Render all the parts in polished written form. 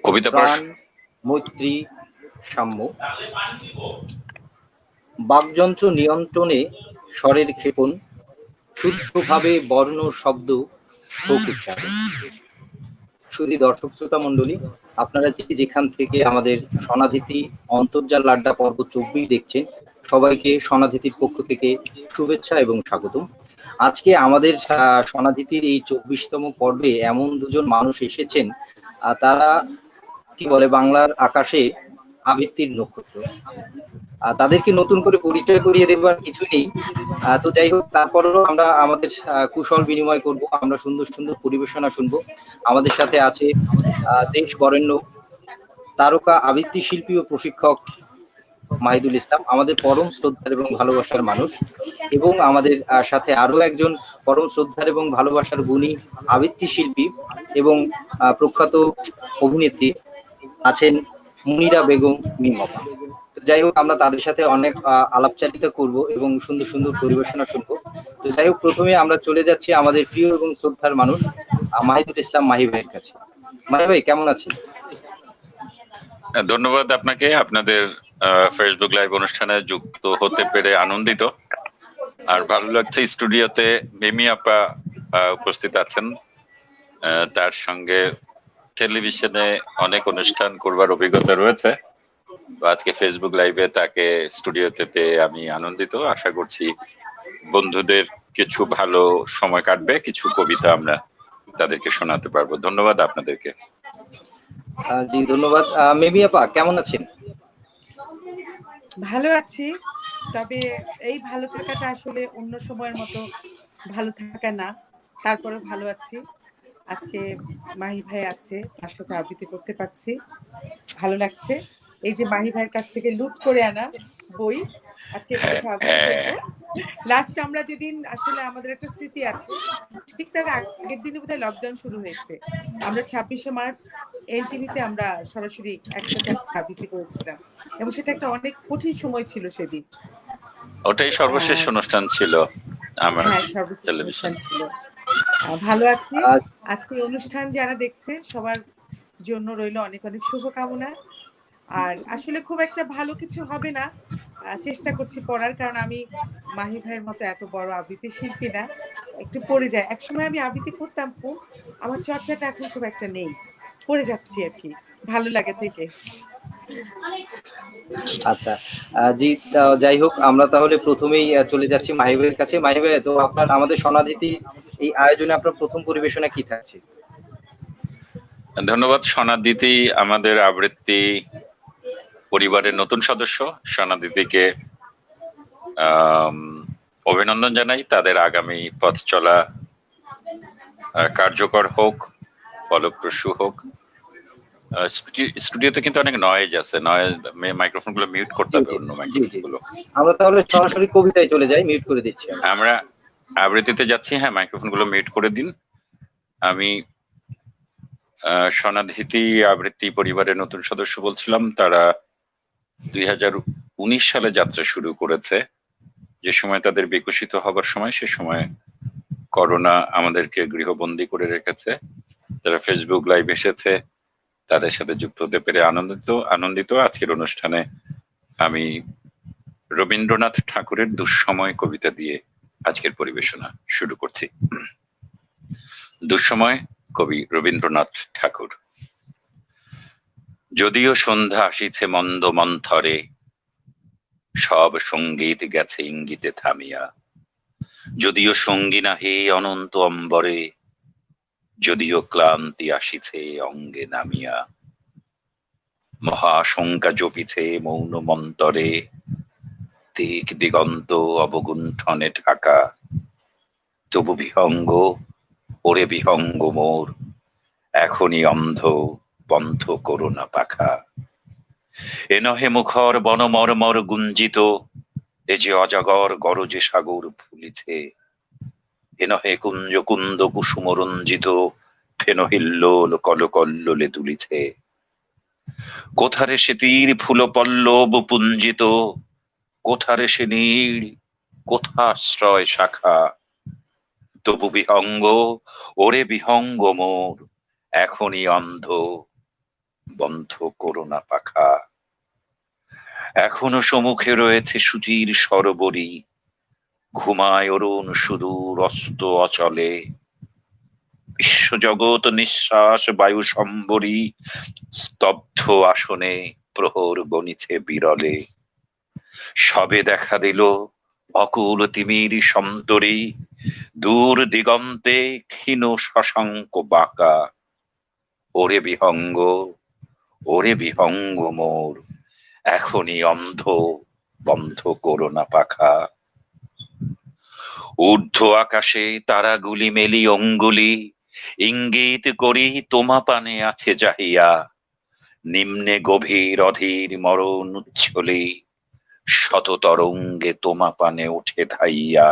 কবিতা প্রাণ, মৈত্রী, সাম্য। বাকযন্ত্র নিয়ন্ত্রণে স্বরের ক্ষেপণ, শুদ্ধভাবে বর্ণ শব্দ হোক উচ্চারণ। শুধু দর্শক শ্রোতা মণ্ডলী, আপনারা যেখান থেকে আমাদের সনাধিতি অন্তর্জাল আড্ডা পর্ব 24 দেখছেন, সবাইকে সনাধিতির পক্ষ থেকে শুভেচ্ছা এবং স্বাগতম। আজকে আমাদের সনাধিতির এই 24তম পর্বে এমন দুজন মানুষ এসেছেন, তারা কি বলে বাংলার আকাশে আবৃত্তির নক্ষত্র। তাদেরকে নতুন করে পরিচয় করিয়ে দেবার কিছু নেই। তো যাই হোক, তারপরেও আমরা আমাদের কুশল বিনিময় করব, আমরা সুন্দর সুন্দর পরিবেশনা শুনবো। আমাদের সাথে আছে দেশ বরেণ্য তারকা আবৃত্তি শিল্পী ও প্রশিক্ষক মাহিদুল ইসলাম, আমাদের পরম শ্রদ্ধার এবং ভালোবাসার মানুষ। এবং আমাদের সাথে আরো একজন পরম শ্রদ্ধার এবং ভালোবাসার গুণী আবৃত্তি শিল্পী এবং প্রখ্যাত অভিনেত্রী আছেন মুনিরা বেগম মিমপা। তো যাই হোক, আমরা তাদের সাথে অনেক আলাপচারিতা করব এবং সুন্দর সুন্দর পরিবেশনা শুনবো। তো যাই হোক, প্রথমে আমরা চলে যাচ্ছি আমাদের প্রিয় এবং শ্রদ্ধার মানুষ মাহিদুল ইসলাম মাহি ভাইয়ের কাছে। মাহি ভাই, কেমন আছেন? ধন্যবাদ আপনাকে। আপনাদের ফেসবুক লাইভ অনুষ্ঠানে যুক্ত হতে পেরে আনন্দিত, আর ভালো লাগছে। স্টুডিওতে মিমি আপা উপস্থিত আছেন, তার সঙ্গে টেলিভিশনে অনেক অনুষ্ঠান করবার অভিজ্ঞতা রয়েছে। আজকে ফেসবুক লাইভে তাকে স্টুডিওতে পেয়ে আমি আনন্দিত। আশা করছি বন্ধুদের কিছু ভালো সময় কাটবে, কিছু কবিতা আমরা তাদেরকে শোনাতে পারবো। ধন্যবাদ আপনাদেরকে। জি ধন্যবাদ। মিমি আপা, কেমন আছেন? ভালো আছি, তবে এই ভালো থাকাটা আসলে অন্য সময়ের মতো ভালো থাকা না, তারপরে ভালো আছি। আজকে মাহি ভাই আছে, তার সাথে আবৃত্তি করতে পারছি, ভালো লাগছে। এই যে মাহি ভাইয়ের কাছ থেকে লুট করে আনা বই, আজকে এগুলোকে আবৃত্তি করবো। লাস্ট আমরা যেদিন আসলে আমাদের একটা স্মৃতি আছে, ঠিক তার আগের দিনে বোধহয় লকডাউন শুরু হয়েছে, আমরা 26শে মার্চ এনটিভিতে আমরা সরাসরি একসাথে আবৃত্তি করেছিলাম, এবং সেটা একটা অনেক কঠিন সময় ছিল সেদিন। ওটাই সর্বশেষ অনুষ্ঠান ছিল আমার। হ্যাঁ, সর্বশেষ অনুষ্ঠান ছিল। ভালো আছি। আজকে অনুষ্ঠান যারা দেখছে সবার জন্য রইল অনেক অনেক শুভকামনা। আর আসলে খুব একটা ভালো কিছু হবে না, চেষ্টা করছি পড়ার, কারণ আমি মাহি ভাইয়ের মতো এত বড় আবৃত্তি শিল্পী না, একটু পড়ে যায়। একসময় আমি আবৃত্তি করতাম খুব, আমার চর্চাটা এখন খুব একটা নেই, পড়ে যাচ্ছি আর কি, ভালো লাগে থেকে। আচ্ছা, জি, যাই হোক, আমরা তাহলে প্রথমেই চলে যাচ্ছি মাহি ভাইয়ের কাছে। মাহি ভাই, তো আপনার আমাদের সনাধিতি এই আয়োজনে আপনার প্রথম পরিবেশনা কি থাকছে? ধন্যবাদ। সনাদিতি আমাদের আবৃত্তি পরিবারের নতুন সদস্য। সনাদিতিকে অভিনন্দন জানাই। তাদের আগামী পথ চলা কার্যকর হোক, ফলপ্রসূ হোক। স্টুডিওতে কিন্তু অনেক নয়েজ আছে, মাইক্রোফোন গুলো মিউট করতে হবে, অন্য মাইক্রোফোন গুলো। আমরা তাহলে সরাসরি কবিতায় চলে যাই, মিউট করে দিচ্ছি। আমরা আবৃত্তিতে যাচ্ছি। হ্যাঁ, মাইক্রোফোন গুলো মিউট করে দিন। আমি সনাধিতি আবৃত্তি পরিবারের নতুন সদস্য বলছিলাম। তারা 2019 সালে যাত্রা শুরু করেছে। যে সময় তাদের বিকশিত হবার সময়, সে সময় করোনা আমাদেরকে গৃহবন্দী করে রেখেছে। তারা ফেসবুক লাইভ এসেছে, তাদের সাথে যুক্ত হতে পেরে আনন্দিত। আজকের অনুষ্ঠানে আমি রবীন্দ্রনাথ ঠাকুরের দুঃসময় কবিতা দিয়ে আজকের পরিবেশনা শুরু করছি। দুঃসময়, কবি রবীন্দ্রনাথ ঠাকুর। যদিও সন্ধ্যা আসিছে মন্দ মন্থরে, সব সঙ্গীত গেছে ইঙ্গিতে থামিয়া। যদিও সঙ্গী নাহে অনন্ত অম্বরে, যদিও ক্লান্তি আসিছে অঙ্গে নামিয়া। মহাশঙ্কা জপিছে মৌন মন্তরে, দিক দিগন্ত অবগুণ্ঠনে ঢাকা। তবু বিহঙ্গ, ওরে বিহঙ্গ মোর, এখনই অন্ধ বন্ধ করোনা পাখা। এ নহে মুখর বনমর্মর গুঞ্জিত, এ যে অজাগর গরজে সাগর ফুলিছে। এ নহে কুঞ্জ কুন্দ কুসুম রঞ্জিত, ফেন হিল্লোল কলকল্লোলে দুলিছে। কোথারে সে তীর ফুল পল্লব পুঞ্জিত, কোথারে সে নীল, কোথাশ্রয় শাখা। তবু বিহঙ্গ, ওরে বিহঙ্গ মোর, এখনই অন্ধ বন্ধ করো না পাখা। এখনো সম্মুখে রয়েছে সুচির সরোবরী, ঘুমায় অরুণ সুদূর অস্ত অচলে। বিশ্বজগৎ নিঃশ্বাস বায়ু সম্বরী, স্তব্ধ আসনে প্রহর গণিছে বিরলে। সবে দেখা দিল অকুল তিমির সমতরী, দূর দিগন্তে ক্ষীণ শশাঙ্ক বাঁকা। ওরে বিহঙ্গ, ওরে বিহঙ্গ মোর, এখনই অন্ধ, বন্ধ করো না পাখা। ঊর্ধ্ব আকাশে তারাগুলি মেলি অঙ্গুলি, ইঙ্গিত করি তোমা পানে আছে যাহিয়া। নিম্নে গভীর অধীর মরণ উচ্ছলে, শত তরঙ্গে তোমা পানে উঠে ধাইয়া।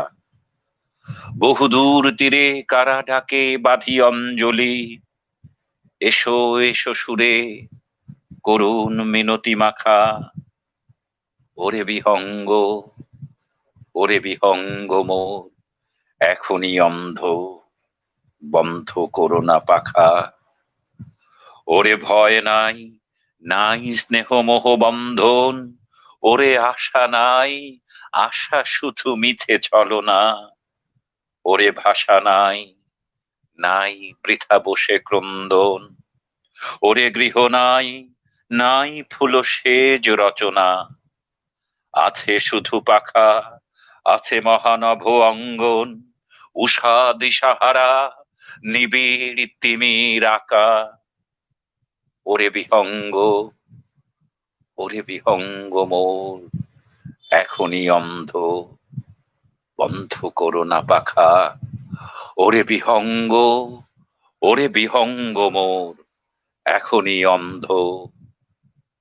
বহুদূর তীরে কারা ডাকে বাঁধি অঞ্জলি, এসো এসো সুরে করুণ মিনতি মাখা। ওরে বিহঙ্গ, ওরে বিহঙ্গ মোর, এখনই অন্ধ, বন্ধ করো না পাখা। ওরে ভয় নাই, নাই স্নেহ মোহ বন্ধন, ওরে আশা নাই, আশা শুধু মিছে ছলনা। ওরে ভাষা নাই, নাই বৃথা বসে ক্রন্দন, ওরে গৃহ নাই, নাই ফুল সেজ রচনা। আছে শুধু পাখা, আছে মহানভ অঙ্গন, উষা দিশাহারা, নিবিড় তিমির আকা। ওরে বিহঙ্গ, ওরে বিহঙ্গ মোর, এখনই অন্ধ, বন্ধ করো না পাখা। ওরে বিহঙ্গ, ওরে বিহঙ্গ মোর, এখনই অন্ধ,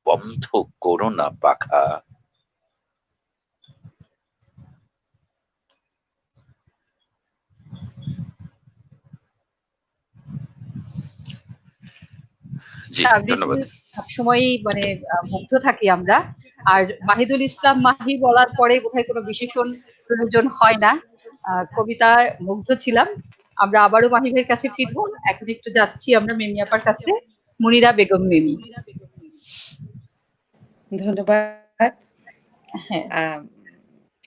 বন্ধ করো না পাখা। জি, আবৃত্তি ধন্যবাদ। সবসময়ই মানে মুগ্ধ থাকি আমরা। আর মাহিদুল ইসলাম মাহি বলার পরে বোধহয় কোনো বিশেষণ প্রয়োজন হয় না। কবিতা মুগ্ধ ছিলাম। আমরা আবারও মাহিবের কাছে ফিরবো। এখন একটু যাচ্ছি আমরা মেমি আপার কাছে, মুনিরা বেগম মেমি। ধন্যবাদ। হ্যাঁ,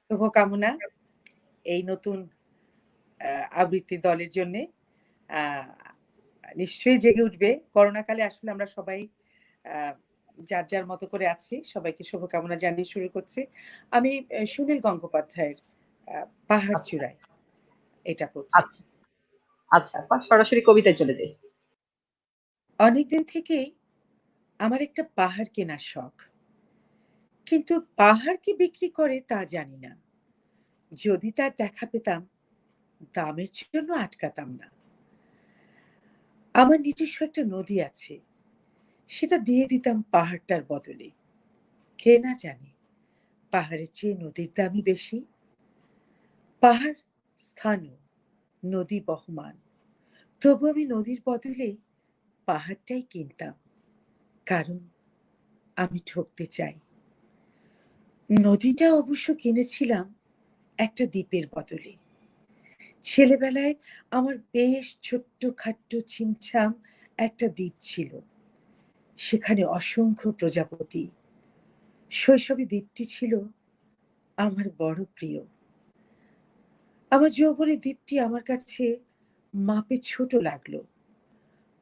শুভকামনা এই নতুন আবৃত্তি দলের জন্য। নিশ্চয়ই জেগে উঠবে। করোনাকালে আসলে আমরা সবাই যার যার মতো করে আছি। সবাইকে শুভকামনা জানিয়ে শুরু করছি। আমি সুনীল গঙ্গোপাধ্যায়ের পাহাড় আচ্ছা চূড়ায় এটা পড়ছি। আচ্ছা আচ্ছা, সরাসরি কবিতায় চলে যাই। অনেকদিন থেকেই আমার একটা পাহাড় কেনার শখ, কিন্তু পাহাড় কি বিক্রি করে তা জানি না। যদি তার দেখা পেতাম, দামের জন্য আটকাতাম না। আমার নিজস্ব একটা নদী আছে, সেটা দিয়ে দিতাম পাহাড়টার বদলে। কে না জানে পাহাড়ের চেয়ে নদীর দামই বেশি। পাহাড় স্থানীয়, নদী বহমান, তবু আমি নদীর বদলে পাহাড়টাই কিনতাম, কারণ আমি ঠকতে চাই। নদীটা অবশ্য কিনেছিলাম একটা দ্বীপের বদলে। ছেলেবেলায় আমার বেশ ছোট্ট খাট্ট ছিমছাম একটা দ্বীপ ছিল, সেখানে অসংখ্য প্রজাপতি। শৈশবে দ্বীপটি ছিল আমার বড় প্রিয়। আমার যৌবনে দ্বীপটি আমার কাছে মাপে ছোট লাগলো।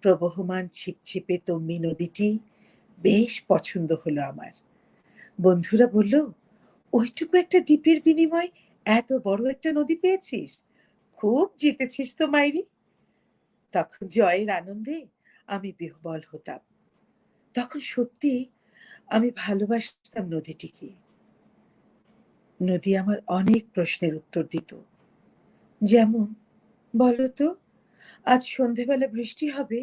প্রবহমান ছিপছিপে তম্বি নদীটি বেশ পছন্দ হলো আমার। বন্ধুরা বলল, ওইটুকু একটা দ্বীপের বিনিময়ে এত বড় একটা নদী পেয়েছিস, খুব জিতেছিস তো মাইরি। তখন জয়ের আনন্দে আমি বিহ্বল হতাম। তখন সত্যি আমি ভালোবাসতাম নদীটিকে। নদী আমার অনেক প্রশ্নের উত্তর দিত, যেমন, বলতো আজ সন্ধেবেলা বৃষ্টি হবে?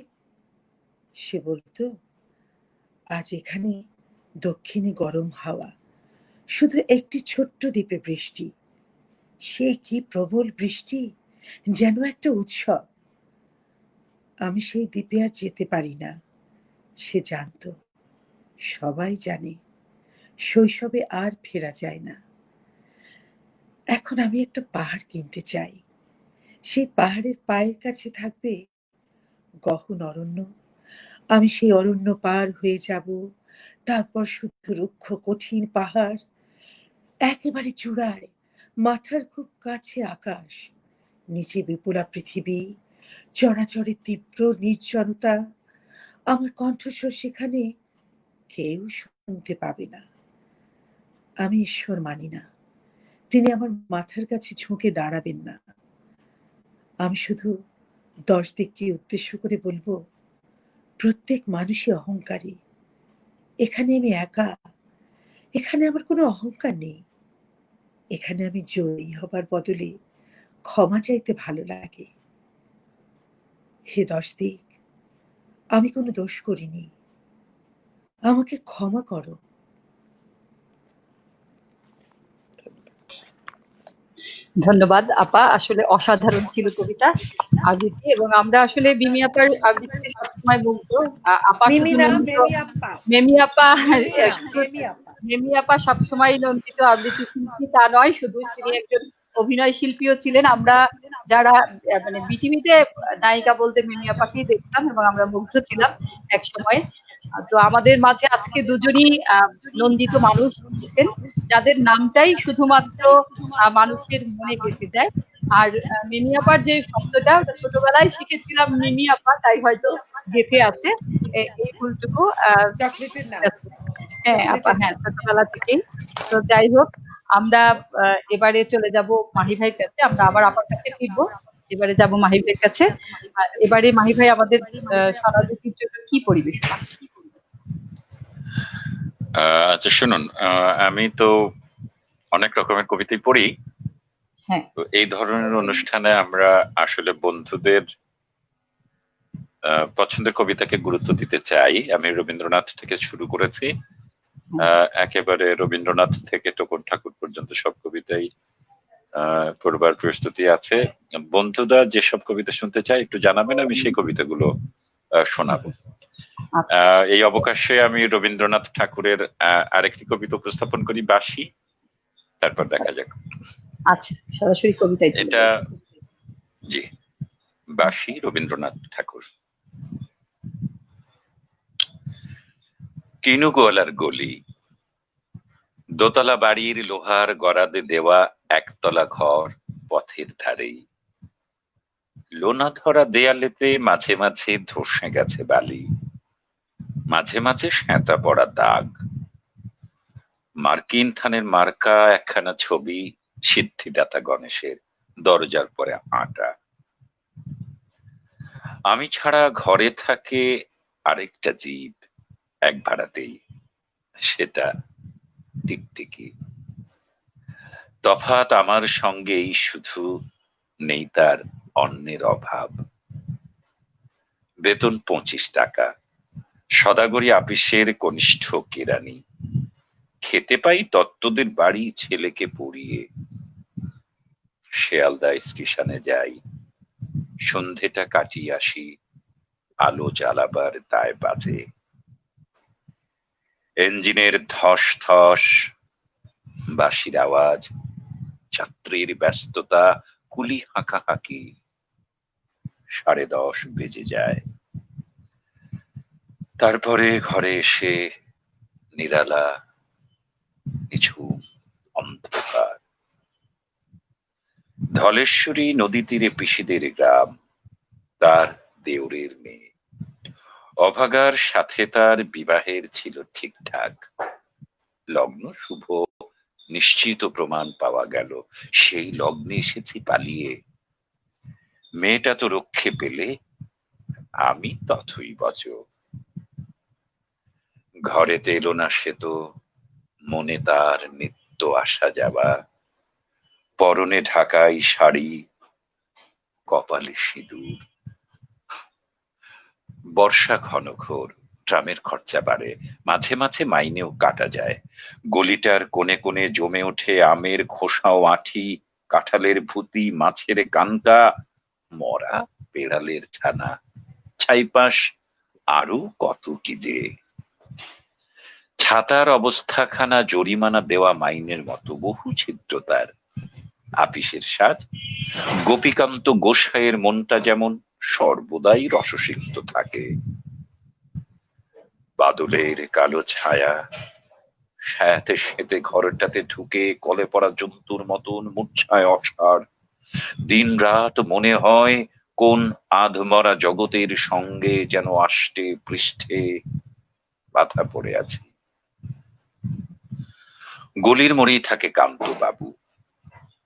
সে বলতো, আজ এখানে দক্ষিণে গরম হাওয়া, শুধু একটি ছোট্ট দ্বীপে বৃষ্টি। সে কি প্রবল বৃষ্টি, যেন একটা উৎসব। আমি সেই দ্বীপে আর যেতে পারি না। সে জানতো, সবাই জানে, শৈশবে আর ফেরা যায় না। এখন আমি একটা পাহাড় কিনতে চাই। সেই পাহাড়ের পায়ের কাছে থাকবে গহন অরণ্য, আমি সেই অরণ্য পার হয়ে যাব, তারপর শুধু রুক্ষ কঠিন পাহাড়, একেবারে চূড়ায় মাথার খুব কাছে আকাশ, নিচে বিপুলা পৃথিবী, চরাচরের তীব্র নির্জনতা। আমার কণ্ঠস্বর সেখানে কেউ শুনতে পাবে না। আমি ঈশ্বর মানি না, তিনি আমার মাথার কাছে ঝুঁকে দাঁড়াবেন না। আমি শুধু 10 দিককে উদ্দেশ্য করে বলবো, প্রত্যেক মানুষই অহংকারী। এখানে আমি একা, এখানে আমার কোনো অহংকার নেই। এখানে আমি জয়ী হবার বদলে ক্ষমা চাইতে ভালো লাগে। হে 10 দিক, আমি কোনো দোষ করিনি, আমাকে ক্ষমা করো। ধন্যবাদ আপা, আসলে অসাধারণ ছিল কবিতা আবৃত্তি, এবং আমরা আসলে মিমি আপার আবৃত্তিতে সবসময় মুগ্ধ। আপা মিমি শুধু না, নন্দিত, মেমি আপা। মেমি আপা মিমি না, শুধু মেমি আপা। মেমি আপা সবসময় নন্দিত আবৃত্তি শিল্পী তা নয়, শুধু তিনি একজন অভিনয় শিল্পীও ছিলেন। আমরা যারা মানে বিটিভিতে নায়িকা বলতে মিমি আপাকেই দেখতাম এবং আমরা মুগ্ধ ছিলাম এক সময়। তো আমাদের মাঝে আজকে দুজনই নন্দিত মানুষ এসেছেন, যাদের নামটাই শুধুমাত্র মানুষের মনে গেঁথে যায়। আর মিমি আপার যে শব্দটা, ওটা ছোটবেলায় শিখেছিলাম মিমি আপা, তাই হয়তো গেঁথে আছে এই ভুলটুকু। চকলেটের নাম, হ্যাঁ আপা, চকলেটের হ্যাঁ নাম। ছোটবেলা থেকেই। তো যাই হোক, আমরা এবারে চলে যাব মাহি ভাইয়ের কাছে, আমরা আবার আপার কাছে ফিরবো। এবারে যাব মাহি ভাইয়ের কাছে। এবারে মাহি ভাই আমাদের স্বরাবৃত্তির জন্য কি পরিবেশনা? আচ্ছা শুনুন, আমি তো অনেক রকমের কবিতাই পড়ি। হ্যাঁ, তো এই ধরনের অনুষ্ঠানে আমরা আসলে বন্ধুদের পছন্দের কবিতাকে গুরুত্ব দিতে চাই। আমি রবীন্দ্রনাথ থেকে শুরু করেছি, একেবারে রবীন্দ্রনাথ থেকে টোকন ঠাকুর পর্যন্ত সব কবিতাই পড়বার প্রস্তুতি আছে। বন্ধুরা যেসব কবিতা শুনতে চায় একটু জানাবেন, আমি সেই কবিতাগুলো শোনাবো। আচ্ছা এই অবকাশে আমি রবীন্দ্রনাথ ঠাকুরের আরেকটি কবিতা উপস্থাপন করি, বাসি, তারপর দেখা যাক। আচ্ছা, সরাসরি কবিতায় চলে এটা যাই। জি, বাসি, রবীন্দ্রনাথ ঠাকুর। কিনুগোয়ালার গলি, দোতলা বাড়ির লোহার গরাদে দেওয়া একতলা ঘর পথের ধারেই, লোনা ধরা দেয়ালেতে মাঝে মাঝে ধসে গেছে বালি, মাঝে মাঝে শ্যাঁতা পড়া দাগ, মার্কিন থানের মার্কা একখানা ছবি সিদ্ধিদাতা গণেশের দরজার পরে আঁটা। আমি ছাড়া ঘরে থাকে আরেকটা জীব এক ভাড়াতেই, সেটা টিকটিকি। তফাৎ আমার সঙ্গেই শুধু, নেই তার অন্যের অভাব। বেতন 25 টাকা, সদাগরি আপিসের কনিষ্ঠ কেরানি, খেতে পাই দত্তদের বাড়ি ছেলেকে পড়িয়ে। শিয়ালদা স্টেশনে যাই, সন্ধেটা কাটিয়ে আসি, আলো জ্বালাবার দায় বাজে। ইঞ্জিনের ধস ধস, বাঁশির আওয়াজ, যাত্রীর ব্যস্ততা, কুলি হাঁকাহাঁকি। 10:30 বেজে যায়। তারপরে ঘরে এসে নিরালা, নিঝুম অন্ধকার। ধলেশ্বরী নদী তীরে পিসিদের গ্রাম, তার দেওরের মেয়ে। অভাগার সাথে তার বিবাহের ছিল ঠিকঠাক, লগ্ন শুভ, নিশ্চিত প্রমাণ পাওয়া গেল। সেই লগ্নে এসেছি পালিয়ে। মেয়েটা তো রক্ষে পেলে, আমি তথই বচ। ঘরেতে এলো না সে তো, মনে তার নিত্য আসা যাওয়া, পরনে ঢাকাই শাড়ি, কপালে সিঁদুর। বর্ষা ঘনঘোর, ট্রামের খরচা বাড়ে, মাঝে মাঝে মাইনেও কাটা যায়। গলিটার কোণে কোণে জমে ওঠে আমের খোসা ও আঁঠি, কাঁঠালের ভুতি, মাছের কান্তা, মরা বেড়ালের ছানা, ছাইপাশ, আরো কত কি যে। ছাতার অবস্থাখানা জরিমানা দেওয়া মাইনের মতো, বহু ছিদ্র তার। আপিসের সাজ, গোপীকান্ত গোসাইয়ের মনটা যেমন সর্বদাই রসসিক্ত থাকে। বাদলের কালো ছায়া স্যাঁতে সেতে ঘরটাতে ঢুকে কলে পড়া জন্তুর মতন মূর্ছায় অসাড়। দিন রাত মনে হয় কোন আধমরা জগতের সঙ্গে যেন আষ্টে পৃষ্ঠে বাধা পড়ে আছে। গলির মোড়েই থাকে কান্ত বাবু,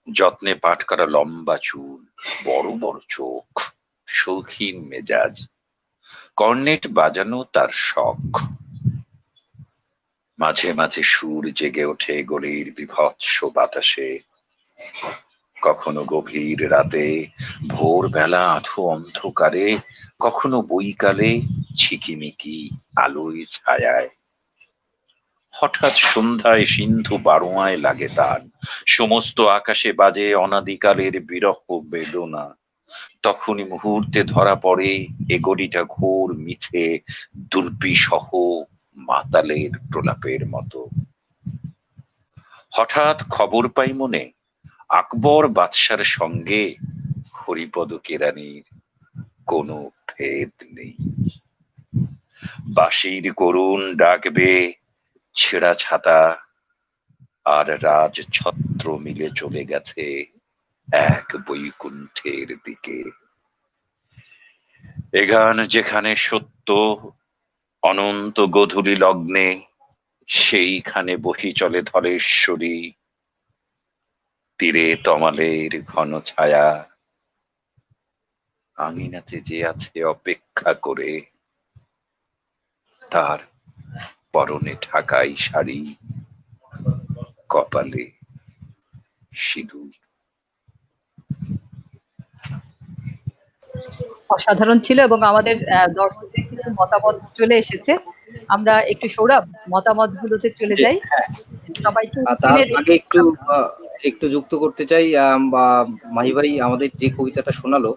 যত্নে পাঠ করা লম্বা চুল, বড় বড় চোখ, শৌখিন মেজাজ, কর্নেট বাজানো তার শখ। মাঝে মাঝে সুর জেগে ওঠে গলির বিভৎস বাতাসে, কখনো গভীর রাতে, ভোরবেলা আধো অন্ধকারে, কখনো বৈকালে ঝিকিমিকি আলোয় ছায়ায়। হঠাৎ সন্ধ্যায় সিন্ধু বারোয়ায় লাগে তার, সমস্ত আকাশে বাজে অনাদিকালের বিরহ বেদনা। তখনই মুহূর্তে ধরা পড়ে এ গড়িটা ঘোর মিছে দুর্বিসহ মাতালের প্রলাপের মতো। হঠাৎ খবর পাই মনে, আকবর বাদশার সঙ্গে হরিপদ কেরানির কোনো ভেদ নেই। বাঁশির করুণ ডাকবে, ছেঁড়া ছাতা আর রাজ ছত্র মিলে চলে গেছে এক বৈকুণ্ঠের দিকে। এ গান যেখানে সত্য, অনন্ত গধূলি লগ্নে সেইখানে বহি চলে ধলেশ্বরী, তীরে তমালের ঘন ছায়া, আঙিনাতে যে আছে অপেক্ষা করে, তার পরনে ঢাকাই শাড়ি, কপালে সিঁদুর। অসাধারণ ছিল এবং আমাদের দর্শকদের কিছু মতামত চলে এসেছে। আমরা একটু সৌরভ মতামত গুলোতে চলে জি, যাই। হ্যাঁ। সবাইকে তার আগে একটু যুক্ত করতে চাই, মাহি ভাই আমাদের যে কবিতাটা শোনালো,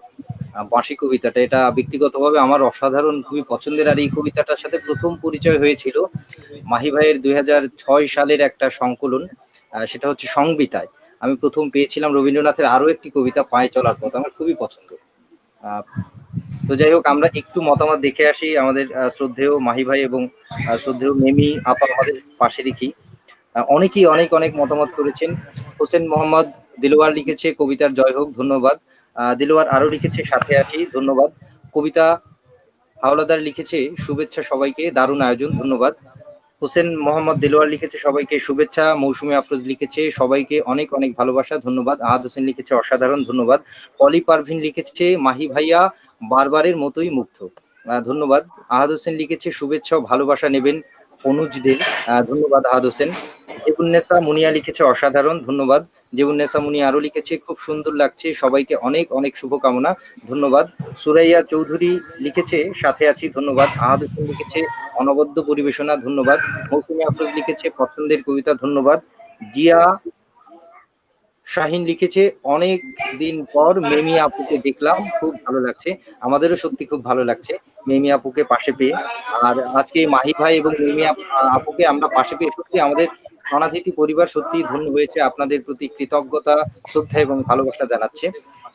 বাঁশি কবিতাটা, এটা ব্যক্তিগতভাবে আমার অসাধারণ খুবই পছন্দের। আর এই কবিতাটার সাথে প্রথম পরিচয় হয়েছিল মাহি ভাইয়ের 2006 সালের একটা সংকলন, সেটা হচ্ছে সংবিতায়। আমি প্রথম পেয়েছিলাম রবীন্দ্রনাথের আরো একটি কবিতা পায়ে চলার পথ, আমার খুবই পছন্দ। তো যাই হোক, আমরা একটু মতামত দেখে আসি আমাদের শ্রদ্ধেয় মাহি ভাই এবং শ্রদ্ধেয় মেমি আপা আমাদের পাশে রেখি। অনেকেই অনেক অনেক মতামত করেছেন। হোসেন মোহাম্মদ দিলওয়ার লিখেছে কবিতার জয় হোক, ধন্যবাদ। দিলওয়ার আরো লিখেছে সাথে আছি, ধন্যবাদ। কবিতা হাওলাদার লিখেছে শুভেচ্ছা সবাইকে, দারুণ আয়োজন, ধন্যবাদ। হোসেন মোহাম্মদ দিলওয়ার লিখেছে সবাইকে শুভেচ্ছা। মৌসুমী আফরোজ লিখেছে সবাইকে অনেক অনেক ভালোবাসা, ধন্যবাদ। আহাদ হোসেন লিখেছে অসাধারণ, ধন্যবাদ। পলি পারভিন লিখেছে মাহি ভাইয়া বারবারের মতোই মুগ্ধ, ধন্যবাদ। আহাদ হোসেন লিখেছে শুভেচ্ছা ও ভালোবাসা নেবেন অনুজদের, ধন্যবাদ আহাদ হোসেন। জেবুন্নেসা মুনিয়া লিখেছে অসাধারণ, ধন্যবাদ। জেবুন্নেসা মুনিয়া আরো লিখেছে খুব সুন্দর লাগছে, সবাইকে অনেক অনেক শুভকামনা, ধন্যবাদ। সুরাইয়া চৌধুরী লিখেছে সাথে আছি, ধন্যবাদ। আহাদ হোসেন লিখেছে অনবদ্য পরিবেশনা, ধন্যবাদ। মৌসুমী আফরোজ লিখেছে পছন্দের কবিতা, ধন্যবাদ। জিয়া শাহিন লিখেছে অনেক দিন পর মেমি আপুকে দেখলাম, খুব ভালো লাগছে। আমাদেরও সত্যি খুব ভালো লাগছে মেমি আপুকে পাশে পেয়ে। আর আজকে মাহি ভাই এবং মেমি আপুকে আমরা পাশে পেয়ে সত্যি আমাদের অনাথিতি পরিবার সত্যি ধন্য হয়েছে, আপনাদের প্রতি কৃতজ্ঞতা, শ্রদ্ধা এবং ভালোবাসা জানাচ্ছে।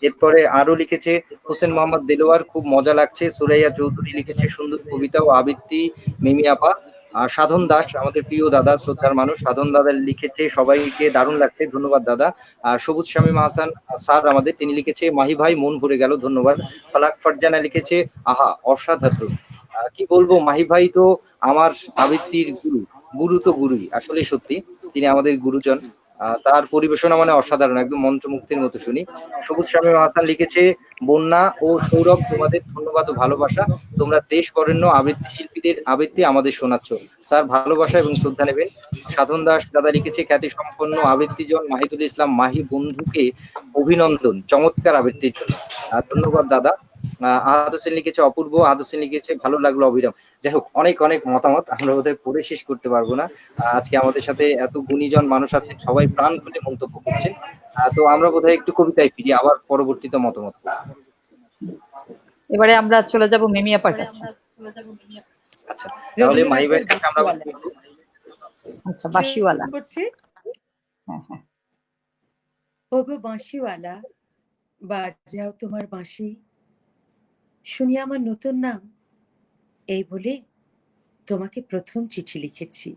এরপরে আরো লিখেছে হোসেন মোহাম্মদ দেলোয়ার, খুব মজা লাগছে। সুরাইয়া চৌধুরী লিখেছে সুন্দর কবিতা ও আবৃত্তি মেমি আপা। সাধন দাস আমাদের প্রিয় দাদা, শ্রদ্ধার মানুষ, সাধন দাদা লিখেছে সবাইকে দারুণ লাগছে, ধন্যবাদ দাদা। সবুজ শামীম হাসান স্যার আমাদের, তিনি লিখেছে মাহি ভাই মন ভরে গেল, ধন্যবাদ। ফালাক ফারজানা লিখেছে আহা অসাধারণ। কি বলবো, মাহি ভাই তো আমার আবৃত্তির গুরু, গুরু তো গুরুই, আসলে সত্যি তিনি আমাদের গুরুজন। তার পরিবেশনা মানে অসাধারণ, একদম মন্ত্রমুগ্ধের মতো শুনি। সবুজ শামীম হাসান লিখেছে বন্যা ও সৌরভ তোমাদের ধন্যবাদ ও ভালোবাসা, তোমরা দেশ বরেণ্য আবৃত্তি শিল্পীদের আবৃত্তি আমাদের শোনাচ্ছ, স্যার ভালোবাসা এবং শ্রদ্ধা নেবেন। সাধন দাস দাদা লিখেছে খ্যাতি সম্পন্ন আবৃত্তিজন মাহিদুল ইসলাম মাহি বন্ধুকে অভিনন্দন চমৎকার আবৃত্তির জন্য, ধন্যবাদ দাদা। আহাদ হোসেন লিখেছে অপূর্ব, আহাদ হোসেন লিখেছে ভালো লাগলো অবিরাম। যাই হোক, অনেক অনেক মতামত, আমরা বোধহয় পড়ে শেষ করতে পারবো না। আজকে আমাদের সাথে এত গুণীজন মানুষ আছেন, সবাই প্রাণ খুলে মন্তব্য করছেন। তো আমরা বোধহয় একটু কবিতায় ফিরি, আবার পরবর্তীতে মতামত করব। এবারে আমরা চলে যাব মেমি আপার কাছে। আচ্ছা, তাহলে মাহি ভাইয়ের কাছে আমরা আচ্ছা, বাঁশিওয়ালা করছি। হ্যাঁ হ্যাঁ। ওগো বাঁশিওয়ালা, বাজাও তোমার বাঁশি, শুনি আমার নতুন নাম এই বলে তোমাকে প্রথম চিঠি লিখেছি,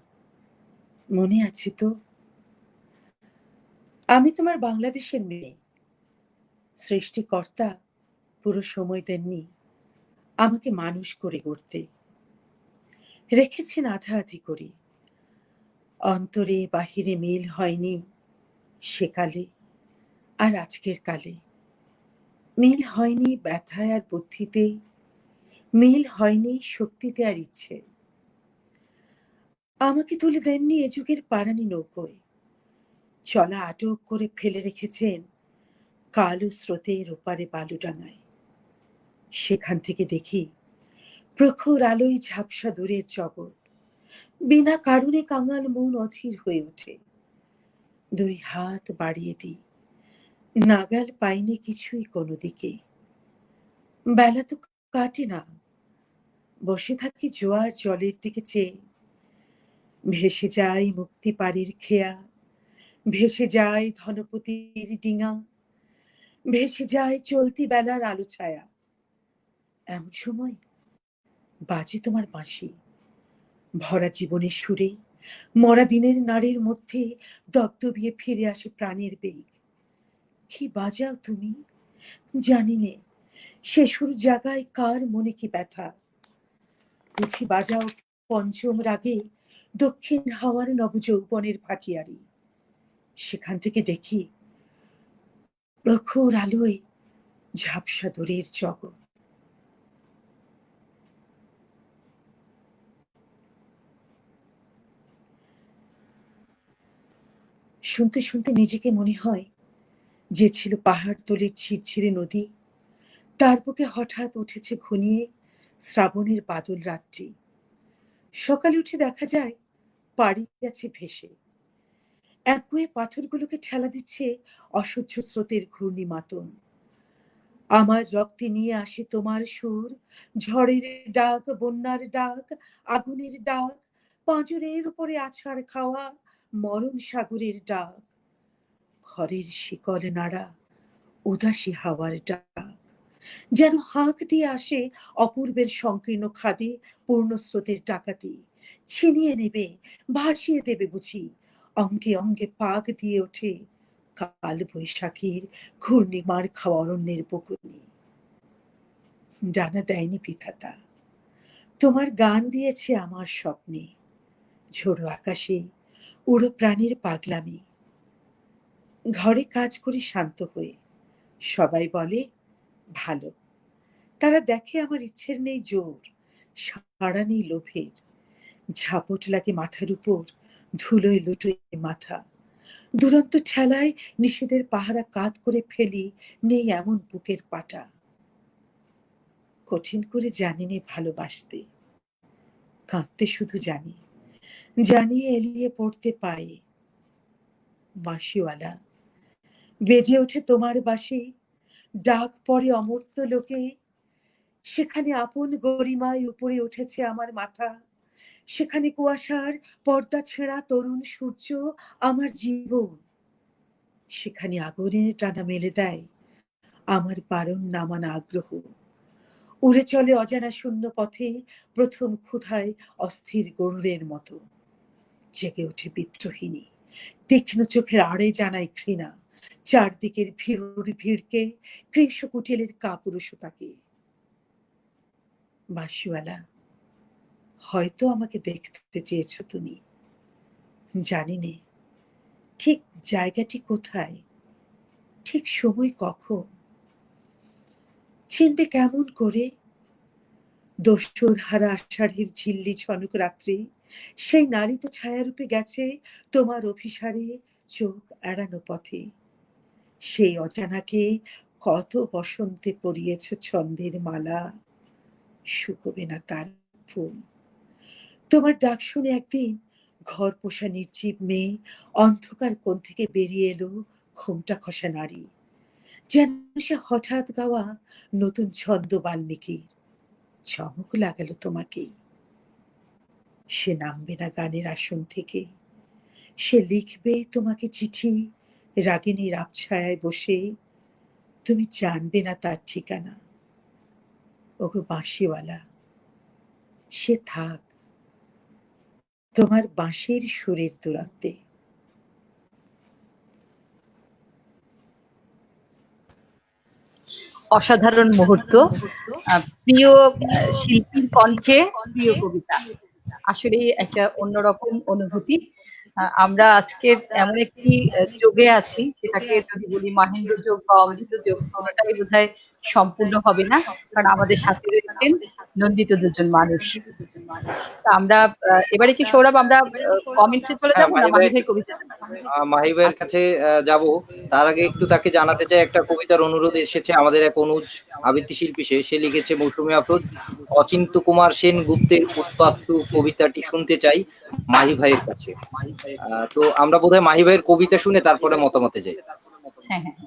মনে আছে তো? আমি তোমার বাংলাদেশের মেয়ে। সৃষ্টিকর্তা পুরো সময় দেননি আমাকে মানুষ করে গড়তে, রেখেছেন আধা আধি করে। অন্তরে বাহিরে মিল হয়নি সেকালে আর আজকের কালে। মিল হয়নি ব্যথায় আর বুদ্ধিতে, মিল হয়নি শক্তিতে আর ইচ্ছে। আমাকে তুলে দেননি এ যুগের পারানি নৌকোয়, চলা আটক করে ফেলে রেখেছেন কালো স্রোতের ওপারে বালুডাঙায়। সেখান থেকে দেখি প্রখর আলোয় ঝাপসা দূরের জগৎ। বিনা কারণে কাঙাল মন অধীর হয়ে ওঠে। দুই হাত বাড়িয়ে দিই, নাগাল পাইনি কিছুই কোনো দিকে। বেলা তো কাটে না, বসে থাকি জোয়ার জলের দিকে চেয়ে। ভেসে যায় মুক্তি পাড়ির খেয়া, ভেসে যায় ধনপতির ডিঙা, ভেসে যায় চলতি বেলার আলো ছায়া। এমন সময় বাজে তোমার বাঁশি, ভরা জীবনের সুরে, মরা দিনের নাড়ের মধ্যে দপদপিয়ে ফিরে আসে প্রাণের বেগ। কি বাজাও তুমি, জানি নে সে সুর জাগায় কার মনে কি ব্যথা। বুঝি বাজাও পঞ্চম রাগে দক্ষিণ হাওয়ার নবযৌবনের ভাটিয়ারি। সেখান থেকে দেখি প্রখর আলোয় ঝাপসা দূরের জগৎ। শুনতে শুনতে নিজেকে মনে হয় যে ছিল পাহাড় তলের ঝিরঝিরে নদী, তার বুকে হঠাৎ উঠেছে ঘনিয়ে শ্রাবণের বাদল রাত্রি। সকালে উঠে দেখা যায় পাড়ি গেছে ভেসে, একগুঁয়ে পাথরগুলোকে ঠেলা দিচ্ছে অসহ্য স্রোতের ঘূর্ণি মাতন। আমার রক্তে নিয়ে আসে তোমার সুর, ঝড়ের ডাক, বন্যার ডাক, আগুনের ডাক, পাঁজরের উপরে আছাড় খাওয়া মরণ সাগরের ডাক, ঘরের শিকল নাড়া উদাসী হাওয়ার ডাক। যেন হাঁক দিয়ে আসে অপূর্বের সংকীর্ণ খাদে পূর্ণ স্রোতের ডাকাতি। ছিনিয়ে নেবে, ভাসিয়ে দেবে বুঝি। অঙ্গে অঙ্গে পাক দিয়ে ওঠে কাল বৈশাখীর ঘূর্ণিমার খাওয়া অরণ্যের বকুনি। ডানা দেয়নি বিধাতা, তোমার গান দিয়েছে আমার স্বপ্নে। ঝোড়ো আকাশে উড়ো প্রাণীর পাগলামি। ঘরে কাজ করি শান্ত হয়ে, সবাই বলে ভালো। তারা দেখে আমার ইচ্ছের নেই জোর, সাড়া নেই লোভের। ঝাপট লাগে মাথার উপর, ধুলোয় লুটোয় মাথা। দুরন্ত ঠেলায় নিষেধের পাহারা কাত করে ফেলি, নেই এমন বুকের পাটা। কঠিন করে জানি নে ভালোবাসতে, কাঁদতে শুধু জানি, জানিয়ে এলিয়ে পড়তে পায়ে। বাঁশিওয়ালা বেজে ওঠে তোমার বাঁশি, ডাক পড়ে অমর্ত্য লোকে। সেখানে আপন গরিমায় উপরে উঠেছে আমার মাথা। সেখানে কুয়াশার পর্দা ছেঁড়া তরুণ সূর্য আমার জীবন। সেখানে আগুনের টানা মেলে দেয় আমার বারণ নামানা আগ্রহ। উড়ে চলে অজানা শূন্য পথে প্রথম ক্ষুধায় অস্থির গরুরের মতো। জেগে ওঠে বিদ্রোহিনী, তীক্ষ্ণ চোখের আড়ে জানায় ঘৃণা। চারদিকের ভিড়ুর ভিড়কে, কৃষ কুটিলের কাপুরুষতাকে। বাঁশিওয়ালা, হয়তো আমাকে দেখতে চেয়েছ তুমি, জানি নে ঠিক জায়গাটি কোথায়, ঠিক সময় কখন। চিনবে কেমন করে দস্যুর হারা আষাঢ়ের ঝিল্লি ঝনক রাত্রি। সেই নারী তো ছায়ারূপে গেছে তোমার অভিসারে চোখ এড়ানো পথে। সেই অজানাকে কত বসন্তে পরিয়েছ ছন্দের মালা, শুকোবে না তার ফুল। তোমার ডাক শুনে একদিন ঘর পোষা নির্জীব মেয়ে অন্ধকার কোণ থেকে বেরিয়ে এলো ঘোমটা খসা নারী। যেন সে হঠাৎ গাওয়া নতুন ছন্দ বাল্মীকির। চমক লাগালো তোমাকেই। সে নামবে না গানের আসন থেকে, সে লিখবে তোমাকে চিঠি রাগিনীর আবছায়ায় বসে। তুমি জানবে না তার ঠিকানা। ওগো বাঁশিওয়ালা, সে থাক, তোমার বাঁশির সুরের দূরত্বে। অসাধারণ মুহূর্ত, প্রিয় শিল্পীর কণ্ঠে প্রিয় কবিতা, আসলে একটা অন্যরকম অনুভূতি। আমরা আজকে এমন একটি যোগে আছি, সেটাকে যদি বলি মহেন্দ্র যোগ বা অমৃত যোগ, কোনোটাই বোধহয় সম্পূর্ণ হবে না, কারণ আমাদের সাথে রয়েছেন নন্দিত দুজন মানুষ। তা আমরা এবারে কি সৌরভ আমরা কমেন্টসে চলে হ্যাঁ, যাবো না মাহি ভাই কবিতা? মাহি ভাইয়ের কাছে যাব। তার আগে একটু তাকে জানাতে চাই, একটা কবিতার অনুরোধ এসেছে আমাদের এক অনুজ আবৃত্তি শিল্পী, সে লিখেছে মৌসুমী আফরোজ, অচিন্ত কুমার সেন গুপ্তের উদ্বাস্তু কবিতাটি শুনতে চাই মাহি ভাইয়ের কাছে। তো আমরা বোধহয় মাহি ভাইয়ের কবিতা শুনে তারপরে মতামতে যাই। হ্যাঁ হ্যাঁ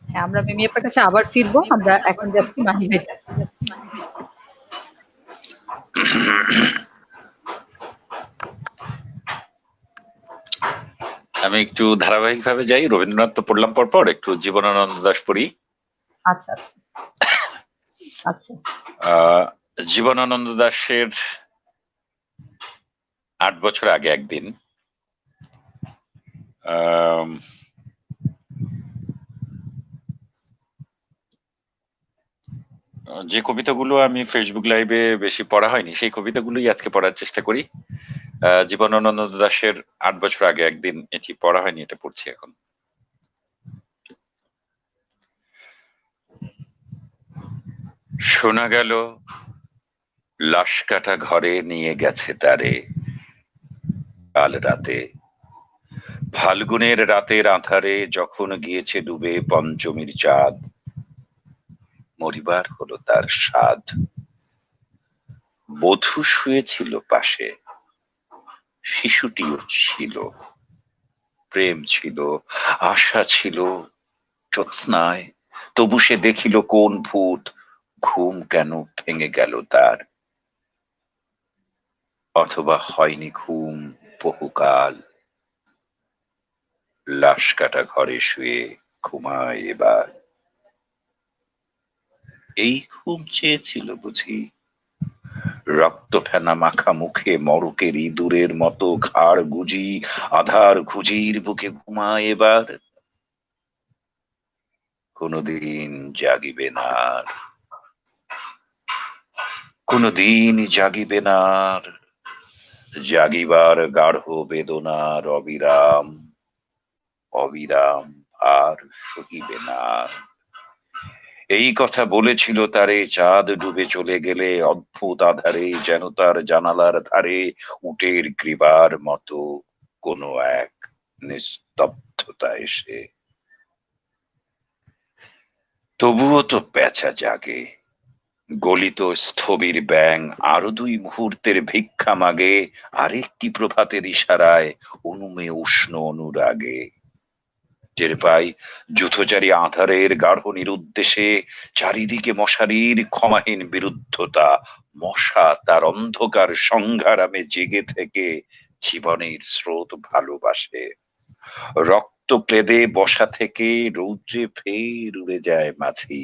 হ্যাঁ, আমরা মিমি আপার কাছে আবার ফিরবো। আমরা এখন যাচ্ছি মাহি ভাইয়ের কাছে। আমি একটু ধারাবাহিকভাবে যাই, রবীন্দ্রনাথ তো পড়লাম পরপর, একটু জীবনানন্দ দাশ পড়ি। আচ্ছা আচ্ছা আচ্ছা। জীবনানন্দ দাশের 8 বছর আগে একদিন যে কবিতাগুলো আমি ফেসবুক লাইভে বেশি পড়া হয়নি, সেই কবিতাগুলোই আজকে পড়ার চেষ্টা করি। জীবনানন্দ দাশের 8 বছর আগে একদিন, এটি পড়া হয়নি, এটা পড়ছি এখন। শোনা গেল লাশ কাটা ঘরে নিয়ে গেছে তারে কাল রাতে, ফাল্গুনের রাতের আঁধারে যখন গিয়েছে ডুবে পঞ্চমীর চাঁদ, মরিবার হলো তার স্বাদ। বধূ শুয়েছিল পাশে, শিশুটিও ছিল, প্রেম ছিল, আশা ছিল জ্যোৎস্নায়, তবু সে দেখিল কোন ভূত, ঘুম কেন ভেঙে গেল তার। অথবা হয়নি ঘুম বহুকাল, লাশ কাটা ঘরে শুয়ে ঘুমায় এবার। এই ঘুম চেয়েছিল বুঝি, রক্ত ফেনা মাখা মুখে মরকের ইঁদুরের মতো ঘাড় গুজি আধার ঘুজির বুকে ঘুমায় এবার। কোনদিন জাগিবে না, কোনদিন জাগিবে না, জাগিবার গাঢ় বেদনার অবিরাম অবিরাম আর সহিবে না। এই কথা বলেছিল তারে চাঁদ ডুবে চলে গেলে অদ্ভুত আধারে, যেন তার জানালার ধারে উটের গ্রীবার মতো কোনো এক নিস্তব্ধতা এসে। তবুও তো পেঁচা জাগে, গলিত স্থবির ব্যাং আরো 2 মুহূর্তের ভিক্ষা মাগে, আরেকটি প্রভাতের ইশারায় অনুমে উষ্ণ অনুরাগে। টের পাই যুথচারী আঁধারের গাঢ় নিরুদ্দেশে, চারিদিকে মশারির ক্ষমাহীন বিরুদ্ধতা, মশা তার অন্ধকার সংগ্রামে জেগে থেকে জীবনের স্রোত ভালোবাসে। রক্ত ক্লেদে বসা থেকে রৌদ্রে ফের উড়ে যায় মাছি,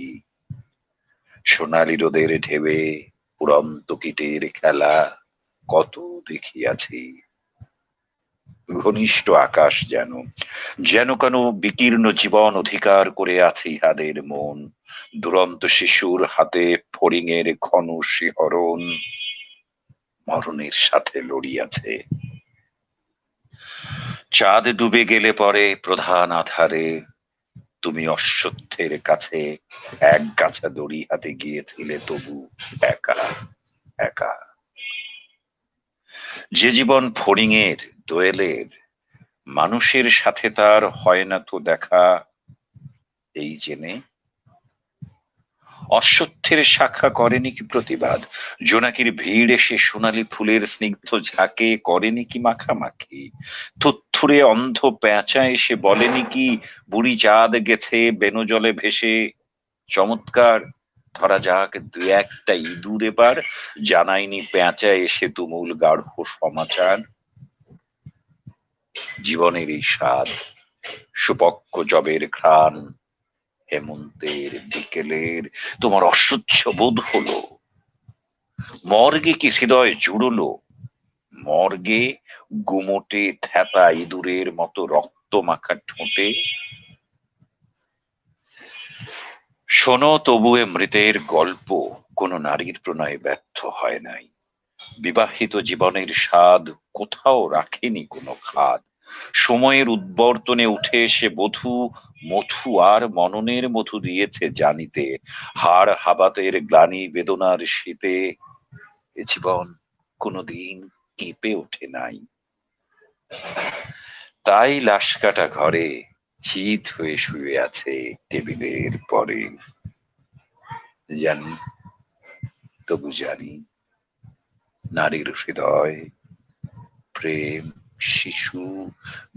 সোনালি রোদের ঢেউয়ে উড়ন্ত কীটের খেলা কত দেখিয়াছি। ঘনিষ্ঠ আকাশ যেন যেন কেন বিকীর্ণ জীবন অধিকার করে আছে ইহাদের মন, দুরন্ত শিশুর হাতে ফড়িংয়ের ঘন শিহরণ মরণের সাথে লড়িয়াছে। চাঁদ ডুবে গেলে পরে প্রধান আধারে তুমি অশ্বত্থের কাছে এক গাছা দড়ি হাতে গিয়েছিলে, তবু একা একা। যে জীবন ফড়িংয়ের দোয়েলের, মানুষের সাথে তার হয় না তো দেখা, এই জেনে অশ্বত্থের শাখা করেনি কি প্রতিবাদ, জোনাকির ভিড় এসে সোনালী ফুলের স্নিগ্ধ ঝাঁকে করেনি কি মাখামাখি, থুত্থুরে অন্ধ পেঁচা এসে বলেনি কি বুড়ি চাঁদ গেছে বেনু জলে ভেসে। চমৎকার, ধরা যাক 2-1টা ইঁদুর এবার, জানায়নি পেঁচা এসে তুমুল গাঢ় সমাচার। জীবনের এই স্বাদ, সুপক্ক জবের ঘ্রাণ, হেমন্তের বিকেলের তোমার অসহ্য বোধ হলো, মর্গে কি হৃদয় জুড়লো, মর্গে গুমোটে থ্যাতা ইঁদুরের মতো রক্ত মাখা ঠোঁটে শোনো তবুয়ে মৃতের গল্প, কোন নারীর প্রণয়ে ব্যর্থ হয় নাই। বিবাহিত জীবনের স্বাদ কোথাও রাখেনি কোনো খাদ। সময়ের উদ্বর্তনে উঠে এসে বধূ মধু আর মননের মধু দিয়েছে জানিতে। হাড় হাবাতের গ্লানি বেদনার শীতে এ জীবন কোনোদিন কেঁপে ওঠে নাই। তাই লাশ কাটা ঘরে চিত হয়ে শুয়ে আছে টেবিলের পরে। জানি, তবু জানি, নারীর হৃদয় প্রেম, শিশু,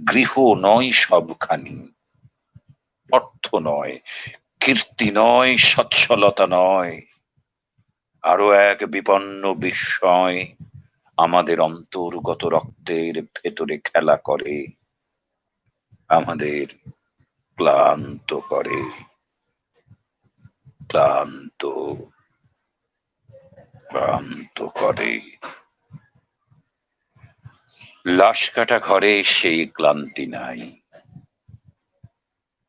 গৃহ নয় সবখানি। অর্থ নয়, কীর্তি নয়, সচ্ছলতা নয়, আরো এক বিপন্ন বিস্ময় আমাদের অন্তর্গত রক্তের ভেতরে খেলা করে, আমাদের ক্লান্ত করে। ক্লান্ত ক্লান্ত করে। লাশ কাটা ঘরে সেই ক্লান্তি নাই,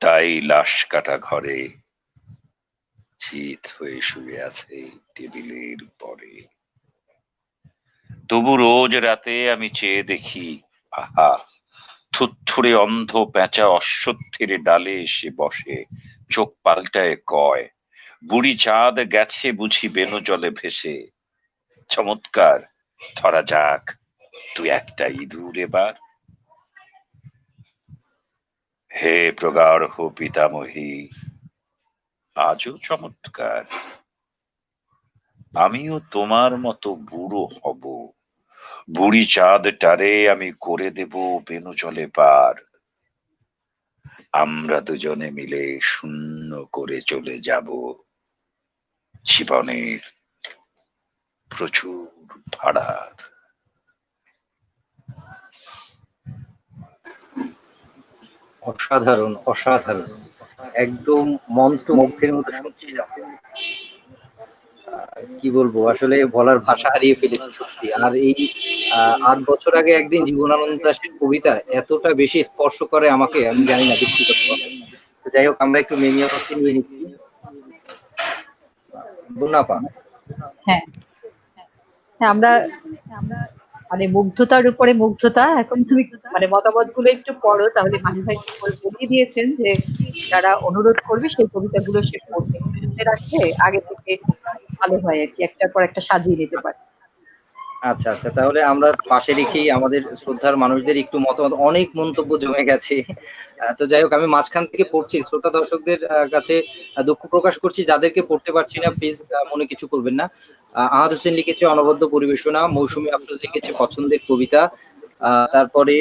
তাই লাশ কাটা ঘরে চিত হয়ে শুয়ে আছে টেবিলের পরে। তবু রোজ রাতে আমি চেয়ে দেখি, আহা, থুত্থুরে অন্ধ পেঁচা অশ্বত্থের ডালে এসে বসে, চোখ পাল্টায় কয়, বুড়ি চাঁদ গেছে বুঝি বেনু জলে ভেসে। চমৎকার, ধরা যাক তুই একটা ইঁদুর এবার। হে প্রগাঢ় পিতামহী, আজও চমৎকার, আমিও তোমার মতো বুড়ো হব। বুড়ি চাঁদটারে আমি করে দেব বেনু জলে পার। আমরা দুজনে মিলে শূন্য করে চলে যাব জীবনের প্রচুর ভাড়ার। অসাধারণ, অসাধারণ, একদম মন্ত্রমুগ্ধের মতো শুনছিলাম। কি বলবো, আসলে বলার ভাষা হারিয়ে ফেলেছি সত্যি। আর এই ৮ বছর আগে একদিন জীবনানন্দ দাশের কবিতা এতটা বেশি স্পর্শ করে আমাকে, আমি জানি না ব্যক্তিগতভাবে। তো যাই হোক, আমরা একটু মেমিয়া পাখি নিয়ে নিচ্ছি। বুনাপা। হ্যাঁ হ্যাঁ, আমরা মানে মুগ্ধতার উপরে মুগ্ধতা। এখন তুমি মানে মতামত গুলো একটু পড়ো, তাহলে মাহি ভাই বলিয়ে দিয়েছেন যে যারা অনুরোধ করবে সেই কবিতাগুলো সে পড়বে, শুনে রাখলে আগে থেকে ভালো হয় আর কি, একটার পর একটা সাজিয়ে নিতে পারে। আচ্ছা আচ্ছা, তাহলে আমরা পাশে রেখেই আমাদের শ্রদ্ধার মানুষদের একটু মতামত, অনেক মন্তব্য জমে গেছে। তো যাই হোক, আমি মাঝখান থেকে পড়ছি, শ্রোতা দর্শকদের কাছে দুঃখ প্রকাশ করছি, যাদেরকে পড়তে পারছি না প্লিজ মনে কিছু করবেন না। আহাদ হোসেন লিখেছে অনবদ্য পরিবেশনা, মৌসুমী আফরোজ লিখেছে পছন্দের কবিতা, তারপরে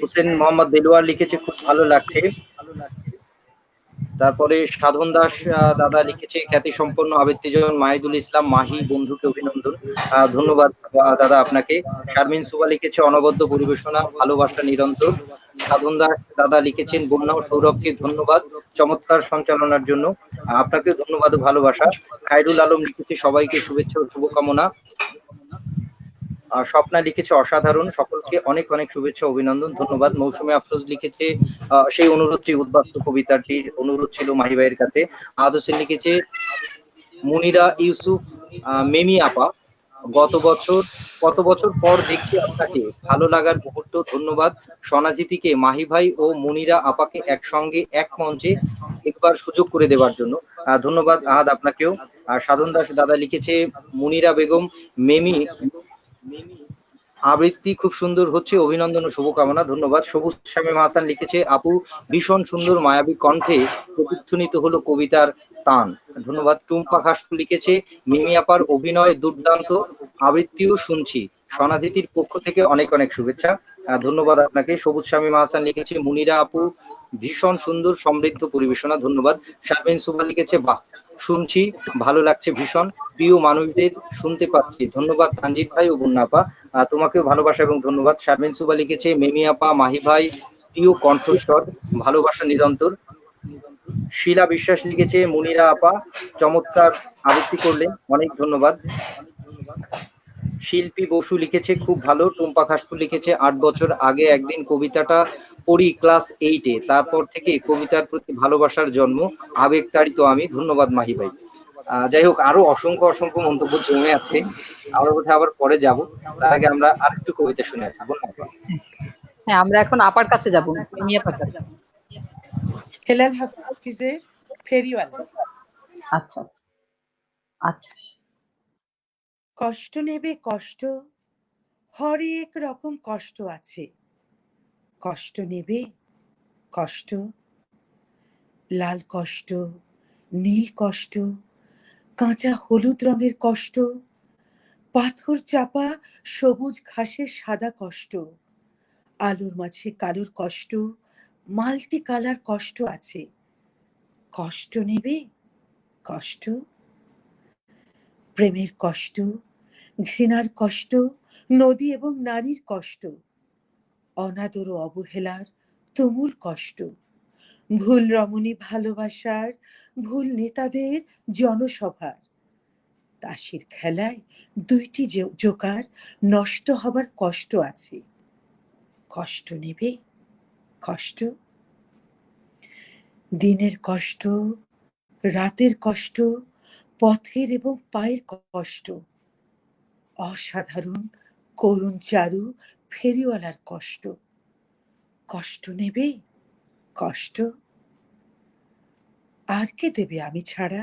হোসেন মোহাম্মদ দেলোয়ার লিখেছে খুব ভালো লাগছে। তারপরে সাধন দাস দাদা লিখেছে খ্যাতি সম্পন্ন আবৃত্তিজন মাহিদুল ইসলাম মাহি বন্ধুকে অভিনন্দন। ধন্যবাদ দাদা আপনাকে। শারমিন সুবা লিখেছে অনবদ্য পরিবেশনা, ভালোবাসা নিরন্তর। সাধন দাস দাদা লিখেছেন বন্যা ও সৌরভকে ধন্যবাদ চমৎকার সঞ্চালনার জন্য। আপনাকেও ধন্যবাদ ও ভালোবাসা। খায়রুল আলম লিখেছে সবাইকে শুভেচ্ছা ও শুভকামনা। স্বপ্না লিখেছে অসাধারণ, সকলকে অনেক অনেক শুভেচ্ছা অভিনন্দন, ধন্যবাদ। মৌসুমী আফরোজ লিখেছে সেই অনুরোধটি, উদ্বাস্ত কবিতাটির অনুরোধ ছিল মাহি ভাইয়ের কাছে। আহাদ হোসেন লিখেছে মুনিরা ইউসুফ মেমি আপা, কত বছর পর দেখছি আপনাকে, ভালো লাগার মুহূর্ত, ধন্যবাদ। সনাজিতিকে মাহি ভাই ও মুনিরা আপাকে একসঙ্গে এক মঞ্চে একবার সুযোগ করে দেওয়ার জন্য ধন্যবাদ আহাদ আপনাকেও। সাধন দাস দাদা লিখেছে মুনিরা বেগম মেমি আবৃত্তি খুব সুন্দর হচ্ছে, অভিনন্দন ও শুভকামনা, ধন্যবাদ। সবুজ শামীম হাসান লিখেছে আপু ভীষণ সুন্দর মায়াবী কণ্ঠে প্রতিধ্বনিত হলো কবিতার তান, ধন্যবাদ। টুম্পা খাসু লিখেছে মিমি আপার অভিনয় দুর্দান্ত, আবৃত্তিও শুনছি, সনাধিতির পক্ষ থেকে অনেক অনেক শুভেচ্ছা, ধন্যবাদ আপনাকে। সবুজ শামীম হাসান লিখেছে মুনিরা আপু ভীষণ সুন্দর সমৃদ্ধ পরিবেশনা, ধন্যবাদ। শারমিন সুবা লিখেছে বাহ, শুনছি, ভালো লাগছে ভীষণ, প্রিয় মানুষদের শুনতে পাচ্ছি, ধন্যবাদ তানজিদ ভাই ও বুন্নাপা, তোমাকেও ভালোবাসা এবং ধন্যবাদ। শারমিন সুবা লিখেছে মেমি আপা মাহি ভাই প্রিয় কণ্ঠস্বর, ভালোবাসা নিরন্তর। শিলা বিশ্বাস লিখেছে মুনিরা আপা চমৎকার আবৃত্তি করলেন, অনেক ধন্যবাদ। শিল্পী বসু লিখেছে খুব ভালো, টুম্পা খাসপুর লিখেছে 8 বছর আগে একদিন কবিতাটা পড়ি ক্লাস 8-এ, তারপর থেকে কবিতার প্রতি ভালোবাসার জন্ম, আবেগ তাড়িত আমি। ধন্যবাদ মাহি ভাই। যাই হোক, আরো অসংখ্য অসংখ্য মন্তব্য জমে আছে, আমরা কোথায় আবার পরে যাব, তার আগে আমরা আরেকটু কবিতা শুনে আসবো। হ্যাঁ, আমরা এখন আপার কাছে যাব, মিমি আপার কাছে। হেলাল হাফিজের ফেরিওয়ালা। আচ্ছা আচ্ছা। কষ্ট নেবে কষ্ট, হরেক রকম কষ্ট আছে। কষ্ট নেবে কষ্ট, লাল কষ্ট, নীল কষ্ট, কাঁচা হলুদ রঙের কষ্ট, পাথর চাপা সবুজ ঘাসের সাদা কষ্ট, আলোর মাঝে কালোর কষ্ট, মাল্টি কালার কষ্ট আছে। কষ্ট নেবে কষ্ট, প্রেমের কষ্ট, ঘৃণার কষ্ট, নদী এবং নারীর কষ্ট, অনাদর ও অবহেলার তুমুল কষ্ট, ভুল রমণী ভালোবাসার, ভুল নেতাদের জনসভার, তাসের খেলায় 2টি জোকার নষ্ট হবার কষ্ট আছে। কষ্ট নেবে কষ্ট, দিনের কষ্ট, রাতের কষ্ট, পথের এবং পায়ের কষ্ট, অসাধারণ করুণ চারু ফেরিওয়ালার কষ্ট। কষ্ট নেবে কষ্ট, আর কে দেবে আমি ছাড়া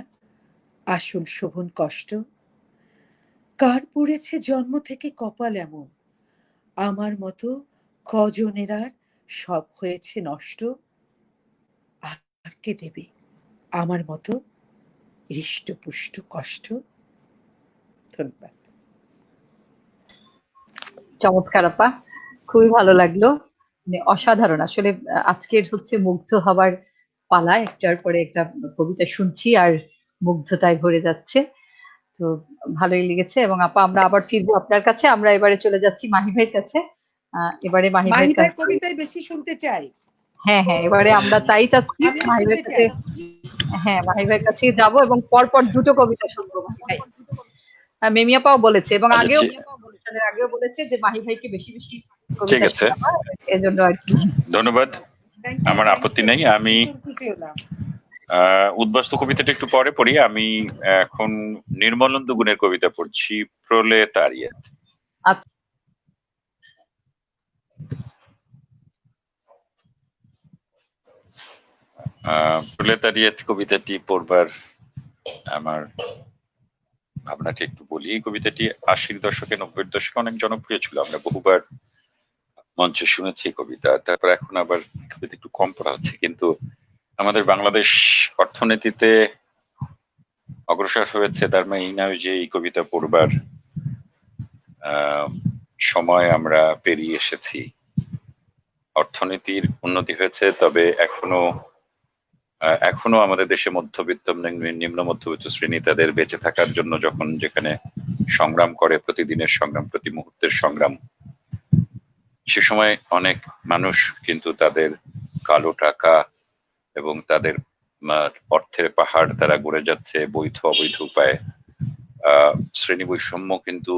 আসল শোভন কষ্ট? কার পড়েছে জন্ম থেকে কপাল এমন, আমার মতো কজনের আর সব হয়েছে নষ্ট? আর কে দেবে আমার মতো হৃষ্টপুষ্ট কষ্ট? ধন্যবাদ। চমৎকার আপা, খুবই ভালো লাগলো, মানে অসাধারণ আসলে। আজকের হচ্ছে মুগ্ধ হবার পালা, একটার পরে একটা কবিতা শুনছি আর মুগ্ধতায় ভরে যাচ্ছে, তো ভালোই লেগেছে। এবং আপা, আমরা আবার ফিরবো আপনার কাছে, আমরা এবারে চলে যাচ্ছি মাহি ভাইয়ের কাছে। এবারে মাহি মাহি ভাইয়ের ভাইয়ের কাছে, কবিতায় বেশি শুনতে চাই। হ্যাঁ, এবারে আমরা তাই চাচ্ছি আমিও মাহি শুনতে ভাইয়ের কাছে। চাই। হ্যাঁ, মাহি ভাইয়ের কাছে যাবো এবং পরপর 2টো কবিতা শুনবো মাহি ভাই। মেমি আপাও বলেছে এবং আগেও অনুষ্ঠানের আগেও বলেছে যে মাহি ভাইকে বেশি বেশি ঠিক কবিতা আছে, শোনাবা, এজন্য আর কি। ধন্যবাদ। Thank you, আমার thank আপত্তি you. নেই। আমি ভীষণ খুশি হলাম। উদ্বাস্তু কবিতাটা একটু পরে পড়ি। আমি এখন নির্মলানন্দ গুণের কবিতা পড়ছি, প্রলেতারিয়েত। আচ্ছা, প্রলেতারিয়েত কবিতাটি পড়বার আমার ভাবনাটি একটু বলি। এই কবিতাটি 80-র দশকে 90-র দশকে অনেক জনপ্রিয় ছিল, আমরা বহুবার মঞ্চে শুনেছি কবিতা। তারপর এখন আবার কবিতা একটু কম পড়া হচ্ছে, কিন্তু আমাদের বাংলাদেশ অর্থনীতিতে অগ্রসর হয়েছে, তার মানে এই নয় যে এই কবিতা পড়বার সময় আমরা পেরিয়ে এসেছি। অর্থনীতির উন্নতি হয়েছে, তবে এখনো আমাদের দেশে মধ্যবিত্ত নিম্ন মধ্যবিত্ত শ্রেণী তাদের বেঁচে থাকার জন্য যখন যেখানে সংগ্রাম করে, প্রতিদিনের সংগ্রাম, প্রতি মুহূর্তের সংগ্রাম, সে সময় অনেক মানুষ কিন্তু তাদের কালো টাকা এবং তাদের অর্থের পাহাড় তারা গড়ে যাচ্ছে বৈধ অবৈধ উপায়ে। শ্রেণী বৈষম্য কিন্তু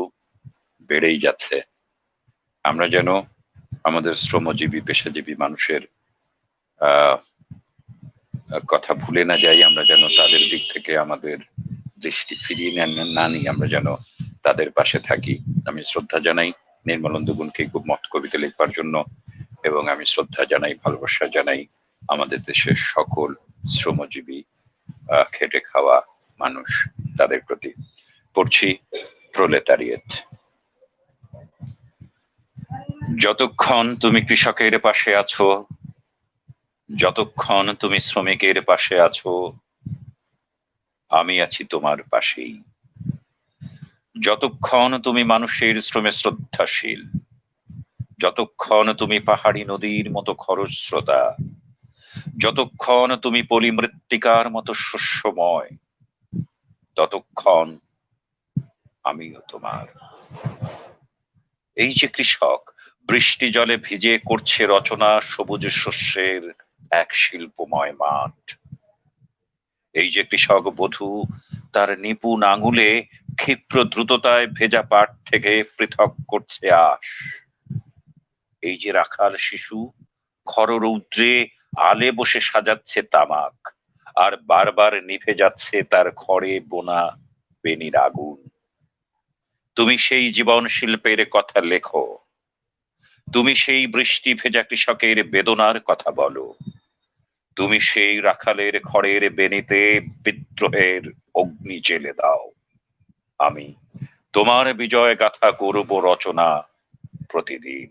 বেড়েই যাচ্ছে। আমরা যেন আমাদের শ্রমজীবী পেশাজীবী মানুষের কথা ভুলে না যাই, আমরা যেন তাদের দিক থেকে আমাদের দৃষ্টি ফিরিয়ে না নিই, আমরা যেন তাদের পাশে থাকি। আমি শ্রদ্ধা জানাই নির্মলানন্দ গুণকে খুব মত কবিতা লিখবার জন্য, এবং আমি শ্রদ্ধা জানাই, ভালোবাসা জানাই আমাদের দেশের সকল শ্রমজীবী খেটে খাওয়া মানুষ, তাদের প্রতি। পড়ছি প্রলেতারিয়েত। যতক্ষণ তুমি কৃষকের পাশে আছো, যতক্ষণ তুমি শ্রমিকের পাশে আছো, আমি আছি তোমার পাশেই। যতক্ষণ তুমি মানুষের শ্রমে শ্রদ্ধাশীল, যতক্ষণ তুমি পাহাড়ি নদীর মতো খরস্রোতা, যতক্ষণ তুমি পলিমৃত্তিকার মতো শস্যময়, ততক্ষণ আমিও তোমার। এই যে কৃষক বৃষ্টি জলে ভিজে করছে রচনা সবুজ শস্যের এক শিল্পময় মাঠ, এই যে কৃষক বধূ তার নিপুণ আঙুলে ক্ষিপ্র দ্রুততায় ভেজা পাট থেকে পৃথক করছে আঁশ। এই যে রাখাল শিশু খররৌদ্রে আলে বসে সাজাচ্ছে তামাক, আর বারবার নিভে যাচ্ছে তার খড়ে বোনা বেনির আগুন। তুমি সেই জীবন শিল্পের কথা লেখো, তুমি সেই বৃষ্টি ভেজা কৃষকের বেদনার কথা বলো, তুমি সেই রাখালের খড়ের বেনিতে বিদ্রোহের অগ্নি জেলে দাও। আমি তোমার বিজয় গাথা করব রচনা প্রতিদিন।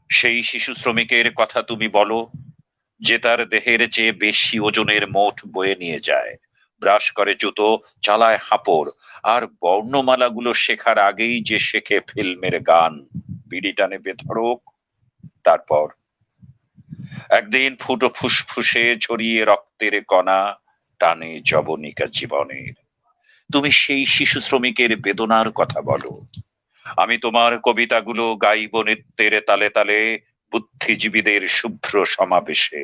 সেই শিশু শ্রমিকের কথা তুমি বলো, যে তার দেহের চেয়ে বেশি ওজনের মোট বয়ে নিয়ে যায়, ব্রাশ করে জুতো, চালায় হাঁপড়, আর বর্ণমালাগুলো শেখার আগেই যে শেখে ফিল্মের গান, বিড়ি টানে বেধড়ক। তারপর একদিন ফুটো ফুসফুসে ছড়িয়ে রক্তের কণা টানে যবনিকা জীবনের। তুমি সেই শিশু শ্রমিকের বেদনার কথা বলো, আমি তোমার কবিতাগুলো গাইব নৃত্যের তালে তালে বুদ্ধিজীবীদের শুভ্র সমাবেশে।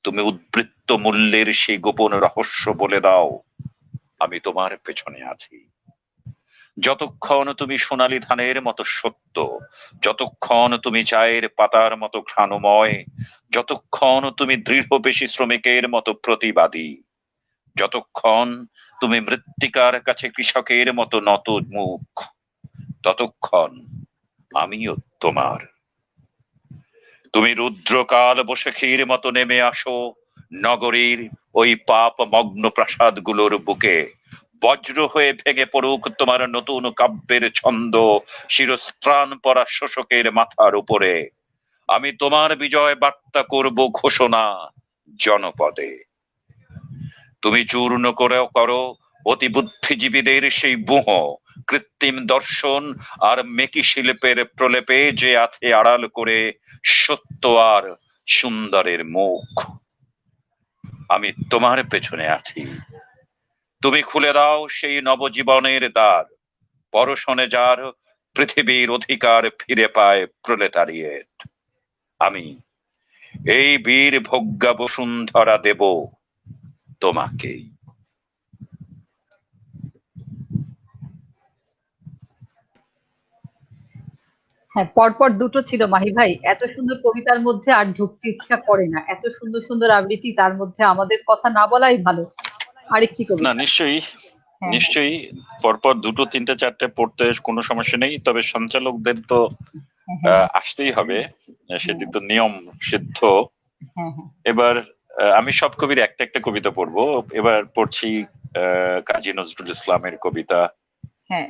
তুমি উদ্বৃত্ত মূল্যের সেই গোপন রহস্য বলে দাও, আমি তোমার পেছনে আছি। যতক্ষণ তুমি সোনালী ধানের মতো সত্য, যতক্ষণ তুমি চায়ের পাতার মতো ঘ্রাণময়, যতক্ষণ তুমি দৃঢ়পেশী শ্রমিকের মতো প্রতিবাদী, যতক্ষণ তুমি মৃত্তিকার কাছে কৃষকের মতো নত মুখ, ততক্ষণ আমিও তোমার। তুমি রুদ্রকাল বৈশাখীর মতো নেমে আসো নগরীর ওই পাপ মগ্ন প্রাসাদগুলোর বুকে, বজ্র হয়ে ভেঙে পড়ুক তোমার নতুন কাব্যের ছন্দ শিরস্ত্রাণ পরা শোষকের মাথার উপরে। আমি তোমার বিজয় বার্তা করব ঘোষণা জনপদে। তুমি চূর্ণ করো অতি বুদ্ধিজীবীদের সেই বুহ, কৃত্রিম দর্শন আর মেকি শিল্পের প্রলেপে যে আছে আড়াল করে সত্য আর সুন্দরের মুখ। আমি তোমার পেছনে আছি। তুমি খুলে দাও সেই নবজীবনের দ্বার, পরশনে যার পৃথিবীর অধিকার ফিরে পায় প্রলেতারিয়েট। আমি এই বীর ভোগ্যা বসুন্ধরা দেব তোমাকেই। হ্যাঁ, পরপর দুটো ছিল মাহি ভাই। এত সুন্দর কবিতার মধ্যে আর ঢুকতে ইচ্ছা করে না, এত সুন্দর সুন্দর আবৃত্তি, তার মধ্যে আমাদের কথা না বলাই ভালো। আরেকটি না, কবিতা। নিশ্চয়ই হ্যাঁ, নিশ্চয়ই পরপর দুটো তিনটে চারটে পড়তে কোনো সমস্যা নেই, তবে সঞ্চালকদের তো হ্যাঁ, হ্যাঁ, আসতেই হবে, সেটি তো নিয়ম সিদ্ধ। হ্যাঁ, হ্যাঁ, এবার আমি সব কবির একটা একটা কবিতা পড়বো। এবার পড়ছি কাজী নজরুল ইসলামের কবিতা। হ্যাঁ।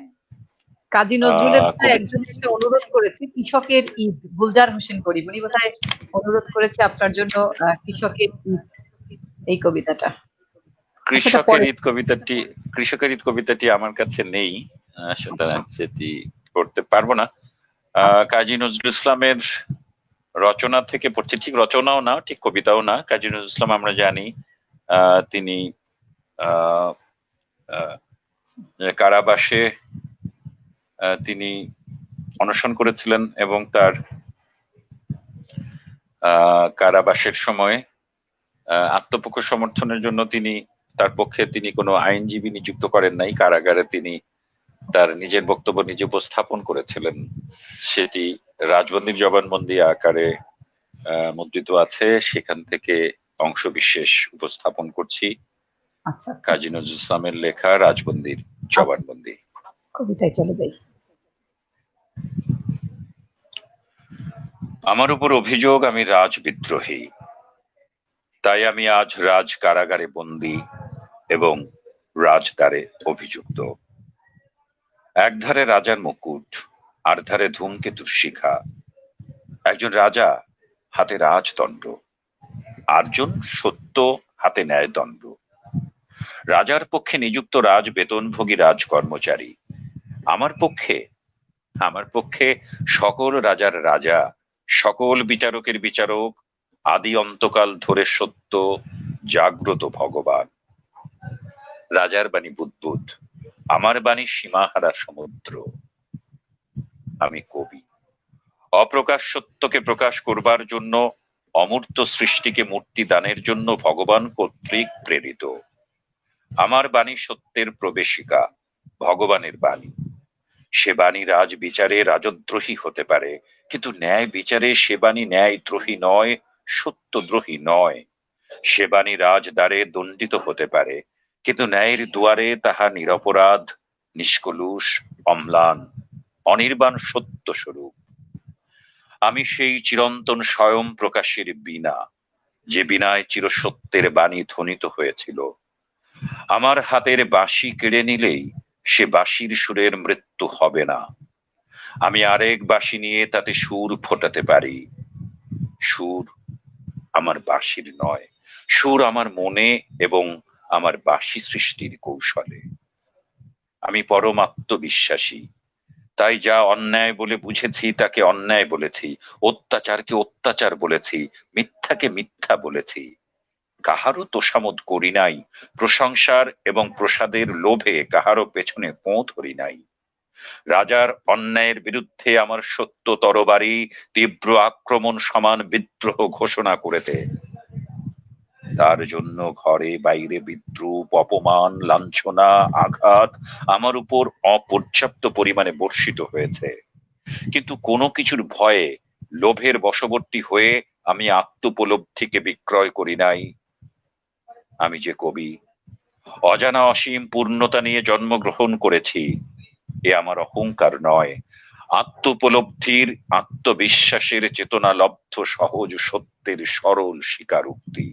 কাজী নজরুলের বোধহয় কবি একজন এসে অনুরোধ করেছে, কৃষকের ঈদ, গুলজার হোসেন করিম, উনি বোধহয় অনুরোধ করেছে আপনার জন্য কৃষকের ঈদ এই কবিতাটা। সেটা কৃষকের পরে। ঈদ কবিতাটি, কৃষকের ঈদ কবিতাটি আমার কাছে নেই, সুতরাং সেটি পড়তে পারবো না। কাজী নজরুল ইসলামের রচনা থেকে পড়ছি, ঠিক রচনাও না ঠিক কবিতাও না। কাজী নজরুল ইসলাম আমরা জানি তিনি আহ আহ, কারাবাসে তিনি অনশন করেছিলেন এবং তার কারাবাসের সময় আত্মপক্ষ সমর্থনের জন্য তার পক্ষে তিনি কোনো আইনজীবী নিযুক্ত করেন নাই। কারাগারে তিনি তার নিজের বক্তব্য নিজে উপস্থাপন করেছিলেন। সেটি রাজবন্দির জবানবন্দি আকারে মুদ্রিত আছে, সেখান থেকে অংশ বিশেষ উপস্থাপন করছি। আচ্ছা, কাজী নজরুল ইসলামের লেখা রাজবন্দির জবানবন্দি। কবিতায় চলে যাই। আমার উপর অভিযোগ আমি রাজবিদ্রোহী, তাই আমি আজ রাজ কারাগারে বন্দী এবং রাজদ্বারে অভিযুক্ত। একধারে রাজার মুকুট, আর ধারে ধূমকেতুর শিখা। একজন রাজা, হাতে রাজদণ্ড, আরেকজন সত্য, হাতে ন্যায়দণ্ড। রাজার পক্ষে নিযুক্ত রাজ বেতনভোগী রাজ কর্মচারী। আমার পক্ষে সকল রাজার রাজা, সকল বিচারকের বিচারক, আদি অন্তকাল ধরে সত্য জাগ্রত ভগবান। রাজার বাণী বুদ্বুদ, আমার বাণী সীমাহারা সমুদ্র। আমি কবি, অপ্রকাশ সত্যকে প্রকাশ করবার জন্য, অমূর্ত সৃষ্টিকে মূর্তি দানের জন্য ভগবান কর্তৃক প্রেরিত। আমার বাণী সত্যের প্রবেশিকা, ভগবানের বাণী। সে বাণী রাজ বিচারে রাজদ্রোহী হতে পারে, কিন্তু ন্যায় বিচারে সে বাণী ন্যায়দ্রোহী নয়, সত্যদ্রোহী নয়। সে বাণী রাজদ্বারে দণ্ডিত হতে পারে, কিন্তু ন্যায়ের দুয়ারে তাহা নিরপরাধ, নিষ্কলুষ, অম্লান, অনির্বাণ সত্য স্বরূপ। আমি সেই চিরন্তন স্বয়ং প্রকাশের বীণা, যে বীণায় চিরসত্যের বাণী ধ্বনিত হয়েছিল। আমার হাতের বাঁশি কেড়ে নিলেই সে বাঁশির সুরের মৃত্যু হবে না। আমি আরেক বাঁশি নিয়ে তাতে সুর ফোটাতে পারি। সুর আমার বাঁশির নয়, সুর আমার মনে এবং আমার বাঁশি সৃষ্টির কৌশলে। আমি পরম আত্মবিশ্বাসী, তাই যা অন্যায় বলে বুঝেছি তাকে অন্যায় বলেছি, অত্যাচারকে অত্যাচার বলেছি, মিথ্যাকে মিথ্যা বলেছি। কাহারও তোষামোদ করি নাই, প্রশংসার এবং প্রসাদের লোভে কাহারও পেছনে পো ধরি নাই। রাজার অন্যায়ের বিরুদ্ধে আমার সত্য তরবারি তীব্র আক্রমণ সমান বিদ্রোহ ঘোষণা করেছে। তার জন্য ঘরে বাইরে বিদ্রুপ, অপমান, লাঞ্ছনা, আঘাত আমার উপর অপর্যাপ্ত পরিমাণে বর্ষিত হয়েছে, কিন্তু কোনো কিছুর ভয়ে, লোভের বশবর্তী হয়ে আমি আত্মোপলব্ধিকে বিক্রয় করি নাই। আমি যে কবি, অজানা অসীম পূর্ণতা নিয়ে জন্মগ্রহণ করেছি, এ আমার অহংকার নয়, আত্মোপলব্ধির, আত্মবিশ্বাসের চেতনা লব্ধ সহজ সত্যের সরল স্বীকারোক্তি।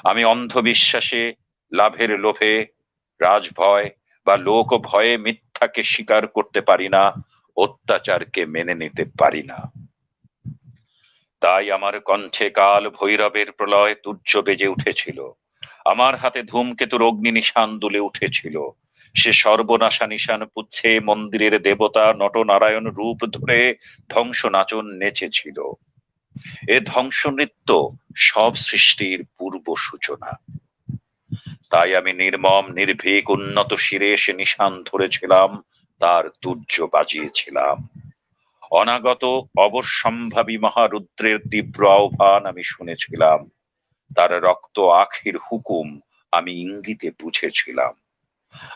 আমি অন্ধবিশ্বাসে, লাভের লোভে, রাজভয় বা লোক ভয়ে মিথ্যাকে স্বীকার করতে পারি না, অত্যাচারকে মেনে নিতে পারি না। তাই আমার কণ্ঠে কাল ভৈরবের প্রলয় তুর্য বেজে উঠেছিল, আমার হাতে ধূমকেতুর অগ্নি নিশান দুলে উঠেছিল। সে সর্বনাশা নিশান পুচ্ছে মন্দিরের দেবতা নটনারায়ণ রূপ ধরে ধ্বংস নাচন নেচেছিল। এ ধ্বংস নৃত্য সব সৃষ্টির পূর্ব সূচনা। তাই আমি নির্মম নির্ভীক উন্নত শিরে সে নিশান ধরেছিলাম, তার তুর্য বাজিয়েছিলাম। অনাগত অবশ্যম্ভাবী মহারুদ্রের তীব্র আহ্বান আমি শুনেছিলাম, তার রক্ত আখির হুকুম আমি ইঙ্গিতে বুঝেছিলাম।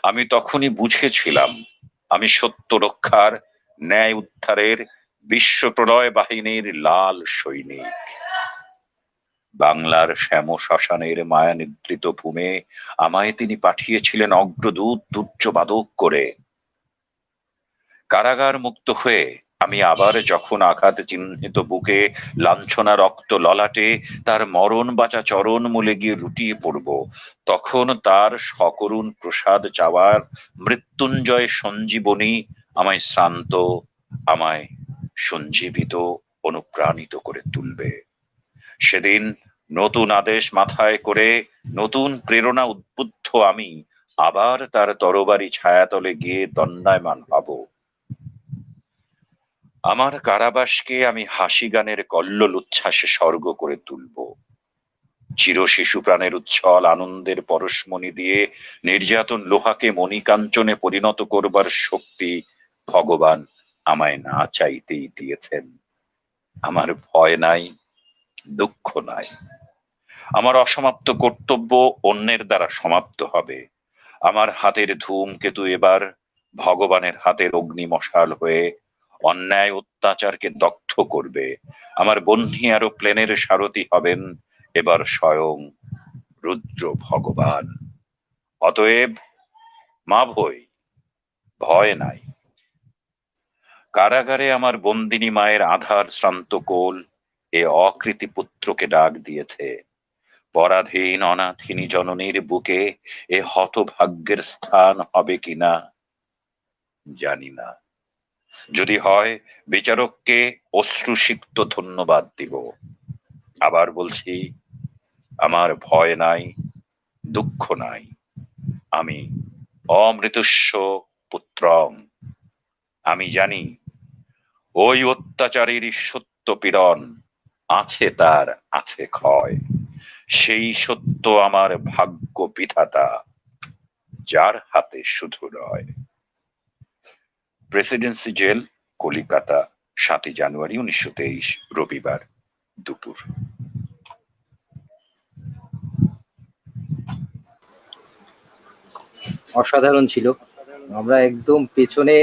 আমি তখনই বুঝেছিলাম আমি সত্য রক্ষার, ন্যায় উদ্ধারের, বিশ্ব প্রলয় বাহিনীর লাল সৈনিক। বাংলার শ্যাম শ্মশানের মায়া নিদ্রিত ভূমে আমায় তিনি পাঠিয়েছিলেন অগ্রদূত তুর্যবাদক করে। কারাগার মুক্ত হয়ে আমি আবার যখন আঘাত চিহ্নিত বুকে, লাঞ্ছনা রক্ত ললাটে তার মরণ বাঁচা চরণ মূলে গিয়ে লুটিয়ে পড়ব, তখন তার সকরুণ প্রসাদ চাওয়ার মৃত্যুঞ্জয় সঞ্জীবনী আমায় শ্রান্ত, আমায় সঞ্জীবিত, অনুপ্রাণিত করে তুলবে। সেদিন নতুন আদেশ মাথায় করে, নতুন প্রেরণা উদ্বুদ্ধ আমি আবার তার তরবারি ছায়াতলে গিয়ে দণ্ডায়মান হব। আমার কারাবাসকে আমি হাসি গানের কল্লোল উচ্ছ্বাসে স্বর্গ করে তুলব। চির শিশু প্রাণের উচ্ছল আনন্দের পরশমণি দিয়ে নির্যাতন লোহাকে মণিকাঞ্চনে পরিণত করবার শক্তি ভগবান আমায় না চাইতেই দিয়েছেন। আমার ভয় নাই, দুঃখ নাই। আমার অসমাপ্ত কর্তব্য অন্যের দ্বারা সমাপ্ত হবে। আমার হাতের ধূমকেতু এবার ভগবানের হাতের অগ্নিমশাল হয়ে অন্যায় অত্যাচারকে দগ্ধ করবে। আমার বহ্নি এরোপ্লেনের সারথি হবেন এবার স্বয়ং রুদ্র ভগবান। অতএব মা ভই, ভয় নাই। কারাগারে আমার বন্দিনী মায়ের আধার শ্রান্ত কোল এ অকৃতি পুত্রকে ডাক দিয়েছে। পরাধীন অনাথিনী জননীর বুকে এ হতভাগ্যের স্থান হবে কিনা জানি না। যদি হয়, বিচারককে অশ্রুসিক্ত ধন্যবাদ দিব। আবার বলছি, আমার ভয় নাই, দুঃখ নাই। আমি অমৃতস্য পুত্রং। আমি জানি ওই অত্যাচারীর সত্য পীড়ন আছে, তার আছে ক্ষয়। সেই সত্য আমার ভাগ্য বিধাতা, যার হাতে শুধু রয়। প্রেসিডেন্সি জেল, কলিকাতা, 7 জানুয়ারি 1923, রবিবার দুপুর। অসাধারণ ছিল। আমরা একদম পেছনে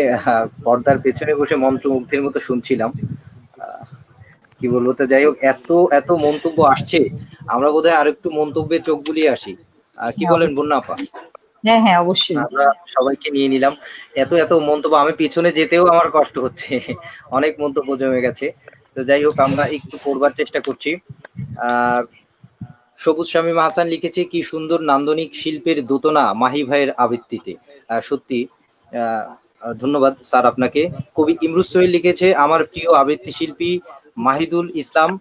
পর্দার পেছনে বসে মন্ত্রমুগ্ধের মতো শুনছিলাম। আহ, কি বলবো, তো যাই হোক, এত এত মন্তব্য আসছে, আমরা বোধহয় আরেকটু মন্তব্যে চোখ বুলিয়ে আসি। কি হ্যাঁ বলেন অবশ্যই। বন্যা আপা? হ্যাঁ হ্যাঁ অবশ্যই। আমরা সবাইকে নিয়ে নিলাম। এত এত মন্তব্য, আমি পিছনে যেতেও আমার কষ্ট হচ্ছে, অনেক মন্তব্য জমে গেছে। তো যাই হোক, আমরা একটু পড়বার চেষ্টা করছি। আহ সবুজ শামীম হাসান লিখেছে, কি সুন্দর নান্দনিক শিল্পের দোতনা মাহি ভাইয়ের আবৃত্তিতে। সত্যি, আহ, ধন্যবাদ স্যার আপনাকে। কবি ইমরুজ সোহেল লিখেছে, আমার প্রিয় আবৃত্তি শিল্পী মাহিদুল ইসলাম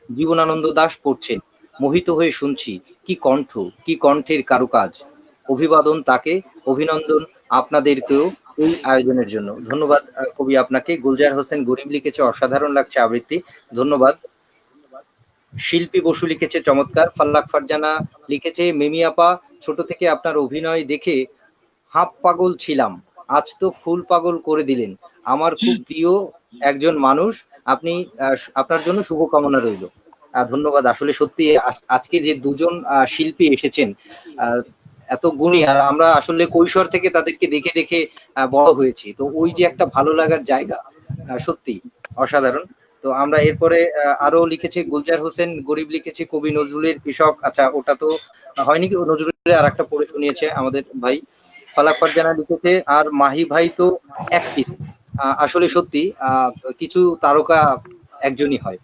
জীবনানন্দ দাশ পড়ছেন, মোহিত হয়ে শুনছি, কি কণ্ঠ, কি কণ্ঠের কারুকাজ। অভিবাদন তাকে, অভিনন্দন আপনাদেরকেও এই আয়োজনের জন্য। ধন্যবাদ কবি আপনাকে। গুলজার হোসেন গরিব লিখেছে, অসাধারণ লাগছে আবৃত্তি, ধন্যবাদ। শিল্পী বসু লিখেছে, চমৎকার। ফাল্লাক ফারজানা লিখেছে, মিমি আপা, ছোট থেকে আপনার অভিনয় দেখে হাঁপ পাগল ছিলাম, আজ তো ফুল পাগল করে দিলেন। আমার খুব প্রিয় একজন মানুষ আপনি, আপনার জন্য শুভকামনা রইল। ধন্যবাদ। আসলে সত্যি আজকে যে দুজন শিল্পী এসেছেন, আহ, এত গুণী, আর আমরা আসলে কৈশোর থেকে তাদেরকে দেখে দেখে বড় হয়েছি, তো ওই যে একটা ভালো লাগার জায়গা, সত্যি অসাধারণ। তো আমরা এরপরে আরো লিখেছে, গুলজার হোসেন গরিব লিখেছে, কবি নজরুলের কৃষক। আচ্ছা, ওটা তো হয়নি, কি নজরুলের আর একটা পড়ে শুনিয়েছে আমাদের ভাই। ফালাক ফারজানা লিখেছে, আর মাহি ভাই তো এক পিস। আসলে সত্যি, কিছু তারকা একজনই হয়।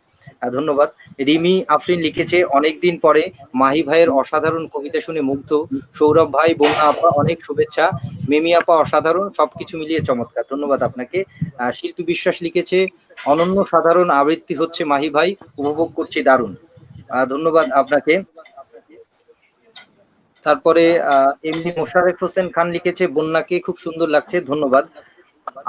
ধন্যবাদ। রিমি আফরিন লিখেছে, অনেকদিন পরে মাহি ভাইয়ের অসাধারণ কবিতা শুনে মুগ্ধ। সৌরভ ভাই, বন্যা আপা অনেক শুভেচ্ছা, মিমি আপা অসাধারণ, সবকিছু মিলিয়ে চমৎকার। ধন্যবাদ আপনাকে। শিল্পী বিশ্বাস লিখেছে, অনন্য সাধারণ আবৃত্তি হচ্ছে মাহি ভাই, উপভোগ করছি, দারুণ। ধন্যবাদ আপনাকে। তারপরে এমনি মোশাররফ হোসেন খান লিখেছে, বন্যাকে খুব সুন্দর লাগছে, ধন্যবাদ।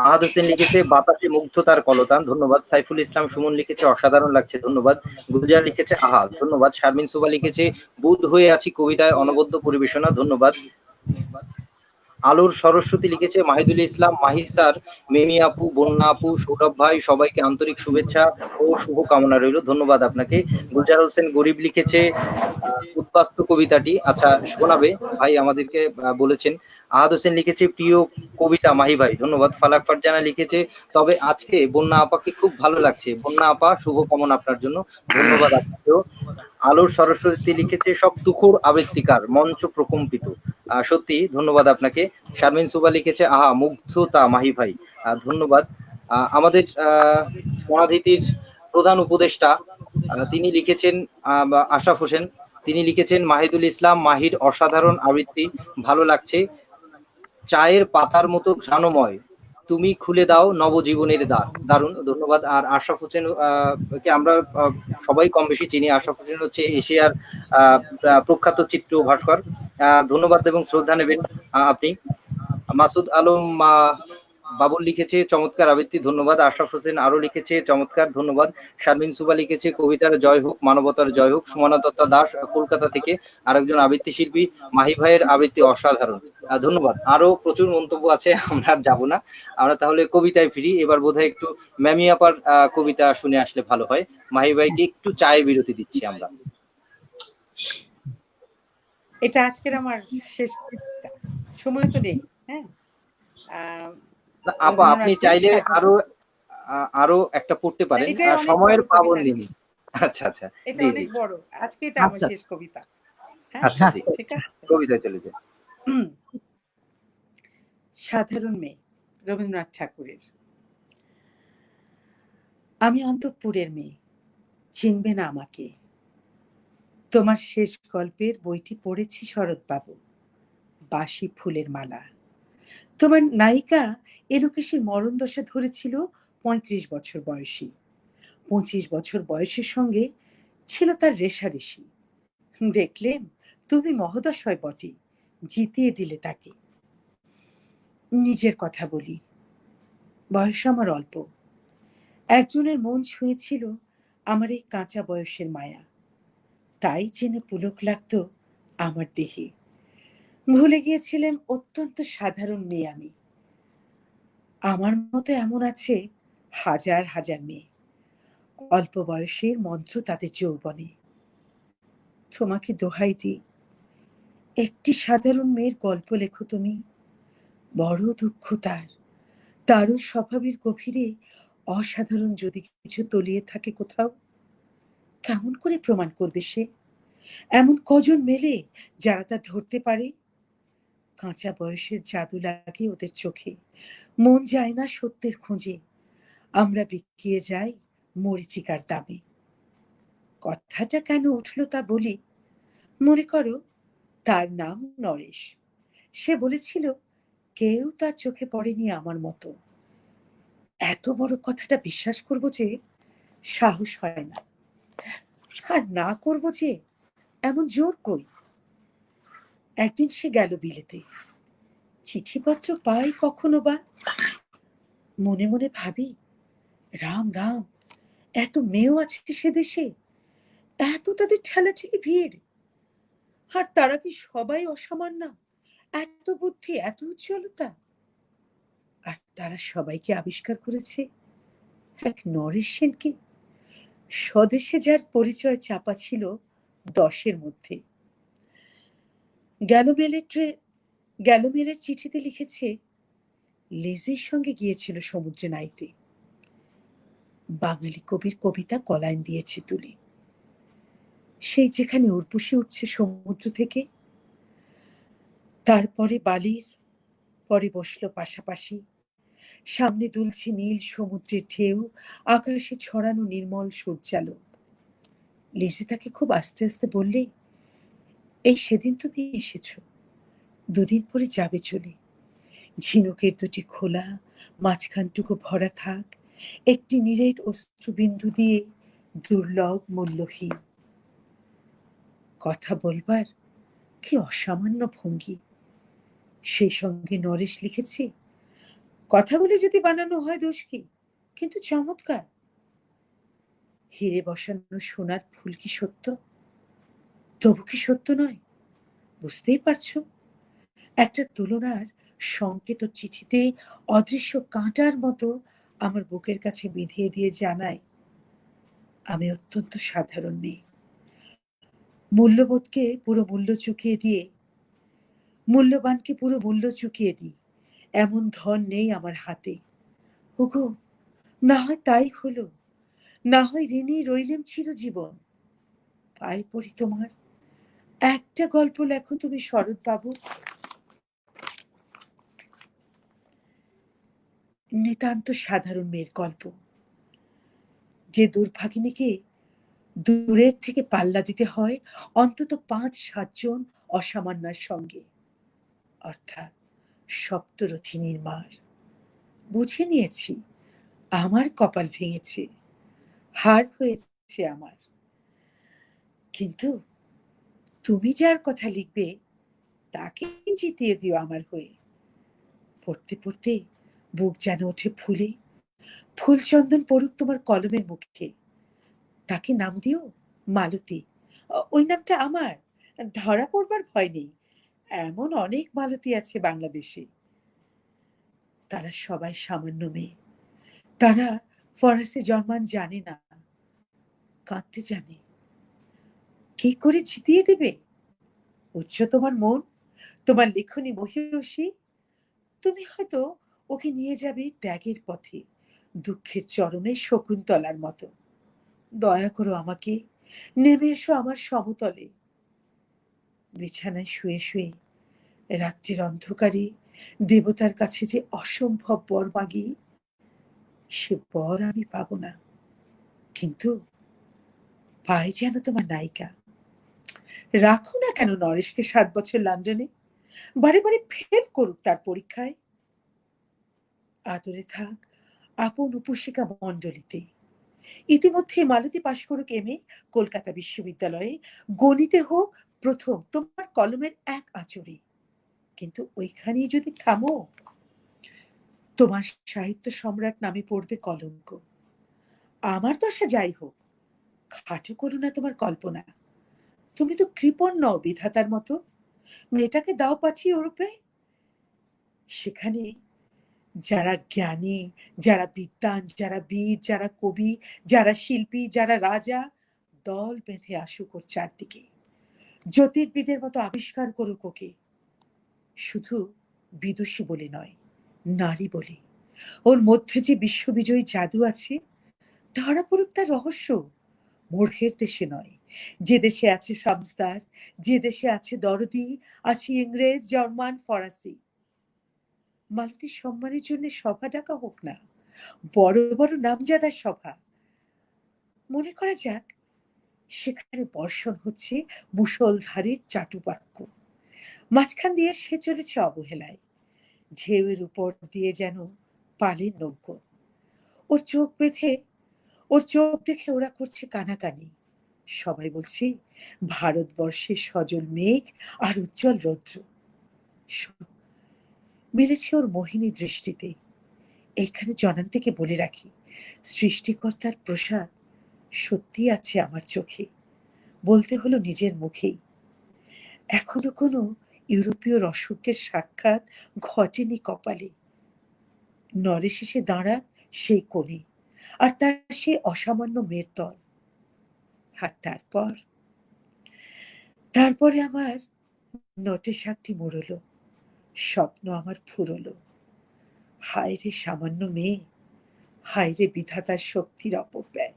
আহাদ হোসেন লিখেছে, বাতাসে মুগ্ধতার কলতান, ধন্যবাদ। সাইফুল ইসলাম সুমন লিখেছে, অসাধারণ লাগছে, ধন্যবাদ। গুলজার লিখেছে, আহা, ধন্যবাদ। শারমিন সুবা লিখেছে, বুধ হয়ে আছি কবিতায় অনবদ্য পরিবেশনা, ধন্যবাদ। আলোর সরস্বতী লিখেছে, মাহিদুল ইসলাম মাহি স্যার, মিমি আপু, বন্যা আপু, সৌরভ ভাই, সবাইকে আন্তরিক শুভেচ্ছা ও শুভকামনা রইল, ধন্যবাদ আপনাকে। গুলজার হোসেন গরিব লিখেছে, উদ্বাস্তু কবিতাটি আচ্ছা শোনাবে ভাই, আমাদেরকে বলেছেন। আহাদ হোসেন লিখেছে, প্রিয় কবিতা মাহি ভাই, ধন্যবাদ। ফালাক ফারজানা লিখেছে, তবে আজকে বন্যা আপাকে খুব ভালো লাগছে, বন্যা আপা শুভকামনা আপনার জন্য, ধন্যবাদ আপনাকেও। আলোর সরস্বতী লিখেছে, সব তুখোড় আবৃত্তিকার, মঞ্চ প্রকম্পিত, সত্যি ধন্যবাদ আপনাকে। শারমিন সুবা লিখেছে, আহা, মুগ্ধতা মাহি ভাই, ধন্যবাদ। আমাদের সমাধিতির প্রধান উপদেষ্টা, তিনি লিখেছেন, আশরাফ হোসেন, তিনি লিখেছেন, মাহিদুল ইসলাম মাহির অসাধারণ আবৃত্তি, ভালো লাগছে, চায়ের পাতার মতো ঘ্রাণময়, তুমি খুলে দাও নবজীবনের দ্বার, দারুণ, ধন্যবাদ। আর আশরাফ হোসেন কে আমরা সবাই কম বেশি চিনি। আশরাফ হোসেন হচ্ছে এশিয়ার প্রখ্যাত চিত্র ভাস্কর, ধন্যবাদ এবং শ্রদ্ধা নেবেন আপনি। মাসুদ আলম বাবুল লিখেছে, চমৎকার আবৃত্তি, ধন্যবাদ। আশরাফ হোসেন আরো লিখেছে, চমৎকার, ধন্যবাদ। শারমিন সুবা লিখেছে, কবিতার জয় হোক, মানবতার জয় হোক। সুমনা দত্তা দাস কলকাতা থেকে আরেকজন আবৃত্তি শিল্পী, মাহি ভাইয়ের আবৃত্তি অসাধারণ, ধন্যবাদ। আরো প্রচুর মন্তব্য আছে, আমরা আর যাবো না, আমরা তাহলে কবিতায় ফিরি। এবার বোধহয় একটু ম্যামি আপার কবিতা শুনে আসলে ভালো হয়। মাহি ভাইকে একটু চায়ের বিরতি দিচ্ছি আমরা। এটা আজকের আমার শেষ কবিতা, সময় তো নেই। হ্যাঁ, আপা, আপনি চাইলে আরো আরো একটা পড়তে পারেন, এটাই অনেক সময়ের বড় কবিতা, পাবন্দি নেই। আচ্ছা আচ্ছা, এটা জি জি, অনেক বড়, আজকে এটা আমার আচ্ছা শেষ কবিতা। হ্যাঁ, আচ্ছা জি, ঠিক আছে। কবিতায় চলে যান। সাধারণ মেয়ে, রবীন্দ্রনাথ ঠাকুরের। আমি অন্তঃপুরের মেয়ে, চিনবে না আমাকে। তোমার শেষ গল্পের বইটি পড়েছি শরৎবাবু, বাসি ফুলের মালা। তোমার নায়িকা এলোকেশের মরণ দশা ধরেছিল ৩৫ বছর বয়সী। ২৫ বছর বয়সের সঙ্গে ছিল তার রেশারেশি। দেখলেন, তুমি মহোদশয় বটে, জিতিয়ে দিলে তাকে। নিজের কথা বলি, বয়স আমার অল্প। একজনের মন ছুঁয়েছিল আমার এই কাঁচা বয়সের মায়া, তাই জেনে পুলক লাগতো আমার দেহে। ভুলে গিয়েছিলেন অত্যন্ত সাধারণ মেয়ে আমি। আমার মতো এমন আছে হাজার হাজার মেয়ে, অল্প বয়সের মন্ত্র তাদের যৌবনে। তোমাকে দোহাই দিই, একটি সাধারণ মেয়ের গল্প লেখো তুমি। বড় দুঃখ তার। তারও স্বভাবের গভীরে অসাধারণ যদি কিছু তলিয়ে থাকে কোথাও, কেমন করে প্রমাণ করবে সে? এমন কজন মেলে যারা তা ধরতে পারে? কাঁচা বয়সের জাদু লাগে ওদের চোখে, মন যায় না সত্যের খোঁজে। আমরা বিকিয়ে যাই মরীচিকার দামে। কথাটা কেন উঠলো তা বলি। মনে করো, তার নাম নরেশ। সে বলেছিল কেউ তার চোখে পড়েনি আমার মতো। এত বড় কথাটা বিশ্বাস করব যে সাহস হয় না, আর না করব যে এমন জোর কই। একদিন সে গেল বিলেতে। চিঠিপত্র পাই কখনো বা। মনে মনে ভাবি, রাম রাম, এত মেয়েও আছে সে দেশে, এত তাদের ঠেলাঠেলি ভিড়, আর তারা কি সবাই অসামান্য? এত বুদ্ধি, এত উজ্জ্বলতা, আর তারা সবাইকে আবিষ্কার করেছে এক নরেশ সেনকে, স্বদেশে যার পরিচয় চাপা ছিল 10-এর মধ্যে। গ্যালোমেলের চিঠিতে লিখেছে লেজের সঙ্গে গিয়েছিল সমুদ্রে নাইতে। বাঙালি কবির কবিতা কলাইন দিয়েছে তুলে। সেই যেখানে উর্বশী উঠছে সমুদ্র থেকে, তারপরে বালির পরে বসলো পাশাপাশি। সামনে দুলছে নীল সমুদ্রের ঢেউ, আকাশে ছড়ানো নির্মল সূর্যালোক। লেজে তাকে খুব আস্তে আস্তে বললে, এই সেদিন তুমি এসেছো, 2 দিন পরে যাবে চলে। ঝিনুকের 2টি খোলা, মাঝখানটুকু ভরা থাক একটি নিরেট অশ্রুবিন্দু দিয়ে, দুর্লভ মূল্যহীন। কথা বলবার কি অসামান্য ভঙ্গি। সেই সঙ্গে নরেশ লিখেছে, কথাগুলি যদি বানানো হয় দোষ কি, কিন্তু চমৎকার। হিরে বসানো সোনার ফুল কি সত্য? তবু কি সত্য নয়? বুঝতেই পারছো। একটা তুলনার সংকেত চিঠিতে অদৃশ্য কাঁটার মতো আমার বুকের কাছে বিধিয়ে দিয়ে জানায়, আমি অত্যন্ত সাধারণ মেয়ে। মূল্যবোধকে পুরো মূল্য চুকিয়ে দিয়ে, মূল্যবানকে পুরো মূল্য চুকিয়ে দিই এমন ধন নেই আমার হাতে। ওগো, না হয় তাই হলো, না হয় ঋণী রইলেম চিরজীবন। পায়ে পড়ি তোমার, একটা গল্প লেখো তুমি শরৎ বাবু। নিতান্ত সাধারণ মেয়ের গল্প, যে দুর্ভাগিনীকে দূরের থেকে পাল্লা দিতে হয় অন্তত 5-7 জন অসামান্যার সঙ্গে, অর্থাৎ সপ্তরথিনীর মার। বুঝে নিয়েছি আমার কপাল ভেঙেছে, হার হয়েছে আমার। কিন্তু তুমি যার কথা লিখবে তাকে জিতিয়ে দিও আমার হয়ে। পড়তে পড়তে বুক যেন ওঠে ফুলে। ফুলচন্দন পড়ুক তোমার কলমের মুখে। তাকে নাম দিও মালতী। ওই নামটা আমার, ধরা পড়বার ভয় নেই। এমন অনেক মালতী আছে বাংলাদেশে। তারা সবাই সামান্য মেয়ে। তারা ফরাসি জন্মান জানে না, কাঁদতে জানে। কি করে জিতিয়ে দেবে? উচ্চ তোমার মন, তোমার লেখনী মহিষী। তুমি হয়তো ওকে নিয়ে যাবে ত্যাগের পথে, দুঃখের চরমে শকুন্তলার মতো। দয়া করো আমাকে, নেমে এসো আমার সমতলে। বিছানায় শুয়ে শুয়ে রাত্রির অন্ধকারে দেবতার কাছে যে অসম্ভব বর মাগি, সে বর আমি পাবো না, কিন্তু পাই যেন তোমার নায়িকা। রাখো না কেন নরেশকে 7 বছর লন্ডনে, বারে বারে ফেল করুক তার পরীক্ষায়। আদরে থাক আপন উপশিকা মণ্ডলীতে। ইতিমধ্যে মালতী পাশ করুক MA কলকাতা বিশ্ববিদ্যালয়ে, গণিতে হোক প্রথম তোমার কলমের এক আঁচড়ে। কিন্তু ওইখানেই যদি থামো, তোমার সাহিত্য সম্রাট নামে পড়বে কলঙ্ক। আমার দশা যাই হোক, খাটো করো না তোমার কল্পনা। তুমি তো কৃপণ নও বিধাতার মতো। মেয়েটাকে দাও পাঠিয়ে ওরূপে। সেখানে যারা জ্ঞানী, যারা বিদ্বান, যারা বীর, যারা কবি, যারা শিল্পী, যারা রাজা, দল বেঁধে আসুক ওর চারদিকে। জ্যোতির্বিদের মতো আবিষ্কার করুক ওকে। শুধু বিদুষী বলে নয়, নারী বলে। ওর মধ্যে যে বিশ্ববিজয়ী জাদু আছে, ধরা পড়ুক তার রহস্য। মূর্খের দেশে নয়, যে দেশে আছে সংস্কার, যে দেশে আছে দরদি, আছে ইংরেজ, জার্মান, ফরাসি। মালতীর সম্মানের জন্য সভা ডাকা হোক না, বড় বড় নামজাদার সভা। মনে করা যাক সেখানে বর্ষণ হচ্ছে মুষলধারে চাটুবাক্য, মাঝখান দিয়ে সে চলেছে অবহেলায়, ঢেউয়ের উপর দিয়ে যেন পালের নৌক। ওর চোখ বেঁধে, ওর চোখ দেখে ওরা করছে কানাকানি। সবাই বলছে ভারতবর্ষের সজল মেঘ আর উজ্জ্বল রৌদ্র মিলেছে ওর মোহিনী দৃষ্টিতে। এইখানে জনান থেকে বলে রাখি, সৃষ্টিকর্তার প্রসাদ সত্যি আছে আমার চোখে, বলতে হলো নিজের মুখেই। এখনো কোনো ইউরোপীয় রসকের সাক্ষাৎ ঘটেনি কপালে। নরে শেষে দাঁড়া সেই কোণে, আর তার সেই অসামান্য মেয়ের দল। আর তারপরে আমার নটে শাকটি মোড়লো, স্বপ্ন আমার ফুরলো। হায় রে সামান্য মেয়ে, হায় রে বিধাতার শক্তির অপব্যয়।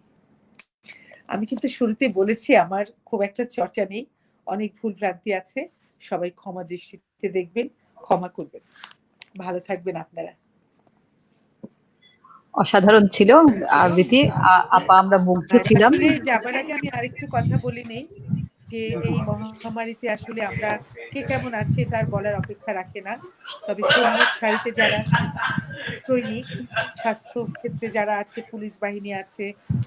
আমি কিন্তু শুরুতে বলেছি আমার খুব একটা চর্চা নেই, অনেক ভুল ভ্রান্তি আছে। সবাই ক্ষমা দৃষ্টিতে দেখবেন, ক্ষমা করবেন। ভালো থাকবেন আপনারা। অসাধারণ ছিল আবৃত্তি। আপা আমরা মুগ্ধ আর ছিলাম। আসলে যাবার আগে আমি আরেকটু কথা বলে নেই যে এই মহামারীতে আসলে আমরা কে কেমন আছে তার বলার অপেক্ষা রাখে না। তবে সম্মুখ সারিতে যারা সৈনিক, স্বাস্থ্য ক্ষেত্রে যারা আছে, পুলিশ বাহিনী আছে,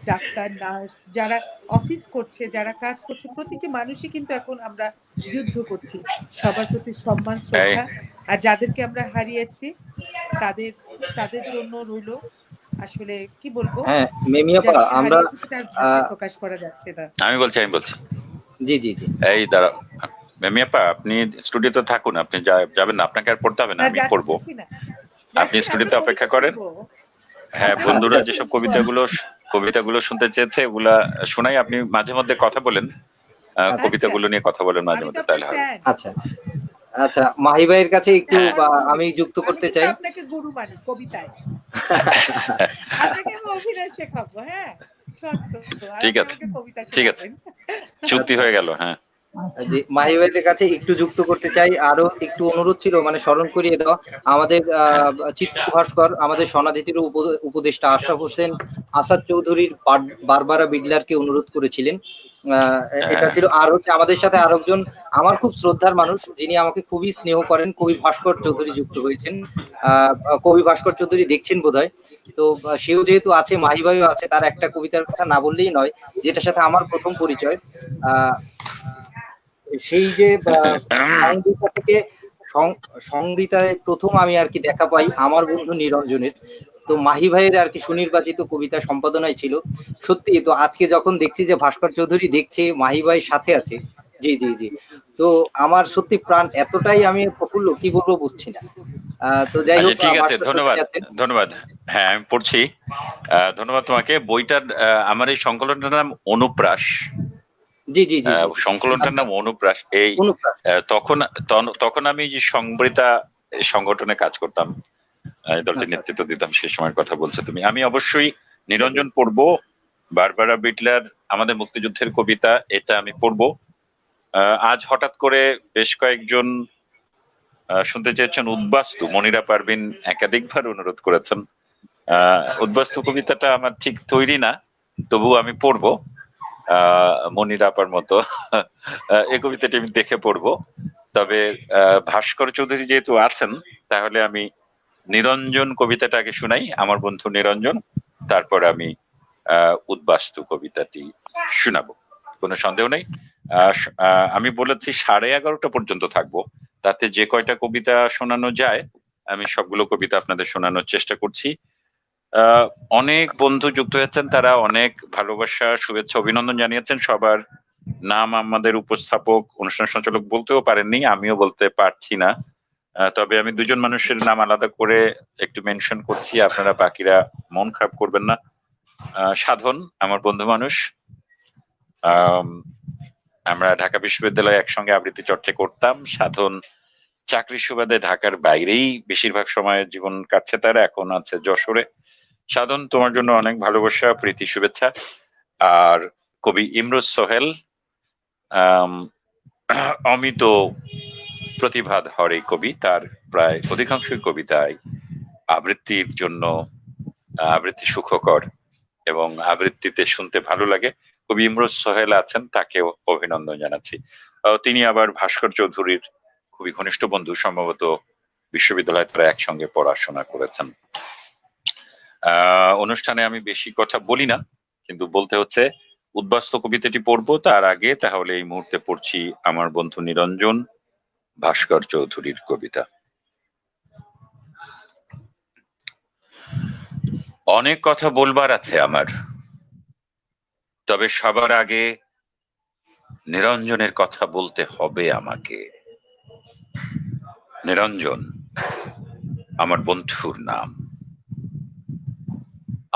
ডাক্তার, নার্স, যারা অফিস করছে, যারা কাজ করছে, প্রতিটি মানুষই কিন্তু এখন আমরা যুদ্ধ করছি। সবার প্রতি সম্মান, এই শ্রদ্ধা। আর যাদেরকে আমরা হারিয়েছি তাদের তাদের জন্য রইলো আসলে কি বলবো, হ্যাঁ মেমিয়াপা, যাদেরকে আমরা হারিয়েছি সেটা আর ভাষায় প্রকাশ করা যাচ্ছে না। আমি বলছি জি জি জি এই দাঁড়া মেমিয়াপা, আপনি স্টুডিওতে থাকুন, আপনি যাবেন না, আপনাকে আর পড়তে হবে না, না, আমি পড়বো। যাচ্ছি না, আপনি যাচ্ছি না, আমি স্টুডিওতে অপেক্ষা কবিতা করেন। শুনবো। হ্যাঁ, আমি বন্ধুরা কবিতা যেসব শুনবো। কবিতাগুলো শুনতে চেয়েছে ওগুলা শোনাই, আপনি মাঝে মধ্যে কথা বলেন, আচ্ছা আচ্ছা, কবিতাগুলো নিয়ে কথা বলেন মাঝে আমি তো মধ্যে, আপনার তাহলে হবে। ফ্যান। আচ্ছা আচ্ছা, মাহি ভাইয়ের কাছে একটু হ্যাঁ আমি যুক্ত আমি করতে কিন্তু চাই। আপনাকে গুরু মানি কবিতায়। আপনাকে আমি অভিনয় শেখাবো, হ্যাঁ শর্ত, আর ঠিক আপনি আছে, আমাকে কবিতা ঠিক আছে, শোনাবেন। চুক্তি হয়ে গেল। হ্যাঁ আচ্ছা, যে মাহি ভাইয়ের কাছে একটু যুক্ত করতে চাই, আরো একটু অনুরোধ ছিল, মানে স্মরণ করিয়ে দেওয়া। আমাদের হ্যাঁ চিত্র ভাস্কর, আমাদের সনাধিতির উপদেষ্টা আশরাফ হোসেন আসাদ চৌধুরীর বারবারা বিডলারকে অনুরোধ করেছিলেন। এটা হ্যাঁ ছিল। আর হচ্ছে আমাদের সাথে আরেকজন আমার খুব শ্রদ্ধার মানুষ, যিনি আমাকে খুবই স্নেহ করেন, কবি ভাস্কর চৌধুরী যুক্ত হয়েছেন। কবি ভাস্কর চৌধুরী দেখছেন বোধহয়। তো সেও যেহেতু আছে, মাহি ভাইও আছে, তার একটা কবিতার কথা না বললেই নয়, যেটার সাথে আমার প্রথম পরিচয়। সেই যে সংগীতা থেকে সংগীতায় প্রথম আমি আর কি দেখা পাই আমার বন্ধু নিরঞ্জনের। তো মাহি ভাইয়ের আর কি সুনির্বাচিত কবিতা সম্পাদনায় ছিল। সত্যি তো আজকে যখন দেখছি যে ভাস্কর চৌধুরী দেখছে, মাহি ভাই সাথে আছে, জি জি জি, তো আমার সত্যি প্রাণ এতটাই আমি প্রফুল্ল, কি বলবো বুঝছি না। তো যাই আচ্ছা হোক, ঠিক আছে, ভাস্কর ধন্যবাদ চৌধুরী আছেন। ধন্যবাদ। হ্যাঁ আমি পড়ছি। ধন্যবাদ তোমাকে। বইটার আমার এই সংকলনটার নাম অনুপ্রাস। জি জি জি জি, সংকলনটার আচ্ছা, নাম অনুপ্রাস। এই অনুপ্রাস। তখন তখন আমি যে সংবৃতা সংগঠনে কাজ করতাম, এই দলটির আচ্ছা নেতৃত্ব দিতাম, সেই সময়ের কথা বলছো তুমি। আমি অবশ্যই নিরঞ্জন পড়বো, বারবারা বিটলার আমাদের মুক্তিযুদ্ধের কবিতা, এটা আমি পড়বো। আজ হঠাৎ করে বেশ কয়েকজন শুনতে চেয়েছেন উদ্বাস্তু, মনিরা পারভিন একাধিকবার অনুরোধ করেছেন। উদ্বাস্তু কবিতাটা আমার ঠিক তৈরি না, তবু আমি পড়বো মনিরা আপার মতো। এই কবিতাটি আমি দেখে পড়বো। তবে ভাস্কর চৌধুরী যেহেতু আছেন, তাহলে আমি নিরঞ্জন কবিতাটাকে শুনাই, আমার বন্ধু নিরঞ্জন, তারপর আমি উদ্বাস্তু কবিতাটি শোনাবো, কোনো সন্দেহ নেই। আমি বলেছি 11:30 পর্যন্ত থাকবো, তাতে যে কয়টা কবিতা শোনানো যায় আমি সবগুলো কবিতা আপনাদের শোনানোর চেষ্টা করছি। অনেক বন্ধু যুক্ত হয়েছেন, তারা অনেক ভালোবাসা, শুভেচ্ছা, অভিনন্দন জানিয়েছেন। সবার নাম আমাদের উপস্থাপক, অনুষ্ঠান সঞ্চালক বলতেও পারেননি, আমিও বলতে পারছি না। তবে আমি দুজন মানুষের নাম আলাদা করে একটু মেনশন করছি, আপনারা বাকিরা মন খারাপ করবেন না। সাধন আমার বন্ধু মানুষ, আমরা ঢাকা বিশ্ববিদ্যালয়ে একসঙ্গে আবৃত্তি চর্চা করতাম। সাধন চাকরির সুবাদে ঢাকার বাইরেই বেশিরভাগ সময় জীবন কাটছে তার, এখন আছে যশোরে। সাধন, তোমার জন্য অনেক ভালোবাসা, প্রীতি, শুভেচ্ছা। আর কবি ইমরুজ সোহেল, আম, অমিত প্রতিভাধর এই কবি, তার প্রায় অধিকাংশ কবিতায় আবৃত্তির জন্য আবৃত্তি সুখকর এবং আবৃত্তিতে শুনতে ভালো লাগে। কবি ইমরুজ সোহেল আছেন, তাকেও অভিনন্দন জানাচ্ছি। তিনি আবার ভাস্কর চৌধুরীর খুবই ঘনিষ্ঠ বন্ধু, সম্ভবত বিশ্ববিদ্যালয়ে তারা একসঙ্গে পড়াশোনা করেছেন। অনুষ্ঠানে আমি বেশি কথা বলি না, কিন্তু বলতে হচ্ছে উদ্বাস্ত কবিতাটি পড়বো তার আগে। তাহলে এই মুহূর্তে পড়ছি আমার বন্ধু নিরঞ্জন ভাস্কর চৌধুরীর কবিতা। অনেক কথা বলবার আছে আমার, তবে সবার আগে নিরঞ্জনের কথা বলতে হবে আমাকে। নিরঞ্জন আমার বন্ধুর নাম।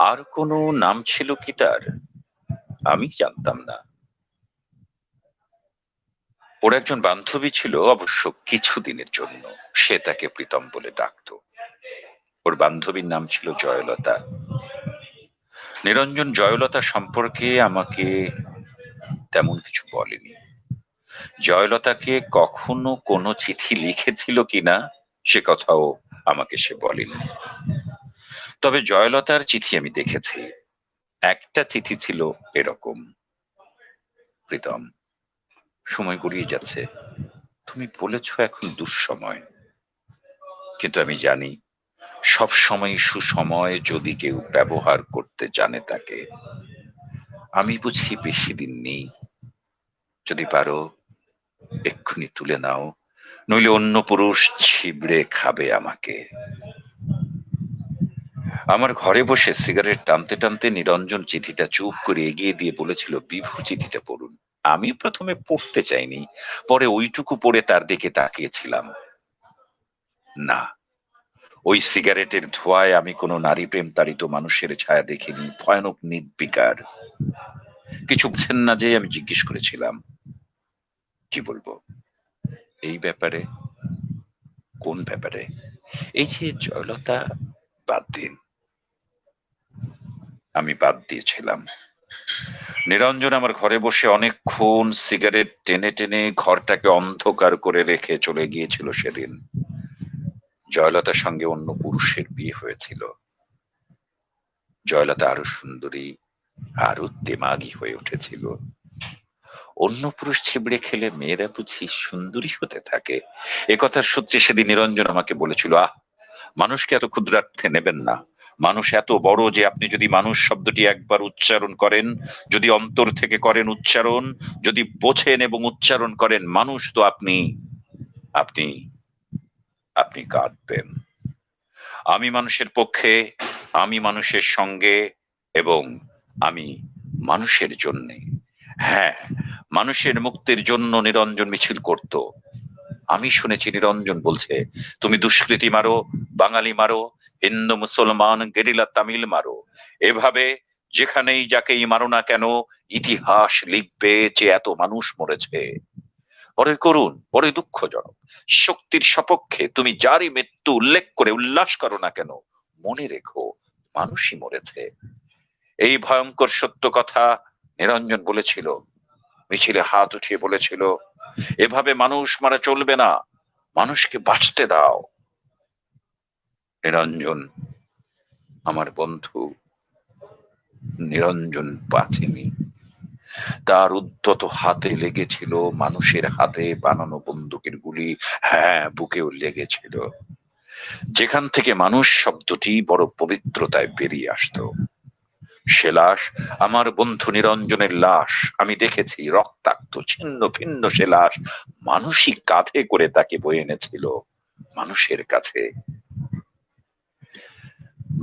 আর কোনো নাম ছিল কি তার আমি জানতাম না। ওর একজন বান্ধবী ছিল, অবশ্য কিছুদিনের জন্য। সে তাকে প্রীতম বলে ডাকতো। ওর বান্ধবীর নাম ছিল জয়লতা। নিরঞ্জন জয়লতা সম্পর্কে আমাকে তেমন কিছু বলেনি। জয়লতাকে কখনো কোনো চিঠি লিখেছিল কিনা সে কথাও আমাকে সে বলেনি। তবে জয়লতার চিঠি আমি দেখেছি। একটা চিঠি ছিল এরকম: প্রীতম, সময় গড়িয়ে যাচ্ছে, তুমি বলেছ এখন দুঃসময়, কিন্তু আমি জানি সব সময় সুসময় যদি কেউ ব্যবহার করতে জানে তাকে। আমি বুঝি বেশি দিন নেই, যদি পারো এক্ষুনি তুলে নাও, নইলে অন্য পুরুষ ছিবড়ে খাবে আমাকে। আমার ঘরে বসে সিগারেট টানতে টানতে নিরঞ্জন চিঠিটা চুপ করে এগিয়ে দিয়ে বলেছিল, বিভু চিঠিটা পড়ুন। আমি প্রথমে পড়তে চাইনি, পরে ওইটুকু পড়ে তার দিকে তাকিয়েছিলাম। না, ওই সিগারেটের ধোঁয়ায় আমি কোনো নারী প্রেম তাড়িত মানুষের ছায়া দেখিনি। ভয়ানক নির্বিকার। কিছু বুঝছেন না যে আমি জিজ্ঞেস করেছিলাম, কি বলবো এই ব্যাপারে? কোন ব্যাপারে? এই যে জয়লতা, বাদ দিন। আমি বাদ দিয়েছিলাম। নিরঞ্জন আমার ঘরে বসে অনেকক্ষণ সিগারেট টেনে টেনে ঘরটাকে অন্ধকার করে রেখে চলে গিয়েছিল সেদিন। জয়লতার সঙ্গে অন্য পুরুষের বিয়ে হয়েছিল। জয়লতা আরো সুন্দরী, আরো দেমাগী হয়ে উঠেছিল। অন্য পুরুষ ছিবড়ে খেলে মেয়েরা বুঝি সুন্দরী হতে থাকে, এ কথার সূত্রে সেদিন নিরঞ্জন আমাকে বলেছিল, মানুষকে এত ক্ষুদ্রার্থে নেবেন না। মানুষ এত বড় যে আপনি যদি মানুষ শব্দটি একবার উচ্চারণ করেন, যদি অন্তর থেকে করেন উচ্চারণ, যদি বোঝেন এবং উচ্চারণ করেন মানুষ, তো আপনি আপনি আপনি কাঁদবেন। আমি মানুষের পক্ষে, আমি মানুষের সঙ্গে, এবং আমি মানুষের জন্যে। হ্যাঁ, মানুষের মুক্তির জন্য নিরঞ্জন মিছিল করত। আমি শুনেছি নিরঞ্জন বলছে, তুমি দুষ্কৃতী মারো, বাঙালি মারো, হিন্দু মুসলমান গেরিলা তামিল মারো, এভাবে যেখানেই যাকেই মারো না কেন ইতিহাস লিখবে যে এত মানুষ মরেছে। বড়ই করুণ, বড়ই দুঃখজনক। শক্তির সপক্ষে তুমি যারই মৃত্যু উল্লেখ করে উল্লাস করো না কেন, মনে রেখো মানুষই মরেছে। এই ভয়ঙ্কর সত্য কথা নিরঞ্জন বলেছিল। মিছিলে হাত উঠিয়ে বলেছিল, এভাবে মানুষ মারা চলবে না, মানুষকে বাঁচতে দাও। নিরঞ্জন আমার বন্ধু, নিরঞ্জন বাঁচেনি। তার উদ্যত হাতে লেগেছিল মানুষের হাতে বানানো বন্দুকের গুলি। হ্যাঁ, বুকেও লেগেছিল, যেখান থেকে মানুষ শব্দটি বড় পবিত্রতায় বেরিয়ে আসতো। সে লাশ আমার বন্ধু নিরঞ্জনের লাশ। আমি দেখেছি রক্তাক্ত ছিন্ন ভিন্ন সে লাশ মানুষই কাঁধে করে তাকে বয়ে এনেছিল মানুষের কাছে।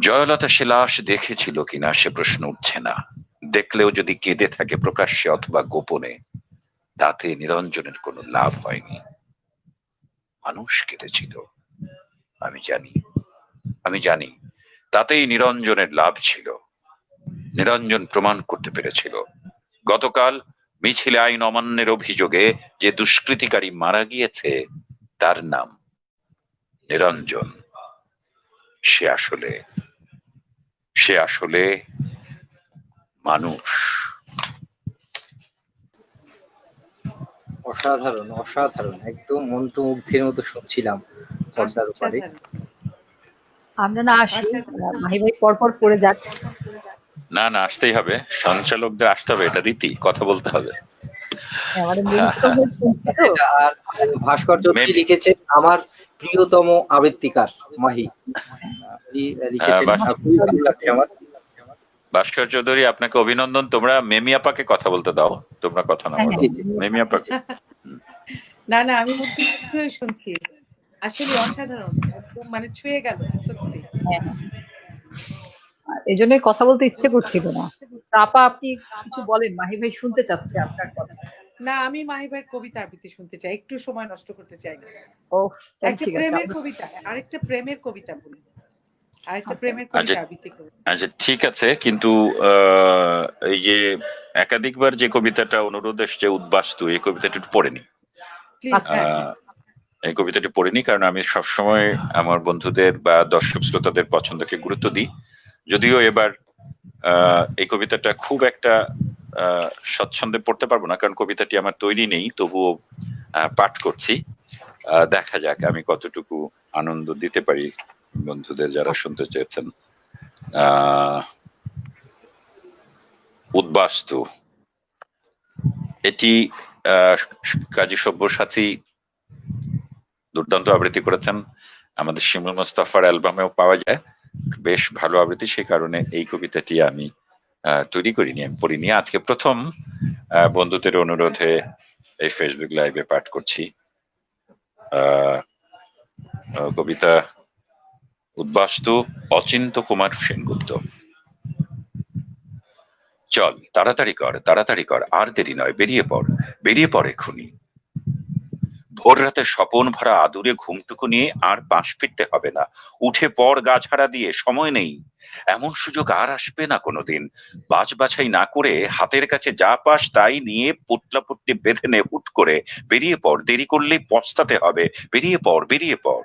জয়লতা সে লাশ দেখেছিল কিনা সে প্রশ্ন উঠছে না। দেখলেও যদি কেঁদে থাকে প্রকাশ্যে অথবা গোপনে, তাতে নিরঞ্জনের কোনো লাভ হয়নি। মানুষ কেঁদেছিল, আমি জানি, আমি জানি, তাতেই নিরঞ্জনের লাভ ছিল। নিরঞ্জন প্রমাণ করতে পেরেছিল। গতকাল মিছিলে আইন অমান্যের অভিযোগে যে দুষ্কৃতিকারী মারা গিয়েছে তার নাম নিরঞ্জন, সে আসলে মানুষ। অসাধারণ, অসাধারণ, একদম মন্ত্রমুগ্ধের মতো শুনছিলাম পর্দার উপরে। অসাধারণ, আমরা না আসি, অসাধারণ। মাহি ভাই পরপর পড়ে যাক। না না, আসতেই হবে, সঞ্চালকদের আসতে হবে, এটা রীতি, কথা বলতে হবে। মানে মুগ্ধ হয়ে শুনছি তো। এটা আর ভাস্কর চৌধুরী Maybe- লিখেছেন আমার প্রিয়তম আবৃত্তিকার মাহি, উনি লিখেছেন, খুবই ভালো লাগছে আমার। ভাস্কর চৌধুরী, আপনাকে অভিনন্দন। তোমরা মেমি আপাকে কথা বলতে দাও, তোমরা কথা না হ্যাঁ, বলো। হ্যাঁ। মেমি আপাকে। না না, আমি মুগ্ধ হয়ে শুনছি, আসলে অসাধারণ, একদম মানে ছুঁয়ে গেল সত্যি। হ্যাঁ, এই জন্যই কথা বলতে ইচ্ছে করছিল না। তা আপা, আপনি কিছু বলেন, মাহি ভাই শুনতে চাচ্ছে আপনার কথা। না, আমি মাহি ভাইয়ের কবিতা আবৃত্তি শুনতে চাই, একটু সময় নষ্ট করতে চাই না। ও তাহলে একটা ঠিক আছে, প্রেমের আমরা- কবিতা, আরেকটা প্রেমের কবিতা বলি, আরেকটা আচ্ছা। প্রেমের কবিতা আবৃত্তি করি। আচ্ছা, ঠিক আছে, কিন্তু এই যে একাধিকবার যে কবিতাটা অনুরোধ এসছে, উদ্বাস্তু, এই কবিতাটা একটু পড়ে নি। প্লিজ। আচ্ছা। হ্যাঁ, এই কবিতাটি পড়িনি, কারণ আমি সবসময় আমার বন্ধুদের বা দর্শক শ্রোতাদের পছন্দকে গুরুত্ব দিই। যদিও এবার এই কবিতাটা খুব একটা স্বচ্ছন্দে পড়তে পারবো না, কারণ কবিতাটি আমার তৈরি নেই, তবুও পাঠ করছি। দেখা যাক আমি কতটুকু আনন্দ দিতে পারি বন্ধুদের যারা শুনতে চেয়েছেন। উদ্বাস্তু, এটি কাজী সব্যসাচী দুর্দান্ত আবৃত্তি করেছেন, আমাদের শিমুল মোস্তফার অ্যালবামেও পাওয়া যায়, বেশ ভালো আবৃত্তি। সেই কারণে এই কবিতাটি আমি তৈরি করিনি, আমি পড়িনি, আজকে প্রথম বন্ধুদের অনুরোধে এই ফেসবুক লাইভে পাঠ করছি। কবিতা উদ্বাস্তু, অচিন্ত কুমার সেনগুপ্ত। চল, তাড়াতাড়ি কর, আর দেরি নয়, বেরিয়ে পড় এক্ষুনি। ভোর রাতে স্বপন ভরা আদুরে ঘুমটুকু নিয়ে আর পাশ ফিরতে হবে না। উঠে পড় গা ঝাড়া দিয়ে, সময় নেই। এমন সুযোগ আর আসবে না কোনোদিন। বাছাই না করে হাতের কাছে যা পাস তাই নিয়ে পুটলাপুটলি বেঁধে নে হুট করে। বেরিয়ে পড়, দেরি করলেই পস্তাতে হবে। বেরিয়ে পড়।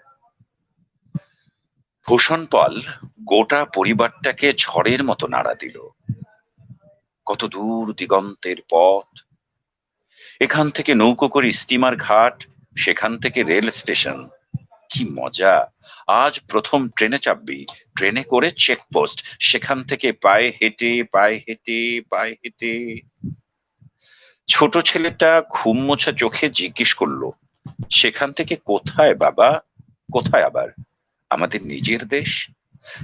ভূষণ পাল গোটা পরিবারটাকে ঝড়ের মতো নাড়া দিল। কত দূর দিগন্তের পথ, এখান থেকে নৌকো করে স্টিমার ঘাট, সেখান থেকে রেল স্টেশন। কি মজা, আজ প্রথম ট্রেনে চাপবি, ট্রেনে করে চেকপোস্ট, সেখান থেকে পায়ে হেঁটে। ছোট ছেলেটা ঘুম মোছা চোখে জিজ্ঞেস করলো, সেখান থেকে কোথায় বাবা? কোথায় আবার? আমাদের নিজের দেশ।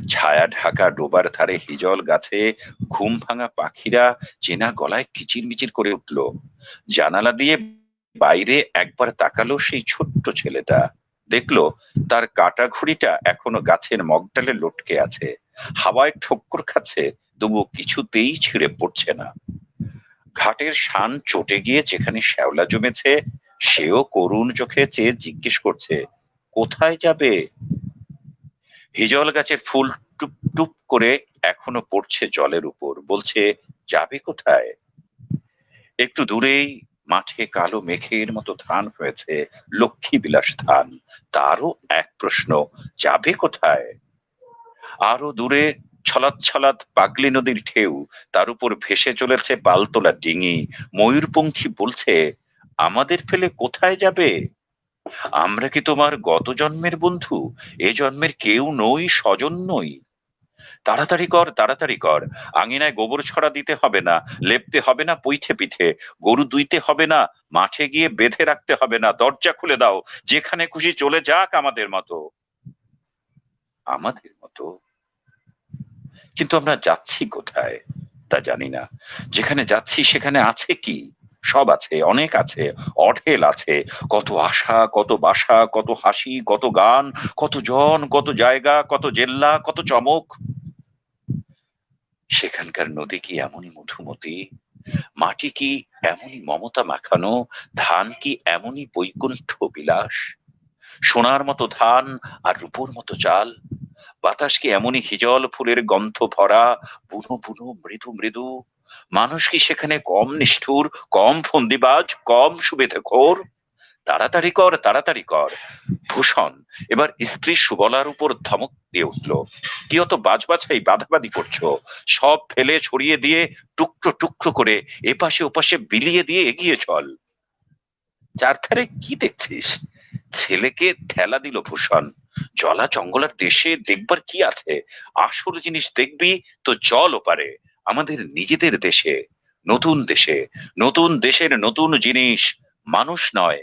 ছায়া ঢাকা ডোবার ধারে হিজল গাছে ঘুম ভাঙা পাখিরা চেনা গলায় কিচিরমিচির করে উঠল। জানালা দিয়ে বাইরে একবার তাকালো সেই ছোট্ট ছেলেটা, দেখলো তার কাটা ঘুড়িটা এখনো গাছের মগডালে লটকে আছে, হাওয়ায় ঠক্কর খাচ্ছে, তবুও কিছুতেই ছিঁড়ে পড়ছে না। ঘাটের শান চটে গিয়ে যেখানে শ্যাওলা জমেছে, সেও করুণ চোখে চেয়ে জিজ্ঞেস করছে, কোথায় যাবে? হিজল গাছের ফুল টুপ টুপ করে এখনো পড়ছে জলের উপর, বলছে, যাবে কোথায়? একটু দূরেই মাঠে কালো মেঘের মতো ধান হয়েছে, লক্ষ্মী বিলাস ধান। তারও এক প্রশ্ন, যাবে কোথায়? আরো দূরে ছলাৎ পাগলি নদীর ঢেউ, তার উপর ভেসে চলেছে পালতোলা ডিঙি। ময়ূরপঙ্খী বলছে, আমাদের ফেলে কোথায় যাবে? আমরা কি তোমার গত জন্মের বন্ধু? এ জন্মের কেউ নই, স্বজন নই। তাড়াতাড়ি কর, আঙিনায় গোবর ছড়া দিতে হবে না, লেপতে হবে না পৈঠে পিঠে, গরু দুইতে হবে না, মাঠে গিয়ে বেঁধে রাখতে হবে না, দরজা খুলে দাও, যেখানে খুশি চলে যাক আমাদের মতো। কিন্তু আমরা যাচ্ছি কোথায় তা জানি না। যেখানে যাচ্ছি সেখানে আছে কি? সব আছে, অনেক আছে, অঢেল আছে। কত আশা, কত বাসা, কত হাসি, কত গান, কত জন, কত জায়গা, কত জেল্লা, কত চমক। সেখানকার নদী কি এমনই মধুমতি? মাটি কি এমনই মমতা মাখানো? ধান কি এমনই বৈকুণ্ঠ বিলাস? সোনার মতো ধান আর রূপোর মতো চাল। বাতাস কি এমনই হিজল ফুলের গন্ধ ভরা, বুনো বুনো মৃদু? মানুষ কি সেখানে কম নিষ্ঠুর, কম ফন্দিবাজ, কম সুবিধেখোর? তাড়াতাড়ি কর, তাড়াতাড়ি কর। ভূষণ এবার স্ত্রী সুবলার উপর ধমক দিয়ে উঠল, কি অত বাজবাছাই বাঁধাবাঁধি করছো? সব ফেলে ছড়িয়ে দিয়ে টুকরো টুকরো করে এপাশে ওপাশে বিলিয়ে দিয়ে এগিয়ে চল। চারধারে কি দেখছিস? ছেলেকে ঠেলা দিল ভূষণ। জলা জঙ্গলার দেশে দেখবার কি আছে? আসল জিনিস দেখবি তো চল ওপারে, আমাদের নিজেদের দেশে, নতুন দেশে, নতুন দেশের নতুন জিনিস, মানুষ নয়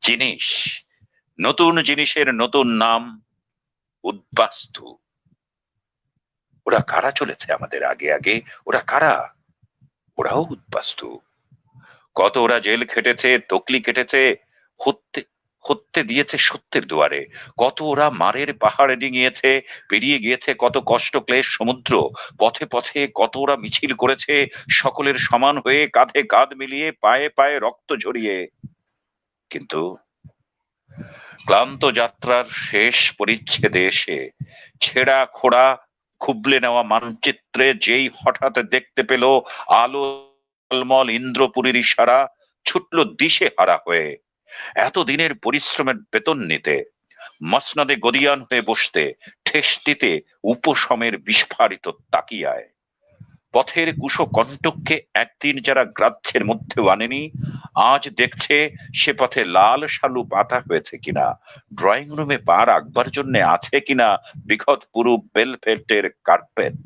জিনিস। নতুন জিনিসের নতুন নাম উদ্বাস্তু। ওরা কারা চলেছে আমাদের আগে আগে? ওরা কারা? ওরাও উদ্বাস্তু। কত ওরা জেল খেটেছে, তকলি কেটেছে, হত্যে হত্যে দিয়েছে সত্যের দুয়ারে। কত ওরা মারের পাহাড়ে ডিঙিয়েছে, পেরিয়ে গিয়েছে কত কষ্ট ক্লেশ সমুদ্র। পথে পথে কত ওরা মিছিল করেছে, সকলের সমান হয়ে, কাঁধে কাঁধ মিলিয়ে, পায়ে পায়ে রক্ত ঝরিয়ে। কিন্তু ক্লান্ত যাত্রার শেষ পরিচ্ছেদে এসে ছেঁড়া খোড়া খুবলে নেওয়া মানচিত্রে যেই হঠাৎ দেখতে পেল আলো ঝলমল ইন্দ্রপুরীর ইশারা, ছুটল দিশে হারা হয়ে। এতদিনের পরিশ্রমের বেতন নিতে, মসনদে গদিয়ান হয়ে বসতে, ঠেস দিতে উপশমের বিস্ফারিত তাকিয়ায়। পথের কুশো কণ্টককে একদিন যারা গ্রাহ্যের মধ্যেও আনেনি, আজ দেখছে সে পথে লাল শালু পাতা হয়েছে কিনা, ড্রয়িং রুমে পা রাখবার জন্য আছে কিনা বিগত পুরু বেলভেটের কার্পেট।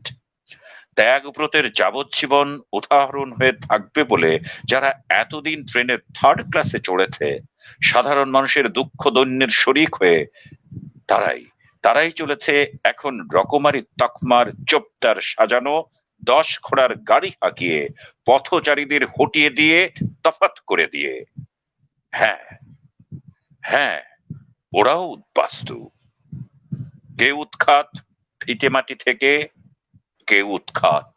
ত্যাগব্রতের যাবজ্জীবন উদাহরণ হয়ে থাকবে বলে যারা এতদিন ট্রেনের থার্ড ক্লাসে চড়েছে, সাধারণ মানুষের দুঃখ দৈন্যের শরিক হয়ে, তারাই চলেছে এখন রকমারি তকমার চোপদার সাজানো 10 ঘোড়ার গাড়ি হাঁকিয়ে, পথচারীদের হটিয়ে দিয়ে, তফাৎ করে দিয়ে। হ্যাঁ হ্যাঁ, ওরাও উদ্বাস্তু। কেউ উৎখাত ভিটেমাটি থেকে, কেউ উৎখাত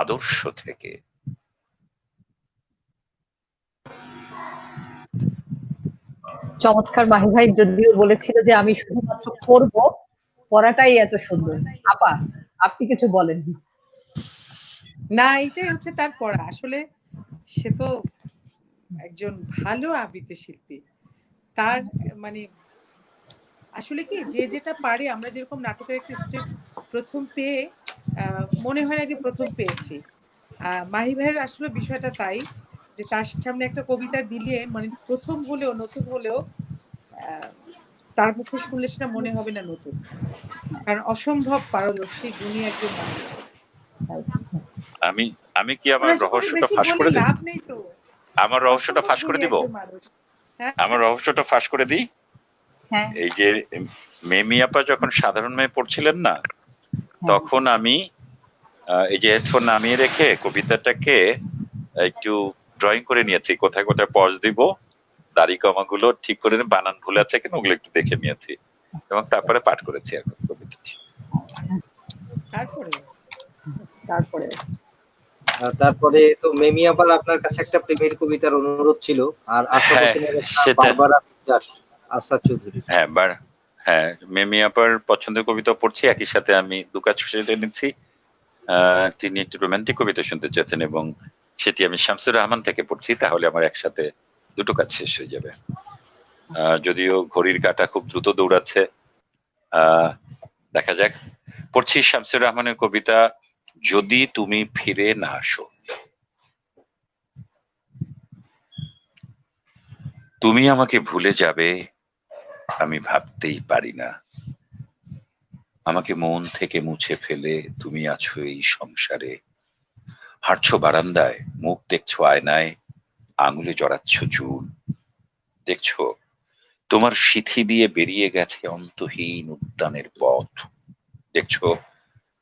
আদর্শ থেকে। চমৎকার। মাহি ভাই যদিও বলেছিল যে আমি শুধুমাত্র করব, পড়াটাই এত সুন্দর। আপা, আপনি কিছু বলেন। না, এটাই হচ্ছে তার পড়া। আসলে সে তো একজন ভালো আবৃত্তি শিল্পী। তার মানে আসলে কি, যে যেটা পারে, আমরা যেরকম নাটকের একটা স্ক্রিপ্ট প্রথম পেয়ে মনে হয় না যে প্রথম পেয়েছি, মাহি ভাইয়ের আসলে বিষয়টা তাই, যে তার সামনে একটা কবিতা দিলে মানে প্রথম হলেও, নতুন হলেও তার মুখে শুনলে সেটা মনে হবে না নতুন, কারণ অসম্ভব পারদর্শী গুণী একজন মানুষ। আমি আমি কি আমার রহস্যটা ফাঁস করে দিই? লাভ নেই তো, আমার রহস্যটা ফাঁস করে দিব? আমার রহস্যটা ফাঁস করে দিই। এই যে মেমি আপা যখন সাধারণ মেয়ে পড়ছিলেন না, তখন আমি এই যে হেডফোন নামিয়ে রেখে কবিতাটাকে একটু ড্রয়িং করে নিয়েছি, কোথায় কোথায় পজ দিব, দাড়ি কমাগুলো ঠিক করে বানান ভুল আছে কিনা ওগুলো একটু দেখে নিয়েছি, এবং তারপরে পাঠ করেছি এখন কবিতাটি। তারপরে তো মেমি আবার আপনার কাছে একটা প্রেমের কবিতার অনুরোধ ছিল, আর আশরাফ হোসেনের একটা বারবারা বিশ্বাস, আসাদ চৌধুরী। হ্যাঁ, মেমি আপার পছন্দের কবিতা পড়ছি, একই সাথে আমি দু কাজ সেরে নিচ্ছি। তিনি একটি রোমান্টিক কবিতা শুনতে চেয়েছেন এবং সেটি আমি শামসুর রহমান থেকে পড়ছি, তাহলে আমার একসাথে দুটো কাজ শেষ হয়ে যাবে। যদিও ঘড়ির কাঁটা খুব দ্রুত দৌড়াচ্ছে, দেখা যাক। পড়ছি শামসুর রহমানের কবিতা যদি তুমি ফিরে না আসো। তুমি আমাকে ভুলে যাবে আমি ভাবতেই পারি না, আমাকে মন থেকে মুছে ফেলে তুমি আছো এই সংসারে। হাঁটছো বারান্দায়, মুখ দেখছো আয়নায়, আঙুলে জড়াচ্ছ চুল, দেখছো তোমার সিথি দিয়ে বেরিয়ে গেছে অন্তহীন উদ্যানের পথ, দেখছো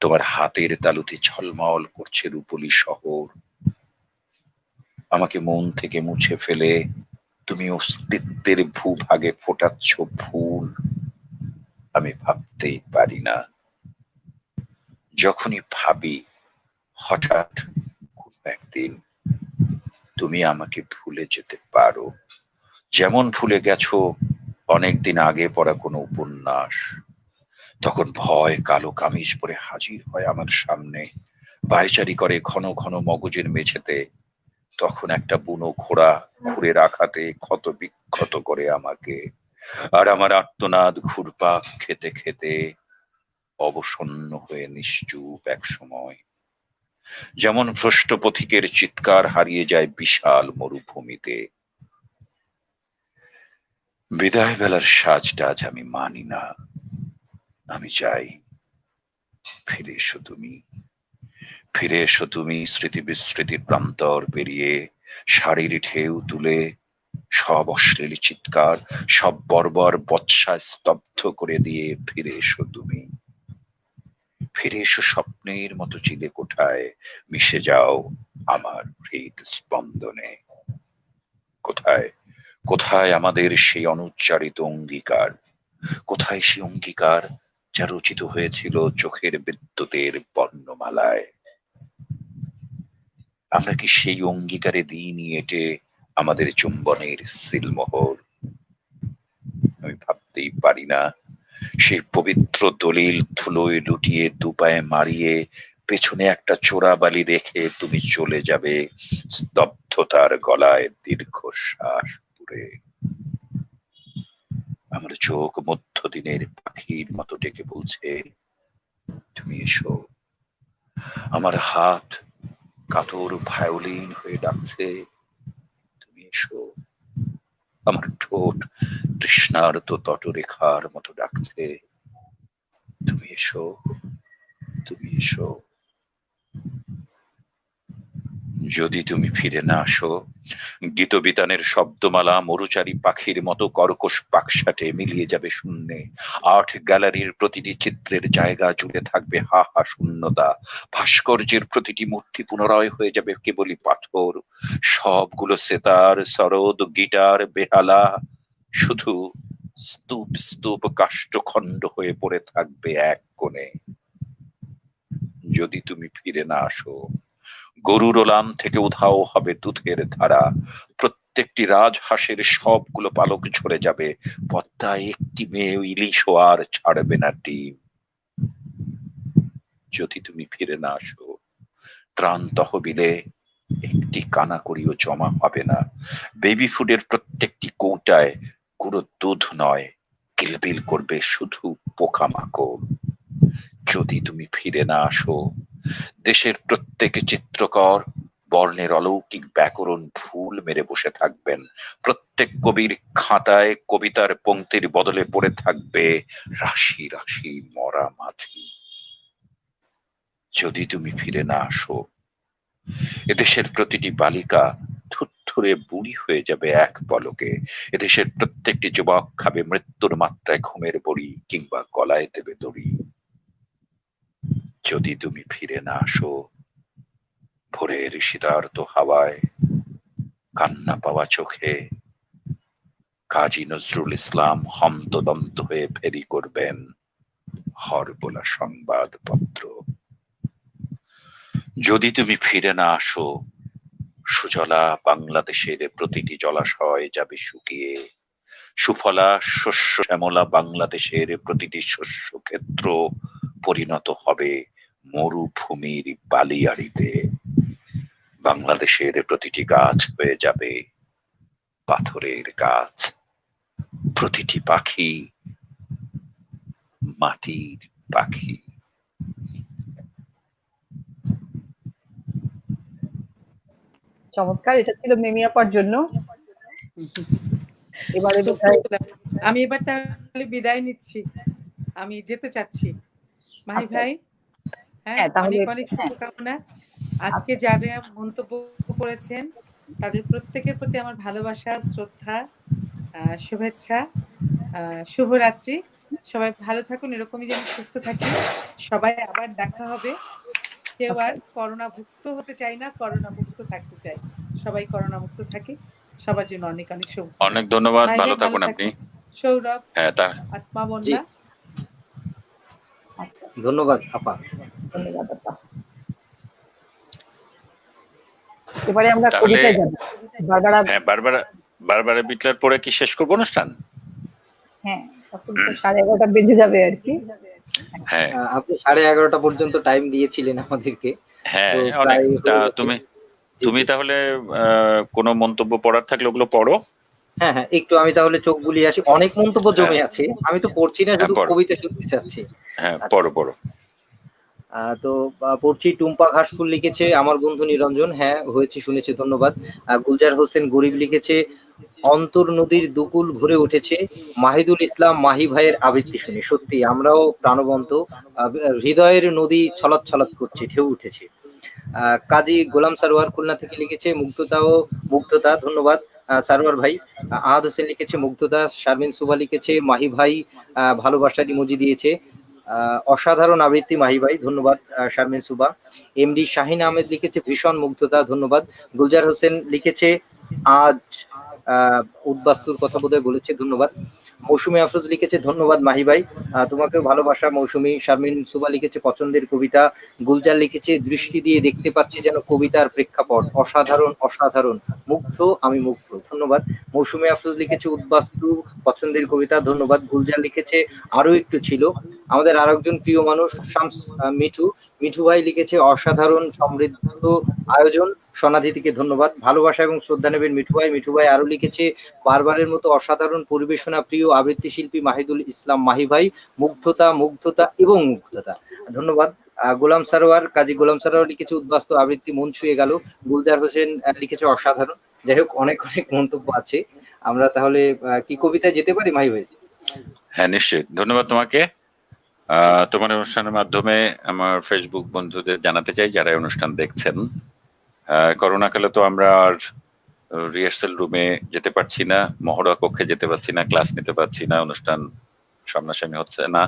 তোমার হাতের তালুতে ঝলমল করছে রূপলি শহর। আমাকে মন থেকে মুছে ফেলে তুমি অস্তিত্বের ভূভাগে ফোটাচ্ছ ফুল, আমি ভাবতেই পারি না। যখনই ভাবি হঠাৎ একদিন তুমি আমাকে ভুলে যেতে পারো, যেমন ভুলে গেছো অনেকদিন আগে পড়া কোনো উপন্যাস। তখন ভয় কালো কামিজ পরে হাজির হয় আমার সামনে, পায়চারি করে ঘন ঘন মগজের মেঝেতে, তখন একটা বুনো ঘোড়া ঘুরে রাখাতে ক্ষত বিক্ষত করে আমাকে, আর আমার আর্তনাদ ঘুরপাক খেতে খেতে অবসন্ন হয়ে নিশ্চুপ এক সময়, যেমন ভ্রষ্ট পথিকের চিৎকার হারিয়ে যায় বিশাল মরুভূমিতে। বিদায় বেলার সাজটাজ আমি মানি না, আমি চাই ফিরে এসো তুমি, ফিরে এসো তুমি স্মৃতি বিস্মৃতির প্রান্তর পেরিয়ে, শাড়ির ঢেউ তুলে সব অশ্লীল চিৎকার, সব বর্বর বৎসা স্তব্ধ করে দিয়ে ফিরে এসো তুমি, ফিরে এসো স্বপ্নের মতো চিলে কোঠায়, মিশে যাও আমার হৃদ স্পন্দনে। কোথায় কোথায় আমাদের সেই অনুচ্চারিত অঙ্গীকার, কোথায় সেই অঙ্গীকার যা রচিত হয়েছিল চোখের বিদ্যুতের বর্ণমালায়? আমরা কি সেই অঙ্গীকারে দিইনি এঁটে আমাদের চুম্বনের সিলমোহর? আমি ভাবতেই পারি না সেই পবিত্র দলিল ধুলোয় লুটিয়ে দুপায়ে মারিয়ে পেছনে একটা চোরাবালি রেখে তুমি চলে যাবে স্তব্ধতার গলায় দীর্ঘশ্বাস পুরে। আমার চোখ মধ্যদিনের পাখির মতো ডেকে বলছে, তুমি এসো। আমার হাত কাতর ভায়োলিন হয়ে ডাকছে, তুমি এসো। আমার ঠোঁট তৃষ্ণার্ত তটরেখার মতো ডাকছে, তুমি এসো, তুমি এসো। যদি তুমি ফিরে না আসো, গীতবিতানের শব্দমালা মরুচারী পাখির মতো কর্কশ পাকসাটে মিলিয়ে যাবে শূন্যে। আর্ট গ্যালারির প্রতিটি চিত্রের জায়গা জুড়ে থাকবে হা হা শূন্যতা। ভাস্কর্যের প্রতিটি মূর্তি পুনরায় হয়ে যাবে কেবলই পাথর। সবগুলো সেতার, সরোদ, গিটার, বেহালা শুধু স্তূপ স্তূপ কাষ্ঠখণ্ড হয়ে পড়ে থাকবে এক কোণে। যদি তুমি ফিরে না আসো, গরুর ওলান থেকে উধাও হবে দুধের ধারা। প্রত্যেকটি রাজহাঁসের সবগুলো পালক ঝরে যাবে, পদ্মায় একটি মেয়ে ইলিশও আর ছাড়বে না ডিম। যদি তুমি ফিরে না আসো, ত্রাণ তহবিলে একটি কানাকড়িও জমা হবে না। বেবি ফুডের প্রত্যেকটি কৌটায় গুঁড়ো দুধ নয়, কিলবিল করবে শুধু পোকামাকড়। যদি তুমি ফিরে না আসো, দেশের প্রত্যেক চিত্রকর বর্ণের অলৌকিক ব্যাকরণ ভুল মেরে বসে থাকবেন। প্রত্যেক কবির খাতায় কবিতার পংক্তির বদলে পড়ে থাকবে রাশি রাশি মরা মাছি। যদি তুমি ফিরে না আসো, এদেশের প্রতিটি বালিকা থুরথুরে বুড়ি হয়ে যাবে এক পলকে। এদেশের প্রত্যেকটি যুবক খাবে মৃত্যুর মাত্রায় ঘুমের বড়ি কিংবা গলায় দেবে দড়ি। যদি তুমি ফিরে না আসো, ভোরের শীতার্ত হাওয়ায় কান্না পাওয়া চোখে কাজী নজরুল ইসলাম হন্তদন্ত হয়ে ফেরি করবেন হরবোলা সংবাদপত্র। যদি তুমি ফিরে না আসো, সুজলা বাংলাদেশের প্রতিটি জলাশয় যাবে শুকিয়ে, সুফলা শস্য শ্যামলা বাংলাদেশের প্রতিটি শস্য ক্ষেত্র পরিণত হবে মরুভূমির বালিয়াড়িতে। বাংলাদেশের প্রতিটি গাছ হয়ে যাবে পাথরের গাছ, প্রতিটি পাখি মাটির পাখি। চমৎকার, এটা ছিল মিমি আপার জন্য। এবারে বোধহয় আমি এবার তাহলে বিদায় নিচ্ছি, আমি যেতে চাচ্ছি। মাহি আচ্ছা। ভাই, হ্যাঁ, হ্যাঁ, তাহলে অনেক অনেক শুভকামনা। আজকে যারা মন্তব্য করেছেন তাদের প্রত্যেকের প্রতি আমার ভালোবাসা, শ্রদ্ধা, শুভেচ্ছা, শুভরাত্রি। সবাই ভালো থাকুন, এরকমই যেন সুস্থ থাকি। সবাই আবার দেখা হবে। কেউ আর করোনা মুক্ত হতে চাই না, করোনা মুক্ত থাকতে চাই। সবাই করোনা মুক্ত থাকে। সবার জন্য অনেক অনেক শুভকামনা। অনেক ধন্যবাদ, মাহি ভালো ভাই, থাকুন আপনি। সৌরভ, হ্যাঁ, তা আসমা, জি, বন্যা। আচ্ছা, ধন্যবাদ আপা। ধন্যবাদ আপা। এবারে আমরা তাহলে কবিতায় যাব। বারবারা, হ্যাঁ, বারবারা বিটলার পরে কি শেষ করবো অনুষ্ঠান? হ্যাঁ, তখন তো 11:30 বেজে যাবে আর কি। হ্যাঁ আপনি 11:30 পর্যন্ত টাইম দিয়েছিলেন আমাদেরকে, হ্যাঁ, তো অনেক। প্রায় তা হয়ে গেছে। তুমি জি, তুমি জি। তাহলে কোনো মন্তব্য পড়ার থাকলে ওগুলো পড়ো। হ্যাঁ, হ্যাঁ, একটু আমি তাহলে চোখ বুলিয়ে আসি। অনেক মন্তব্য হ্যাঁ, জমে আছে। আমি তো পড়ছি না, হ্যাঁ শুধু পড়ো। কবিতা শুনতে চাচ্ছি। হ্যাঁ আচ্ছা। পড়ো পড়ো। তো পড়ছি, টুম্পা ঘাসফুল লিখেছে আমার বন্ধু নিরঞ্জন। হ্যাঁ, হয়েছে শুনেছি, ধন্যবাদ। গুলজার হোসেন গরিব লিখেছে অন্তর নদীর দুকুল ভরে উঠেছে মাহিদুল ইসলাম মাহি ভাইয়ের আবৃত্তি শুনে। সত্যি আমরাও প্রাণবন্ত, হৃদয়ের নদী ছলৎ ছলৎ করছে, ঢেউ উঠেছে। কাজী গোলাম সারোয়ার খুলনা থেকে লিখেছে মুগ্ধতা ও মুগ্ধতা, ধন্যবাদ সারোয়ার ভাই। আহাদ হোসেন লিখেছে মুগ্ধতা। শারমিন সুভা লিখেছে মাহি ভাই ভালোবাসার ইমোজি দিয়েছে। অসাধারণ আবৃত্তি মাহি ভাই, ধন্যবাদ শারমিন সুভা। এমডি শাহিন আহমেদ লিখেছে ভীষণ মুগ্ধতা, ধন্যবাদ। গুলজার হোসেন লিখেছে আজ উদ্বাস্তুর কথা বোধহয় বলেছে, ধন্যবাদ। মৌসুমী আফরোজ লিখেছে ধন্যবাদ মাহি ভাই, তোমাকেও ভালোবাসা মৌসুমী। শারমিন সুবা লিখেছে পছন্দের কবিতা। গুলজার লিখেছে দৃষ্টি দিয়ে দেখতে পাচ্ছি যেন কবিতার প্রেক্ষাপট, অসাধারণ অসাধারণ, মুগ্ধ আমি মুগ্ধ, ধন্যবাদ। মৌসুমী আফরোজ লিখেছে উদ্বাস্তু, পছন্দের কবিতা, ধন্যবাদ। গুলজার লিখেছে আরো একটু ছিল। আমাদের আরেকজন প্রিয় মানুষ শামস মিঠু, মিঠু ভাই লিখেছে অসাধারণ সমৃদ্ধ আয়োজন, সনাধিতিকে ধন্যবাদ। ভালোবাসা এবং শ্রদ্ধা নেবেন মিঠু ভাই। মিঠু ভাই আরো লিখেছে বারবারের মতো অসাধারণ পরিবেশনা প্রিয় আবৃত্তি শিল্পী মাহিদুল ইসলাম মাহি ভাই, মুগ্ধতা মুগ্ধতা এবং মুগ্ধতা, ধন্যবাদ। গোলাম সারোয়ার, কাজী গোলাম সারোয়ার লিখেছে উদ্বাস্তু আবৃত্তি মন ছুঁয়ে গেল। গুলজার হোসেন লিখেছে অসাধারণ। যাই হোক, অনেক অনেক মন্তব্য আছে। আমরা তাহলে কি কবিতায় যেতে পারি মাহি ভাই? হ্যাঁ নিশ্চয়ই, ধন্যবাদ তোমাকে। তোমার অনুষ্ঠানের মাধ্যমে আমার ফেসবুক বন্ধুদের জানাতে চাই যারা এই অনুষ্ঠান দেখছেন, করোনা কালে তো আমরা আর রিহার্সাল রুমে যেতে পারছি না, মহড়া কক্ষে যেতে পারছি না, ক্লাস নিতে পারছি না, অনুষ্ঠান সামনাসামনি হচ্ছে না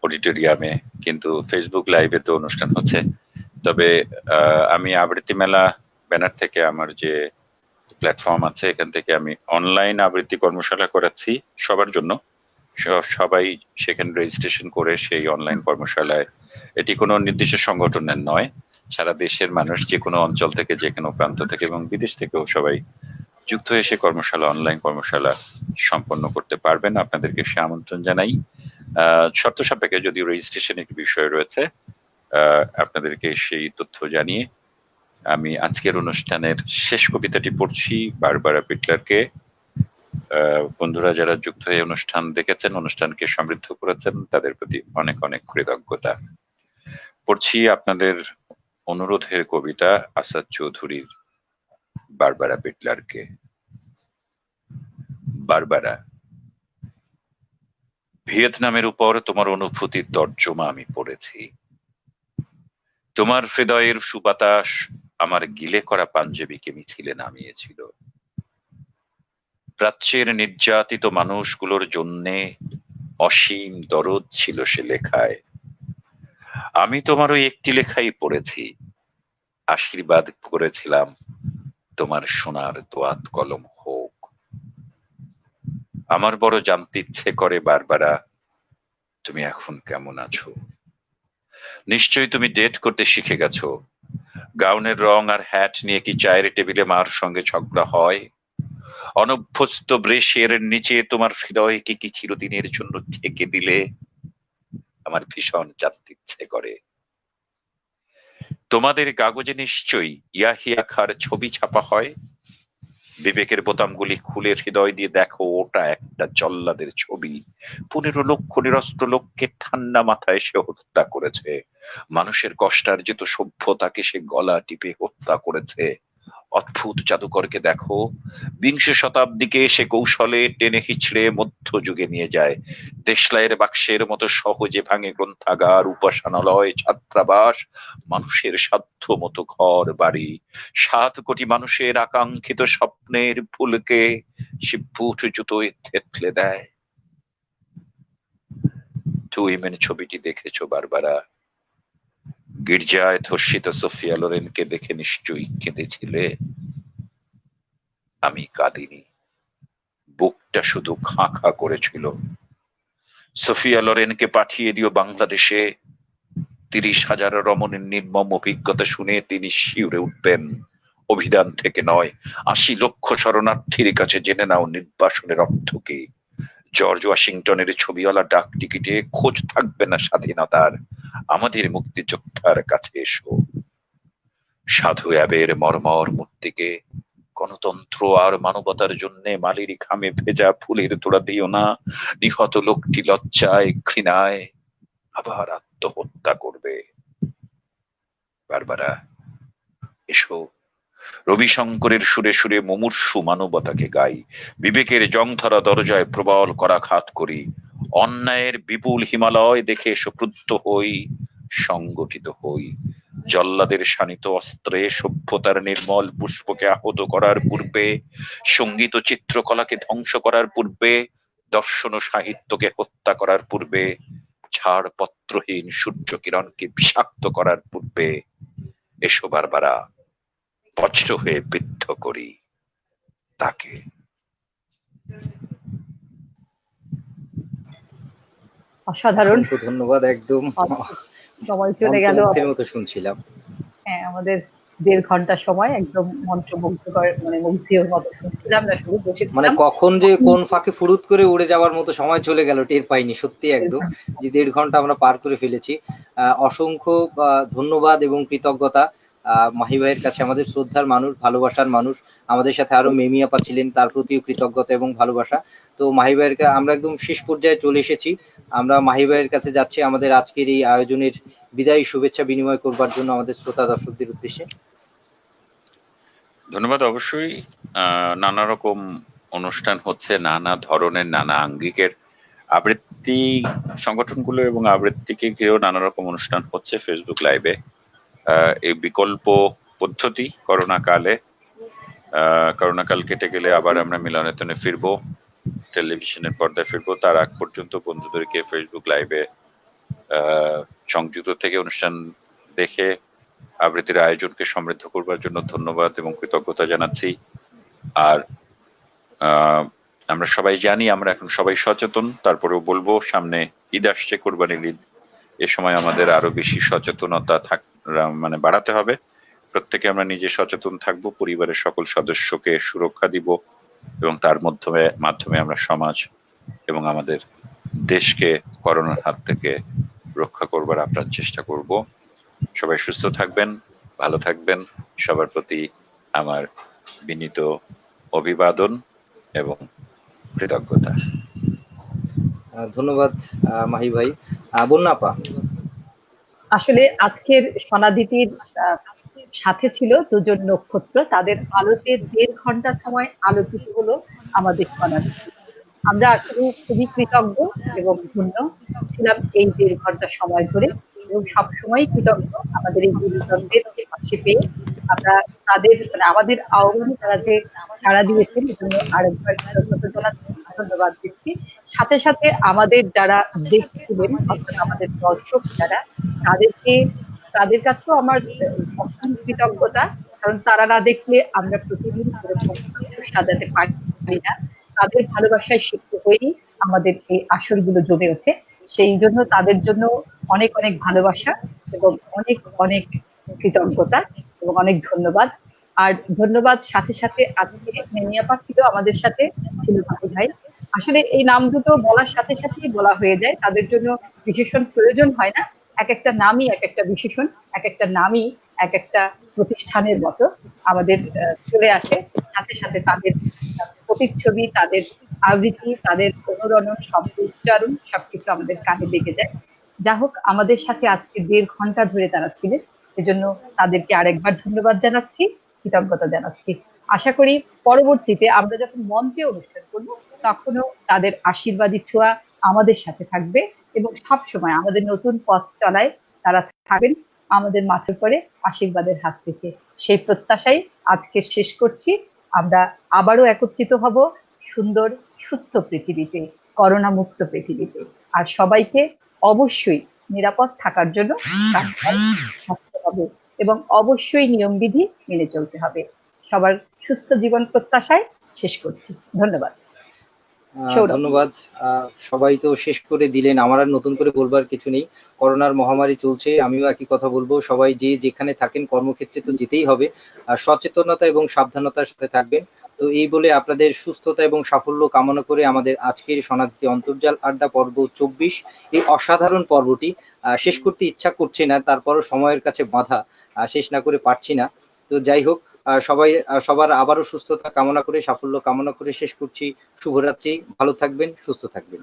অডিটোরিয়ামে, কিন্তু ফেসবুক লাইভে তো অনুষ্ঠান হচ্ছে। তবে আমি আবৃত্তি মেলা ব্যানার থেকে আমার যে প্ল্যাটফর্ম আছে এখান থেকে আমি অনলাইন আবৃত্তি কর্মশালা করাচ্ছি সবার জন্য। সবাই সেখানে রেজিস্ট্রেশন করে সেই অনলাইন কর্মশালায়, এটি কোনো নির্দিষ্ট সংগঠনের নয়, সারা দেশের মানুষ যে কোনো অঞ্চল থেকে যে কোনো প্রান্ত থেকে এবং বিদেশ থেকেও সবাই যুক্ত হয়ে সে কর্মশালা, অনলাইন কর্মশালা সম্পন্ন করতে পারবেন। আপনাদেরকে সে আমন্ত্রণ জানাই। শর্ত সাপেক্ষে যদিও রেজিস্ট্রেশন একটি বিষয় রয়েছে, আপনাদেরকে সেই তথ্য জানিয়ে আমি আজকের অনুষ্ঠানের শেষ কবিতাটি পড়ছি বারবারা পিটলারকে। বন্ধুরা যারা যুক্ত হয়ে অনুষ্ঠান দেখেছেন, অনুষ্ঠানকে সমৃদ্ধ করেছেন, তাদের প্রতি অনেক অনেক কৃতজ্ঞতা। পড়ছি আপনাদের অনুরোধের কবিতা আসাদ চৌধুরীর বারবারা পিটলারকে। বারবারা, ভিয়েতনামের উপর তোমার অনুভূতির তর্জমা আমি পড়েছি। তোমার হৃদয়ের সুবাতাস আমার গিলে করা পাঞ্জাবিকে মিছিলে নামিয়েছিল। প্রাচ্যের নির্যাতিত মানুষগুলোর জন্যে অসীম দরদ ছিল সে লেখায়। আমি তোমার ওই একটি লেখাই পড়েছি, আশীর্বাদ করেছিলাম তোমার সোনার দোয়াত কলম হোক। আমার বড় জানতে ইচ্ছে করে বারবারা, তুমি এখন কেমন আছো? নিশ্চয়ই তুমি ডেট করতে শিখে গেছো। গাউনের রং আর হ্যাট নিয়ে কি চায়ের টেবিলে মার সঙ্গে ঝগড়া হয়? অনভ্যস্ত ব্রেশের নিচে তোমার হৃদয়কে কি চিরদিনের জন্য ঠেকে দিলে? আমার ভীষণ জানতে ইচ্ছে করে। তোমাদের কাগজে নিশ্চয়ই ইয়াহিয়া খাঁর ছবি ছাপা হয়। বিবেকের বোতামগুলি খুলে হৃদয় দিয়ে দেখো, ওটা একটা জল্লাদের ছবি। 15 লক্ষ নিরস্ত্র লোককে ঠান্ডা মাথায় সে হত্যা করেছে। মানুষের কষ্টার্জিত সভ্যতাকে সে গলা টিপে হত্যা করেছে। অদ্ভুত জাদুকরকে দেখো, বিংশ শতাব্দীকে সে কৌশলে টেনে হিচড়ে মধ্যযুগে নিয়ে যায়। দেশলাইয়ের বাক্সের মতো সহজে ভাঙে গ্রন্থাগার, উপাসনালয়, ছাত্রাবাস, মানুষের সাধ্য মতো ঘর বাড়ি। 7 কোটি মানুষের আকাঙ্ক্ষিত স্বপ্নের ফুলকে সে বুট জুতোয় থেতলে দেয়। টু উইমেন ছবিটি দেখেছো বারবারা? গির্জায় ধর্ষিত সোফিয়া লোরেনকে দেখে নিশ্চয়ই কেঁদেছিলে। আমি কাঁদিনি, বুকটা শুধু খাঁ খাঁ করেছিল। সোফিয়া লোরেনকে পাঠিয়ে দিও বাংলাদেশে। 30,000 রমণীর নির্মম অভিজ্ঞতা শুনে তিনি শিউরে উঠতেন। অভিধান থেকে নয়, 80 লক্ষ শরণার্থীর কাছে জেনে নাও নির্বাসনের অর্থ কি। জর্জ ওয়াশিংটনের ছবিওয়ালা ডাক টিকিটে খোঁজ থাকবে না স্বাধীনতার। আমাদের মুক্তিযোদ্ধার কাছে এসো। সাধু অ্যাবের মর্মর মূর্তিকে গণতন্ত্র আর মানবতার জন্য মালির ঘামে ভেজা ফুলের তোড়া দিও না, নিহত লোকটি লজ্জায় ঘৃণায় আবার আত্মহত্যা করবে। বারবারা, এসো, রবিশঙ্করের সুরে সুরে মুমূর্ষু মানবতাকে গাই, বিবেকের জংধরা দরজায় প্রবল করাঘাত করি, অন্যায়ের বিপুল হিমালয় দেখে এসো ক্রুদ্ধ হই, সংগঠিত হই। জল্লাদের শানিত অস্ত্রে সভ্যতার নির্মল পুষ্পকে আহত করার পূর্বে, সঙ্গীত ও চিত্রকলাকে ধ্বংস করার পূর্বে, দর্শন ও সাহিত্যকে হত্যা করার পূর্বে, ছাড়পত্রহীন সূর্য কিরণকে বিষাক্ত করার পূর্বে, এসো বারবারা, বজ্র হয়ে বিদ্ধ করি তাকে। অসাধারণ। অসংখ্য ধন্যবাদ। একদম সময় চলে গেল, মন্ত্রমুগ্ধের মতো শুনছিলাম। হ্যাঁ, আমাদের 1.5 ঘন্টা সময় একদম মন্ত্রমুগ্ধকর, মানে মুগ্ধের মতো শুনছিলাম না, শুধু মানে বসেছিলাম। কখন যে কোন ফাঁকে ফুরুত করে উড়ে যাওয়ার মতো সময় চলে গেল টের পাইনি, সত্যি একদম যে 1.5 ঘন্টা আমরা পার করে ফেলেছি। অসংখ্য ধন্যবাদ এবং কৃতজ্ঞতা মাহি ভাইয়ের কাছে, আমাদের শ্রদ্ধার মানুষ, ভালোবাসার মানুষ। আমাদের সাথে আরো মেমি আপা ছিলেন, তার প্রতিও কৃতজ্ঞতা এবং ভালোবাসা। তো মাহি ভাইয়ের আমরা একদম শেষ পর্যায়ে চলে এসেছি। আমরা মাহি ভাইয়ের কাছে যাচ্ছি আমাদের আজকের এই আয়োজনের বিদায়ী শুভেচ্ছা বিনিময় করবার জন্য আমাদের শ্রোতা দর্শকদের উদ্দেশ্যে। ধন্যবাদ। অবশ্যই নানা রকম অনুষ্ঠান হচ্ছে, নানা ধরনের নানা আঙ্গিকের আবৃত্তি সংগঠনগুলো এবং আবৃত্তিকে ঘিরেও নানা রকম অনুষ্ঠান হচ্ছে ফেসবুক লাইভে। এই বিকল্প পদ্ধতি করোনাকাল কেটে গেলে আবার আমরা মিলনায়তনে ফিরবো, টেলিভিশনের পর্দায় ফিরবো। তার আগ পর্যন্ত বন্ধুদেরকে ফেসবুক লাইভে সংযুক্ত থেকে অনুষ্ঠান দেখে আবৃত্তির আয়োজনকে সমৃদ্ধ করবার জন্য ধন্যবাদ এবং কৃতজ্ঞতা জানাচ্ছি। আর আমরা সবাই জানি, আমরা এখন সবাই সচেতন, তারপরেও বলবো সামনে ঈদ আসছে, কোরবানির ঈদ। এ সময় আমাদের আরো বেশি সচেতনতা মানে বাড়াতে হবে। প্রত্যেকে আমরা নিজে সচেতন থাকবো, পরিবারের সকল সদস্যকে সুরক্ষা দিব এবং তার মাধ্যমে আমরা সমাজ এবং আমাদের দেশকে করোনার হাত থেকে রক্ষা করবার আপ্রাণ চেষ্টা করব। সবাই সুস্থ থাকবেন, ভালো থাকবেন। সবার প্রতি আমার বিনীত অভিবাদন এবং কৃতজ্ঞতা। ধন্যবাদ মাহি ভাই। বন্যা আপা, আসলে আজকের সনাদিতির সাথে ছিল 2 জন নক্ষত্র, তাদের আলোতে 1.5 ঘন্টা সময় আলোকিত হলো আমাদের সনাদিতি। আমরা আসলে খুবই কৃতজ্ঞ এবং ধন্য ছিলাম এই 1.5 ঘন্টা সময় ধরে, এবং সবসময় কৃতজ্ঞ আমাদের এই গুরুজনদেরকে পাশে পেয়ে। আমরা তাদের, মানে আমাদের আহ্বানে তারা যে সাড়া দিয়েছেন, এজন্য আরেকবার কৃতজ্ঞতা জানাচ্ছি, ধন্যবাদ দিচ্ছি। সাথে সাথে আমাদের যারা দেখছিলেন, অর্থাৎ আমাদের দর্শক যারা, তাদেরকে, তাদের কাছেও আমার অসীম কৃতজ্ঞতা, কারণ তারা না দেখলে আমরা প্রতিদিন এরকম সাজাতে পারি না। তাদের ভালোবাসায় সিক্ত হয়েই আমাদের এই আসরগুলো জমে ওঠে। সেই জন্য তাদের জন্য অনেক অনেক ভালোবাসা এবং অনেক অনেক কৃতজ্ঞতা এবং অনেক ধন্যবাদ। আর ধন্যবাদ সাথে সাথে আজকে নেমিয়াপা ছিল আমাদের সাথে, ছিল ভাই ভাই। আসলে এই নাম দুটো বলার সাথে সাথেই বলা হয়ে যায়, তাদের জন্য বিশেষণ প্রয়োজন হয় না। এক একটা নামই এক একটা বিশেষণ, এক একটা নামই এক একটা প্রতিষ্ঠানের মতো আমাদের চলে আসে। সাথে সাথে তাদের প্রতিচ্ছবি, তাদের আবৃত্তি, তাদের অনুরণন, শব্দ উচ্চারণ সবকিছু আমাদের কানে লেগে যায়। যা হোক, আমাদের সাথে আজকে 1.5 ঘন্টা ধরে তারা ছিলেন, এজন্য তাদেরকে আরেকবার ধন্যবাদ জানাচ্ছি, কৃতজ্ঞতা জানাচ্ছি। আশা করি পরবর্তীতে আমরা যখন মঞ্চে অনুষ্ঠান করব, তখনও তাদের আশীর্বাদী ছোঁয়া আমাদের সাথে থাকবে এবং সবসময় আমাদের নতুন পথ চলায় তারা থাকবেন আমাদের মাথার উপরে আশীর্বাদের হাত থেকে। সেই প্রত্যাশাই আজকে শেষ করছি। আমরা আবারও একত্রিত হব সুন্দর সুস্থ পৃথিবীতে, করোনা মুক্ত পৃথিবীতে। আর সবাইকে অবশ্যই নিরাপদ থাকার জন্য থাকতে হবে এবং অবশ্যই নিয়মবিধি মেনে চলতে হবে। সবার সুস্থ জীবন প্রত্যাশায় শেষ করছি। ধন্যবাদ। সৌরভ। ধন্যবাদ। সবাই তো শেষ করে দিলেন, আমার আর নতুন করে বলবার কিছু নেই। করোনার মহামারী চলছে, আমিও একই কথা বলবো, সবাই যে যেখানে থাকেন কর্মক্ষেত্রে তো যেতেই হবে, আর সচেতনতা এবং সাবধানতার সাথে থাকবেন। তো এই বলে আপনাদের সুস্থতা এবং সাফল্য কামনা করে আমাদের আজকের শরণার্থী অন্তর্জাল আড্ডা পর্ব 24 এই অসাধারণ পর্বটি শেষ করতে ইচ্ছা করছে না, তারপরও সময়ের কাছে বাধা, শেষ না করে পারছি না। তো যাই হোক, সবাই সবার আবারও সুস্থতা কামনা করে, সাফল্য কামনা করে শেষ করছি। শুভরাত্রি, ভালো থাকবেন, সুস্থ থাকবেন।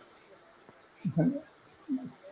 ধন্যবাদ।